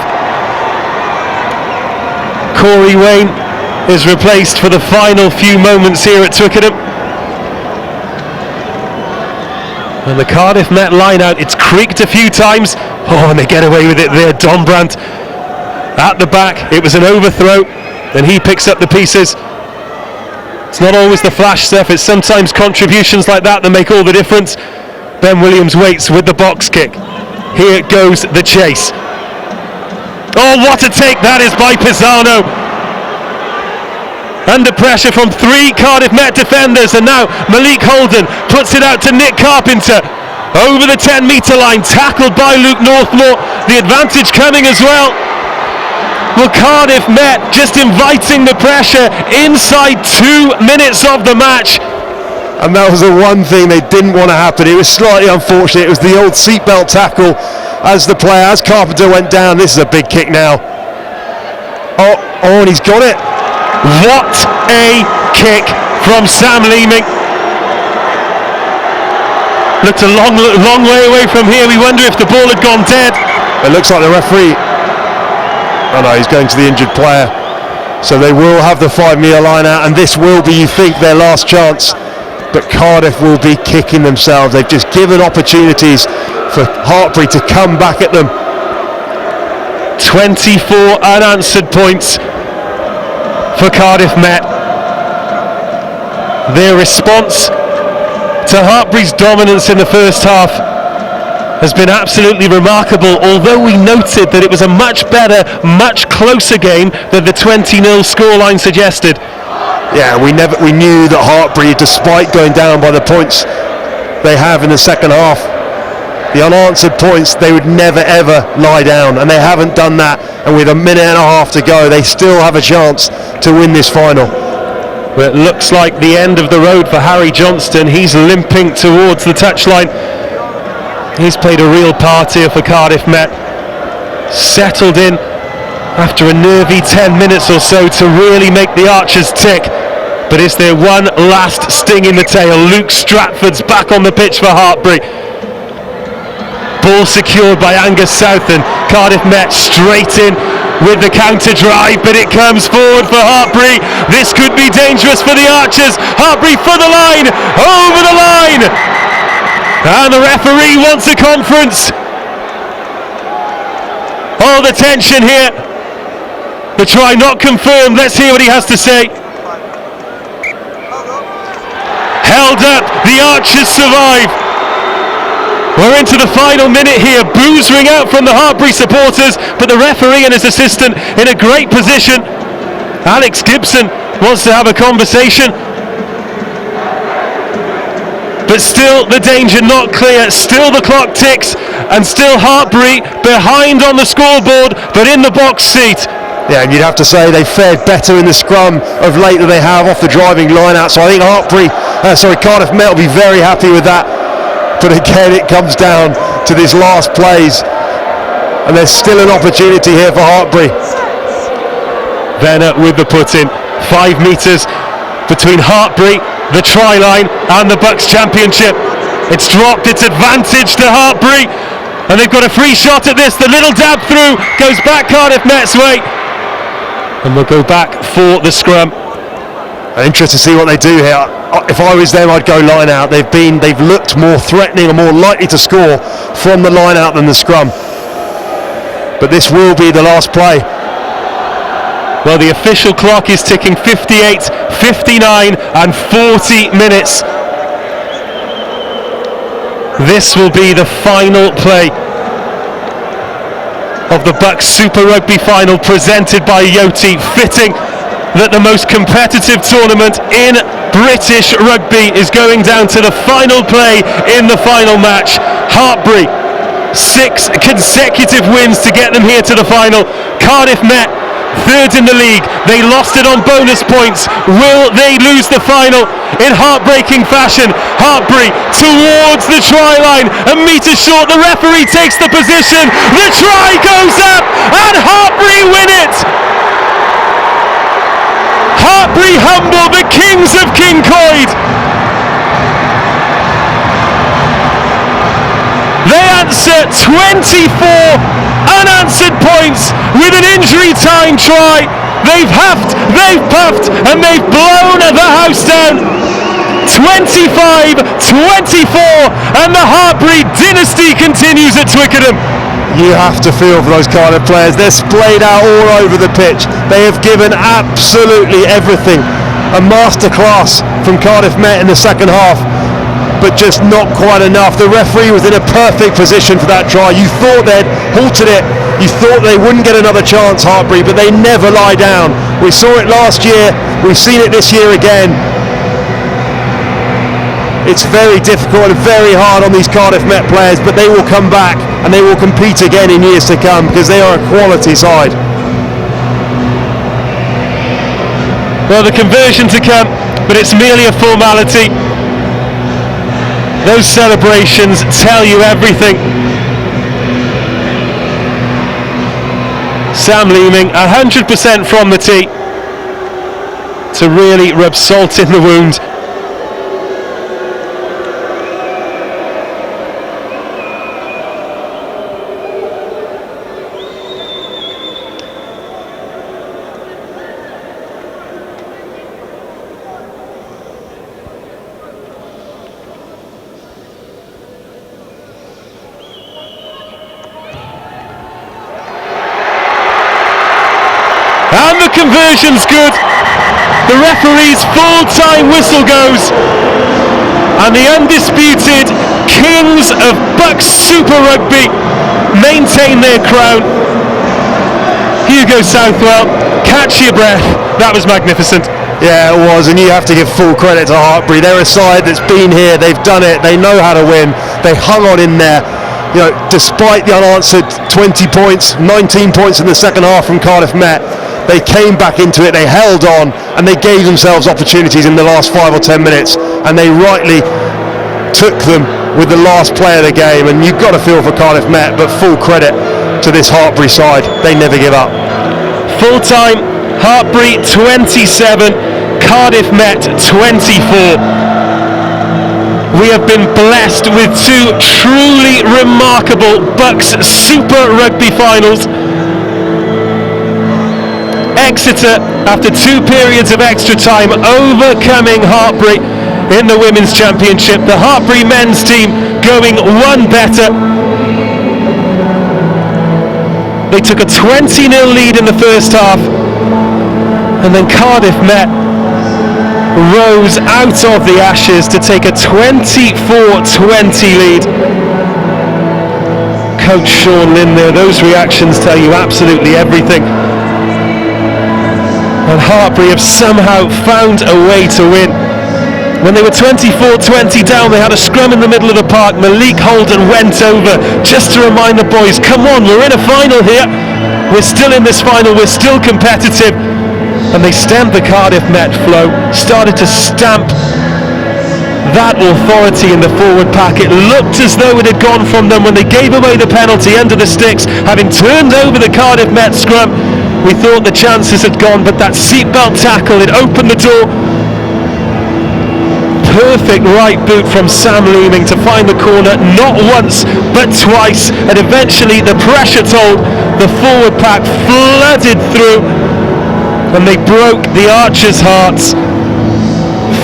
Corey Wayne is replaced for the final few moments here at Twickenham. And the Cardiff Met line out, it's creaked a few times. Oh, and they get away with it there. Dombrandt at the back, it was an overthrow, and he picks up the pieces. It's not always the flash stuff, it's sometimes contributions like that that make all the difference. Ben Williams waits with the box kick. Here goes the chase. Oh, what a take that is by Pisano. Under pressure from 3 Cardiff Met defenders, and now Malik Holden puts it out to Nick Carpenter. Over the 10 metre line, tackled by Luke Northmore. The advantage coming as well. Well, Cardiff Met just inviting the pressure inside 2 minutes of the match. And that was the one thing they didn't want to happen. It was slightly unfortunate. It was the old seatbelt tackle as Carpenter went down. This is a big kick now. Oh, and he's got it. What a kick from Sam Leeming. Looked a long way away from here. We wonder if the ball had gone dead. It looks like the referee. Oh no, he's going to the injured player. So they will have the 5 metre line out, and this will be, you think, their last chance. But Cardiff will be kicking themselves. They've just given opportunities for Hartpury to come back at them. 24 unanswered points for Cardiff Met. Their response to Hartpury's dominance in the first half has been absolutely remarkable, although we noted that it was a much better, much closer game than the 20-0 scoreline suggested. Yeah, we knew that Hartpury, despite going down by the points they have in the second half, the unanswered points, they would never ever lie down, and they haven't done that. And with a minute and a half to go, they still have a chance to win this final. Well, it looks like the end of the road for Harry Johnston. He's limping towards the touchline. He's played a real part here for Cardiff Met. Settled in after a nervy 10 minutes or so to really make the Archers tick. But is there one last sting in the tail? Luke Stratford's back on the pitch for Hartpury. Ball secured by Angus Southern. Cardiff Met straight in with the counter drive, but it comes forward for Hartpury. This could be dangerous for the Archers. Hartpury for the line, over the line, and the referee wants a conference. All the tension here. The try not confirmed. Let's hear what he has to say. Held up, the Archers survive. We're into the final minute here. Boos ring out from the Hartpury supporters, but the referee and his assistant in a great position. Alex Gibson wants to have a conversation, but still the danger not clear. Still the clock ticks, and still Hartpury behind on the scoreboard, but in the box seat. Yeah, and you'd have to say they fared better in the scrum of late than they have off the driving line out. So I think Cardiff Met will be very happy with that. But again, it comes down to this last plays, and there's still an opportunity here for Hartpury. Venner with the put-in. 5 metres between Hartpury, the try line, and the BUCS Championship. It's dropped, it's advantage to Hartpury, and they've got a free shot at this. The little dab through goes back Cardiff Met's way, and we'll go back for the scrum. I'm interested to see what they do here. If I was them, I'd go line out. They've looked more threatening and more likely to score from the line out than the scrum. But this will be the last play. Well, the official clock is ticking 58, 59 and 40 minutes. This will be the final play of the BUCS Super Rugby final presented by Yoti, fitting that the most competitive tournament in British rugby is going down to the final play in the final match. Hartpury, 6 consecutive wins to get them here to the final. Cardiff Met, 3rd in the league. They lost it on bonus points. Will they lose the final in heartbreaking fashion? Hartpury towards the try line, a metre short. The referee takes the position. The try goes up, and Hartpury win it. Hartpury humble the kings of Kincoid. They answer 24 unanswered points with an injury time try. They've huffed, they've puffed, and they've blown the house down. 25-24, and the Hartpury dynasty continues at Twickenham. You have to feel for those Cardiff players. They're splayed out all over the pitch. They have given absolutely everything. A masterclass from Cardiff Met in the second half, but just not quite enough. The referee was in a perfect position for that try. You thought they'd halted it. You thought they wouldn't get another chance, Hartpury, but they never lie down. We saw it last year. We've seen it this year again. It's very difficult and very hard on these Cardiff Met players, but they will come back and they will compete again in years to come because they are a quality side. Well, the conversion to come, but it's merely a formality. Those celebrations tell you everything. Sam Leeming, 100% from the tee to really rub salt in the wound. And the conversion's good. The referee's full-time whistle goes, and the undisputed kings of BUCS Super Rugby maintain their crown. Hugo Southwell, catch your breath. That was magnificent. Yeah, it was, and you have to give full credit to Hartpury. They're a side that's been here, they've done it, they know how to win. They hung on in there. You know, despite the unanswered 20 points, 19 points in the second half from Cardiff Met, they came back into it, they held on, and they gave themselves opportunities in the last 5 or 10 minutes, and they rightly took them with the last play of the game. And you've got to feel for Cardiff Met, but full credit to this Hartpury side. They never give up. Full time, Hartpury 27, Cardiff Met 24. We have been blessed with 2 truly remarkable BUCS Super Rugby finals. Exeter, after 2 periods of extra time, overcoming Hartpury in the Women's Championship. The Hartpury men's team going one better. They took a 20-0 lead in the first half, and then Cardiff Met rose out of the ashes to take a 24-20 lead. Coach Sean Lynn there, those reactions tell you absolutely everything. And Hartpury have somehow found a way to win. When they were 24-20 down, they had a scrum in the middle of the park. Malik Holden went over just to remind the boys, come on, we're in a final here. We're still in this final, we're still competitive. And they stemmed the Cardiff Met flow, started to stamp that authority in the forward pack. It looked as though it had gone from them when they gave away the penalty under the sticks, having turned over the Cardiff Met scrum. We thought the chances had gone, but that seatbelt tackle, it opened the door. Perfect right boot from Sam Leeming to find the corner, not once but twice, and eventually the pressure told, the forward pack flooded through and they broke the Archers' hearts.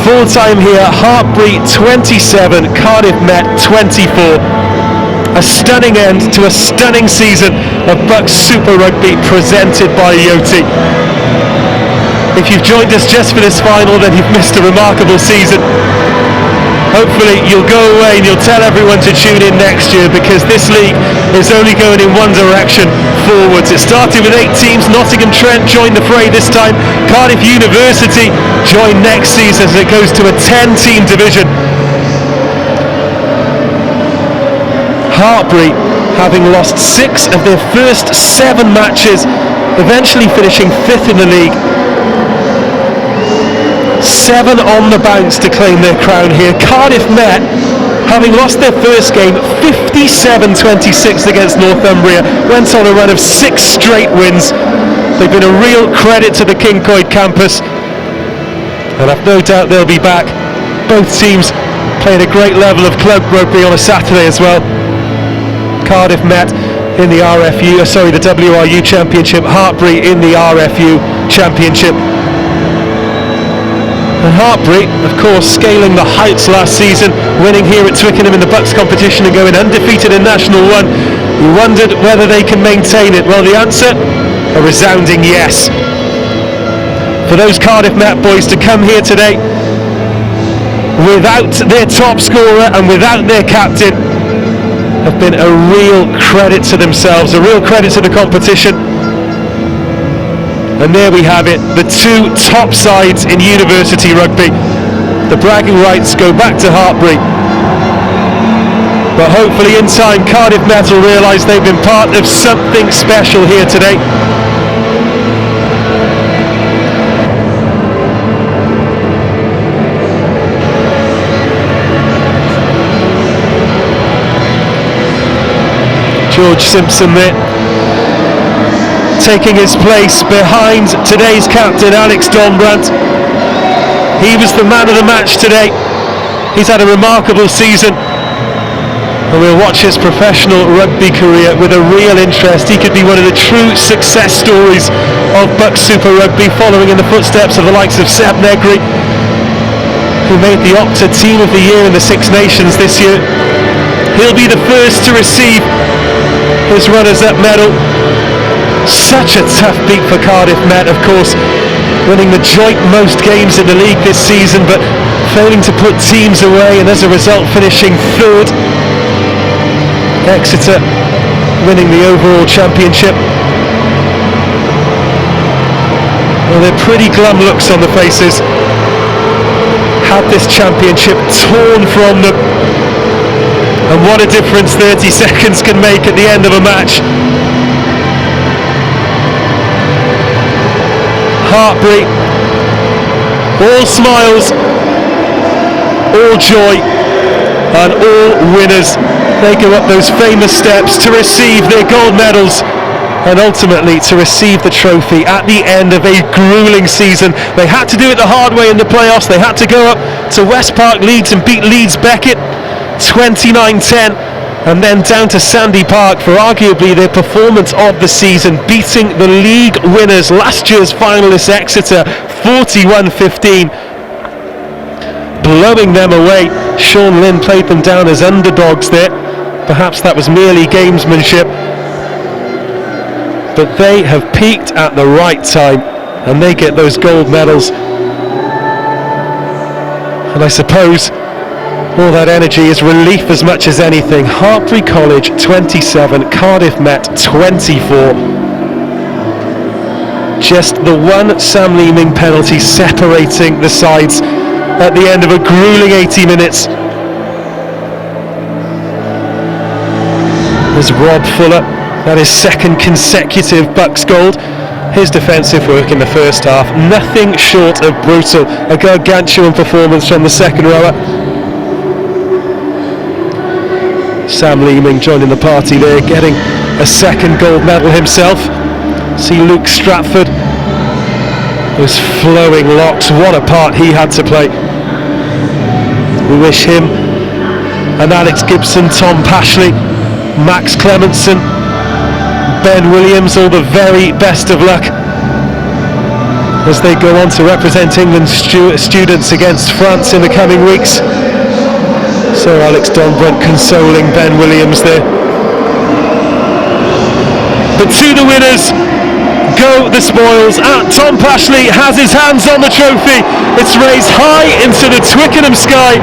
Full time here, Hartpury 27, Cardiff Met 24. A stunning end to a stunning season of BUCS Super Rugby presented by Yoti. If you've joined us just for this final, then you've missed a remarkable season. Hopefully you'll go away and you'll tell everyone to tune in next year, because this league is only going in one direction, forwards. It started with 8 teams. Nottingham Trent joined the fray this time. Cardiff University join next season as it goes to a 10-team division. Hartpury, having lost 6 of their first 7 matches, eventually finishing 5th in the league. 7 on the bounce to claim their crown here. Cardiff Met, having lost their first game 57-26 against Northumbria, went on a run of 6 straight wins. They've been a real credit to the Kincoid campus, and I've no doubt they'll be back. Both teams playing a great level of club rugby on a Saturday as well. Cardiff Met in the the WRU Championship, Hartpury in the RFU Championship. And Hartpury, of course, scaling the heights last season, winning here at Twickenham in the BUCS competition and going undefeated in National 1. You wondered whether they can maintain it. Well, the answer, a resounding yes. For those Cardiff Met boys to come here today without their top scorer and without their captain have been a real credit to themselves, a real credit to the competition. And there we have it, the 2 top sides in university rugby. The bragging rights go back to Hartpury. But hopefully in time, Cardiff Met will realise they've been part of something special here today. George Simpson there, taking his place behind today's captain Alex Donbrandt. He was the man of the match today. He's had a remarkable season, and we'll watch his professional rugby career with a real interest. He could be one of the true success stories of BUCS Super Rugby, following in the footsteps of the likes of Seb Negri, who made the Opta Team of the Year in the Six Nations this year. He'll be the first to receive his runners-up medal. Such a tough beat for Cardiff Met, of course, winning the joint most games in the league this season, but failing to put teams away, and as a result finishing 3rd. Exeter winning the overall championship. Well, they're pretty glum looks on the faces. Had this championship torn from them, and what a difference 30 seconds can make at the end of a match. Hartpury, all smiles, all joy, and all winners. They go up those famous steps to receive their gold medals, and ultimately to receive the trophy at the end of a gruelling season. They had to do it the hard way in the playoffs. They had to go up to West Park Leeds and beat Leeds Beckett 29-10. And then down to Sandy Park for arguably their performance of the season, beating the league winners, last year's finalists Exeter, 41-15. Blowing them away. Sean Lynn played them down as underdogs there. Perhaps that was merely gamesmanship. But they have peaked at the right time, and they get those gold medals. And I suppose all that energy is relief as much as anything. Hartpury College 27, Cardiff Met 24. Just the one Sam Leeming penalty separating the sides at the end of a gruelling 80 minutes. There's Rob Fuller, that is second consecutive BUCS gold. His defensive work in the first half, nothing short of brutal. A gargantuan performance from the second rower. Sam Leeming joining the party there, getting a second gold medal himself. See Luke Stratford, those flowing locks, what a part he had to play. We wish him and Alex Gibson, Tom Pashley, Max Clementson, Ben Williams all the very best of luck as they go on to represent England's students against France in the coming weeks. Sir Alex Donbrunt consoling Ben Williams there. But to the winners go the spoils. Tom Pashley has his hands on the trophy. It's raised high into the Twickenham sky,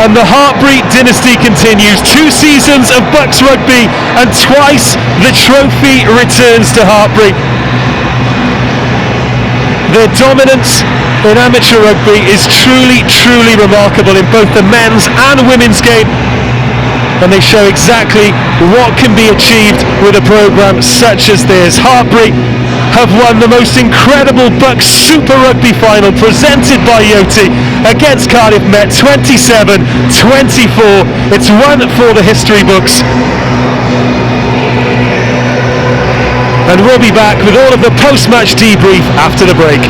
and the Hartpury dynasty continues. 2 seasons of BUCS rugby, and twice the trophy returns to Hartpury. Their dominance in amateur rugby is truly remarkable in both the men's and women's game, and they show exactly what can be achieved with a programme such as theirs. Hartpury have won the most incredible BUCS Super Rugby final presented by Yoti against Cardiff Met, 27-24. It's one for the history books. And we'll be back with all of the post-match debrief after the break.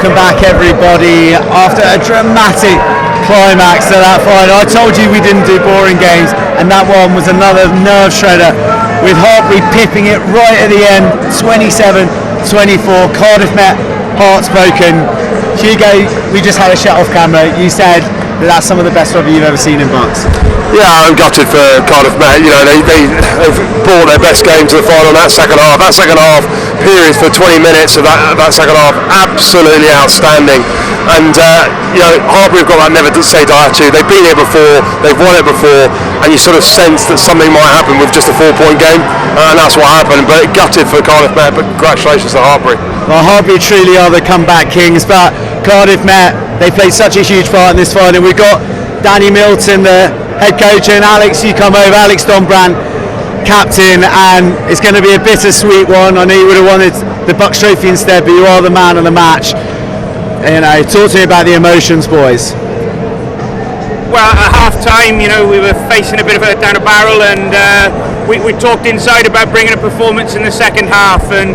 welcome back everybody after a dramatic climax to that final. I told you we didn't do boring games, and that one was another nerve shredder with Hartpury pipping it right at the end, 27-24. Cardiff met Heartspoken. Hugo, we just had a chat off camera. You said that that's some of the best rugby you've ever seen in BUCS. Yeah, I'm gutted for Cardiff Met. You know, they've brought their best game to the final in that second half. That second half period for 20 minutes of that second half, absolutely outstanding. And you know, Hartpury have got that never say die attitude. They've been here before, they've won it before, and you sort of sense that something might happen with just a 4-point game, and that's what happened. But gutted for Cardiff Met, but congratulations to Hartpury. Well, Hartpury truly are the comeback kings, but Cardiff Met, they played such a huge part in this final. We've got Danny Milton, the head coach, and Alex, you come over, Alex Donbrand, captain, and it's going to be a bittersweet one. I know you would have wanted the BUCS trophy instead, but you are the man of the match. You know, talk to me about the emotions, boys. Well, at half time, you know, we were facing a bit of a down a barrel, and we talked inside about bringing a performance in the second half, and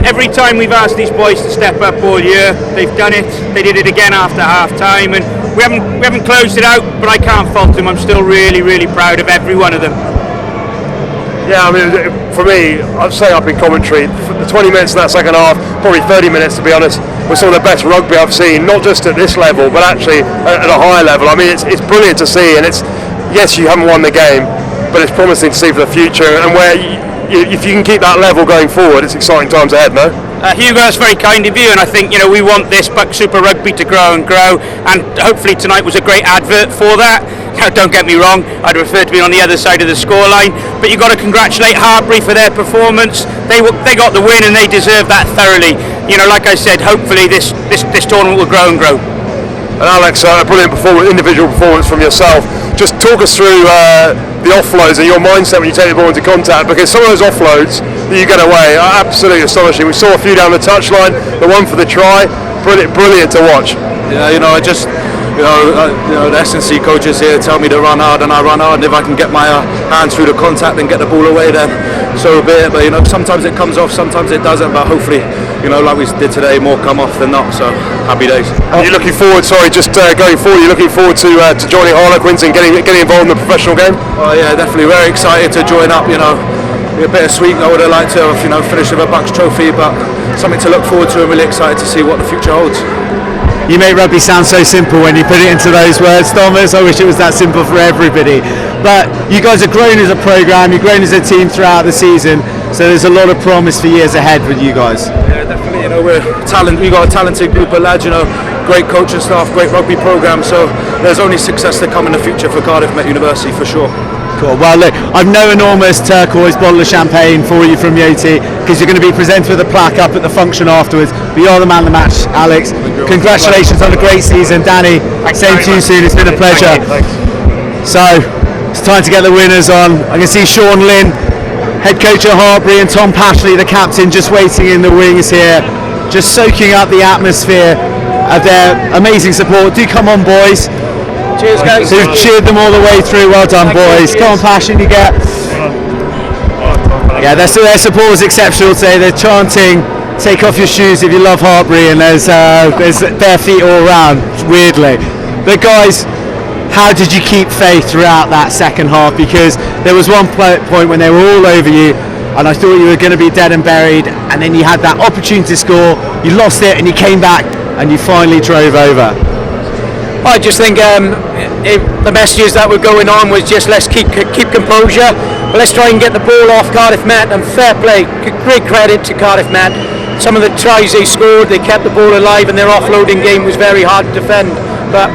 every time we've asked these boys to step up all year, they've done it. They did it again after half time, and we haven't closed it out, but I can't fault them. I'm still really, really proud of every one of them. Yeah, I mean, for me, I'd say up in commentary, the 20 minutes in that second half, probably 30 minutes to be honest, was some of the best rugby I've seen, not just at this level, but actually at a higher level. I mean, it's brilliant to see, and it's, yes, you haven't won the game, but it's promising to see for the future, and where if you can keep that level going forward, it's exciting times ahead, no? Hugo, that's very kind of you, and I think, you know, we want this BUCS Super Rugby to grow and grow, and hopefully tonight was a great advert for that. Now, don't get me wrong, I'd prefer to be on the other side of the scoreline, but you've got to congratulate Hartpury for their performance. They got the win, and they deserve that thoroughly. You know, like I said, hopefully this tournament will grow and grow. And Alex, a brilliant individual performance from yourself. Just talk us through the offloads and your mindset when you take the ball into contact, because some of those offloads that you get away are absolutely astonishing. We saw a few down the touchline, the one for the try, brilliant to watch. Yeah, you know, I just, you know, the S&C coaches here tell me to run hard, and I run hard, and if I can get my hands through the contact and get the ball away, then so be it. But you know, sometimes it comes off, sometimes it doesn't, but hopefully, you know, like we did today, more come off than not, so happy days. Are you looking forward, going forward, you're looking forward to joining Harlequins and getting involved in the professional game? Oh yeah, definitely, very excited to join up, you know. A bittersweet. I would have liked to have, you know, finished with a BUCS trophy, but something to look forward to, and really excited to see what the future holds. You make rugby sound so simple when you put it into those words, Thomas. I wish it was that simple for everybody. But you guys have grown as a programme, you've grown as a team throughout the season, so there's a lot of promise for years ahead with you guys. Yeah, definitely. You know, we've got a talented group of lads, you know, great coaching staff, great rugby programme, so there's only success to come in the future for Cardiff Met University for sure. Cool. Well, look, I've no enormous turquoise bottle of champagne for you from Yoti, because you're going to be presented with a plaque up at the function afterwards. But you're the man of the match, Alex. Congratulations on a great season, Danny. Same to you soon. It's been a pleasure. So it's time to get the winners on. I can see Sean Lynn, head coach at Hartpury, and Tom Pashley, the captain, just waiting in the wings here, just soaking up the atmosphere of their amazing support. Do come on, boys. Cheers, guys. Who've cheered them all the way through. Well done, boys. Come on, Passion, you get. Yeah, their support was exceptional today. They're chanting, "Take off your shoes if you love Hartpury," and there's bare feet all around, weirdly. But guys, how did you keep faith throughout that second half? Because there was one point when they were all over you, and I thought you were going to be dead and buried, and then you had that opportunity to score, you lost it, and you came back, and you finally drove over. I just think the messages that were going on was just let's keep composure, let's try and get the ball off Cardiff Met, and fair play, great credit to Cardiff Met. Some of the tries they scored, they kept the ball alive, and their offloading game was very hard to defend. But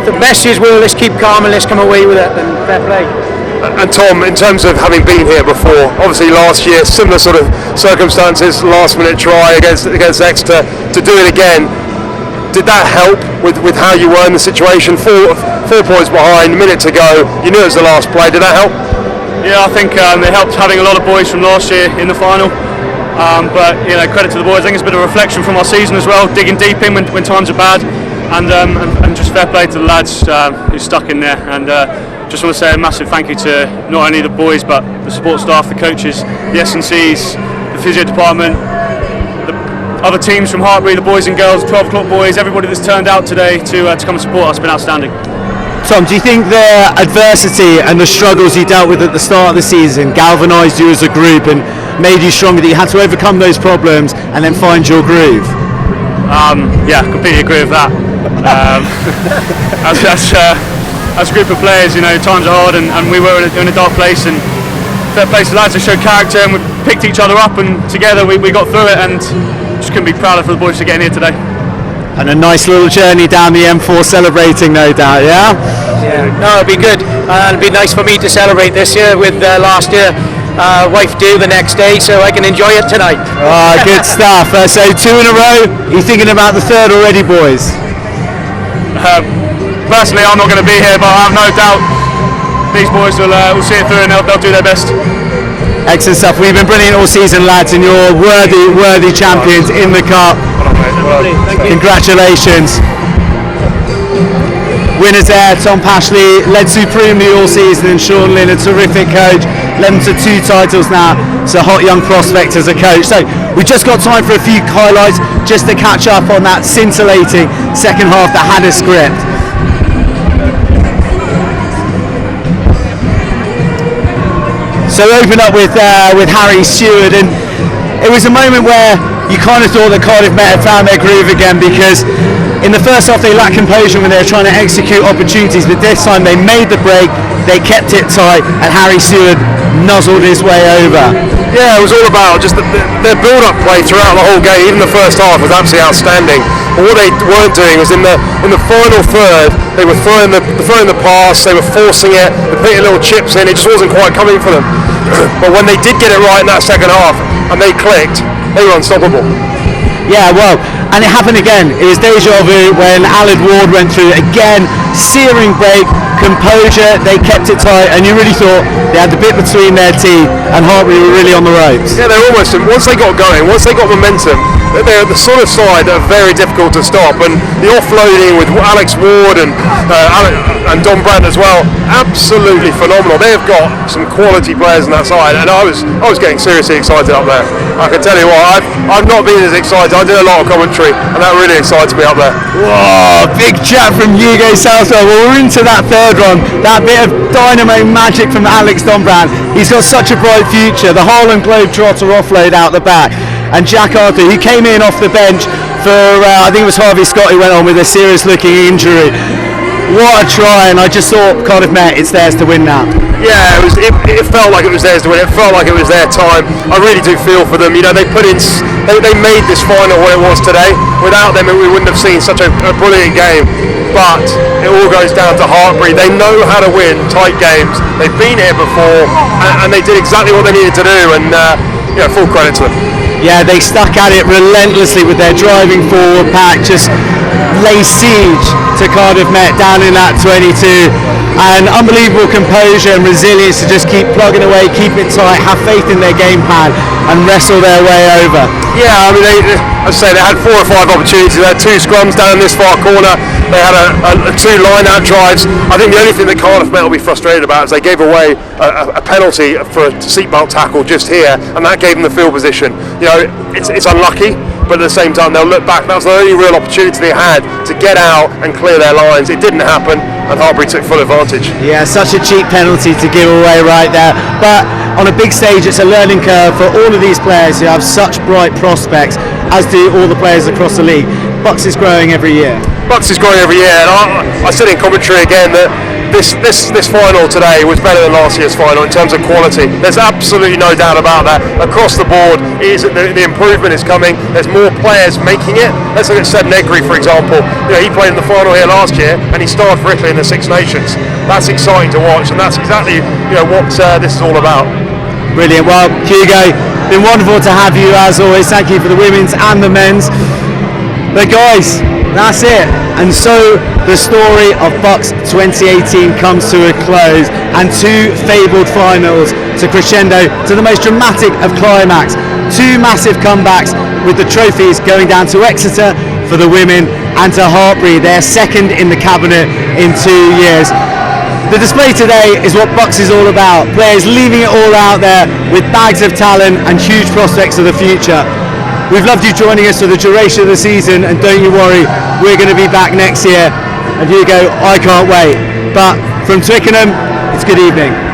the messages were let's keep calm and let's come away with it, and fair play. And Tom, in terms of having been here before, obviously last year, similar sort of circumstances, last minute try against Exeter, to do it again, did that help with how you were in the situation? Four points behind, a minute to go, you knew it was the last play, did that help? Yeah, I think it helped having a lot of boys from last year in the final, but you know, credit to the boys. I think it's a bit of a reflection from our season as well, digging deep in when times are bad, and just fair play to the lads who stuck in there, and just want to say a massive thank you to not only the boys but the support staff, the coaches, the S&Cs, the physio department, other teams from Hartpury, the boys and girls, 12 o'clock boys, everybody that's turned out today to come and support us has been outstanding. Tom, do you think the adversity and the struggles you dealt with at the start of the season galvanised you as a group and made you stronger, that you had to overcome those problems and then find your groove? Yeah, completely agree with that. As a group of players, you know, times are hard and we were in a dark place, and fair play to the lads, they showed character and we picked each other up, and together we got through it, and just couldn't be prouder for the boys to get in here today. And a nice little journey down the M4 celebrating, no doubt, yeah? Yeah, no, it'll be good. It'll be nice for me to celebrate this year with last year. Wife due the next day, so I can enjoy it tonight. Oh, good stuff. So 2 in a row. Are you thinking about the third already, boys? Personally, I'm not going to be here, but I have no doubt these boys will see it through and they'll do their best. Excellent stuff. We've been brilliant all season, lads, and you're worthy champions in the cup. Congratulations. Winners there, Tom Pashley, led supremely all season, and Sean Lynn, a terrific coach, led them to 2 titles now. It's a hot young prospect as a coach. So we just got time for a few highlights, just to catch up on that scintillating second half that had a script. So open up with Harry Stewart, and it was a moment where you kind of thought that Cardiff Met had found their groove again, because in the first half they lacked composure when they were trying to execute opportunities, but this time they made the break, they kept it tight, and Harry Stewart nuzzled his way over. Yeah, it was all about just their build-up play throughout the whole game. Even the first half was absolutely outstanding. But what they weren't doing was in the final third, they were throwing the pass, they were forcing it, they putting little chips in. It just wasn't quite coming for them. But when they did get it right in that second half and they clicked, they were unstoppable. Yeah, well, and it happened again. It was deja vu when Aled Ward went through again, searing break, composure, they kept it tight, and you really thought they had the bit between their teeth, and Hartpury were really on the ropes. Yeah, they were almost, once they got going, once they got momentum, they're the sort of side that are very difficult to stop, and the offloading with Alex Ward and Don Brandt as well, absolutely phenomenal. They've got some quality players on that side, and I was getting seriously excited up there. I can tell you what, I've not been as excited. I did a lot of commentary, and that really excites me up there. Whoa, big chat from Hugo Southwell. Well, we're into that third one. That bit of dynamo magic from Alex Dombrand. He's got such a bright future. The Harlem Globetrotter offload out the back. And Jack Arthur, who came in off the bench for, I think it was Harvey Scott, who went on with a serious looking injury. What a try, and I just thought Cardiff Met, it's theirs to win now. Yeah, it felt like it was theirs to win. It felt like it was their time. I really do feel for them. You know, they made this final what it was today. Without them, we wouldn't have seen such a brilliant game. But it all goes down to Hartpury. They know how to win tight games. They've been here before, and they did exactly what they needed to do. And full credit to them. Yeah, they stuck at it relentlessly with their driving forward pack, just lay siege to Cardiff Met down in that 22, and unbelievable composure and resilience to just keep plugging away, keep it tight, have faith in their game plan and wrestle their way over. Yeah, I mean, as I say, they had 4 or 5 opportunities. They had 2 scrums down in this far corner. They had 2 line-out drives. I think the only thing that Cardiff Met will be frustrated about is they gave away a penalty for a seatbelt tackle just here, and that gave them the field position. You know, it's unlucky, but at the same time they'll look back. That was the only real opportunity they had to get out and clear their lines. It didn't happen, and Hartpury took full advantage. Yeah, such a cheap penalty to give away right there. But on a big stage, it's a learning curve for all of these players who have such bright prospects, as do all the players across the league. BUCS is growing every year. BUCS is growing every year, and I said in commentary again that this final today was better than last year's final in terms of quality. There's absolutely no doubt about that. Across the board, the improvement is coming. There's more players making it. Let's look at Seb Negri, for example. You know, he played in the final here last year, and he starred for Italy in the Six Nations. That's exciting to watch, and that's exactly what this is all about. Brilliant. Well, Hugo, been wonderful to have you as always. Thank you for the women's and the men's. But guys, that's it. And so the story of BUCS 2018 comes to a close, and 2 fabled finals to crescendo to the most dramatic of climax. 2 massive comebacks, with the trophies going down to Exeter for the women and to Hartpury, their second in the cabinet in 2 years. The display today is what BUCS is all about. Players leaving it all out there with bags of talent and huge prospects of the future. we've loved you joining us for the duration of the season, and don't you worry, we're going to be back next year. And you go, I can't wait. But from Twickenham, it's good evening.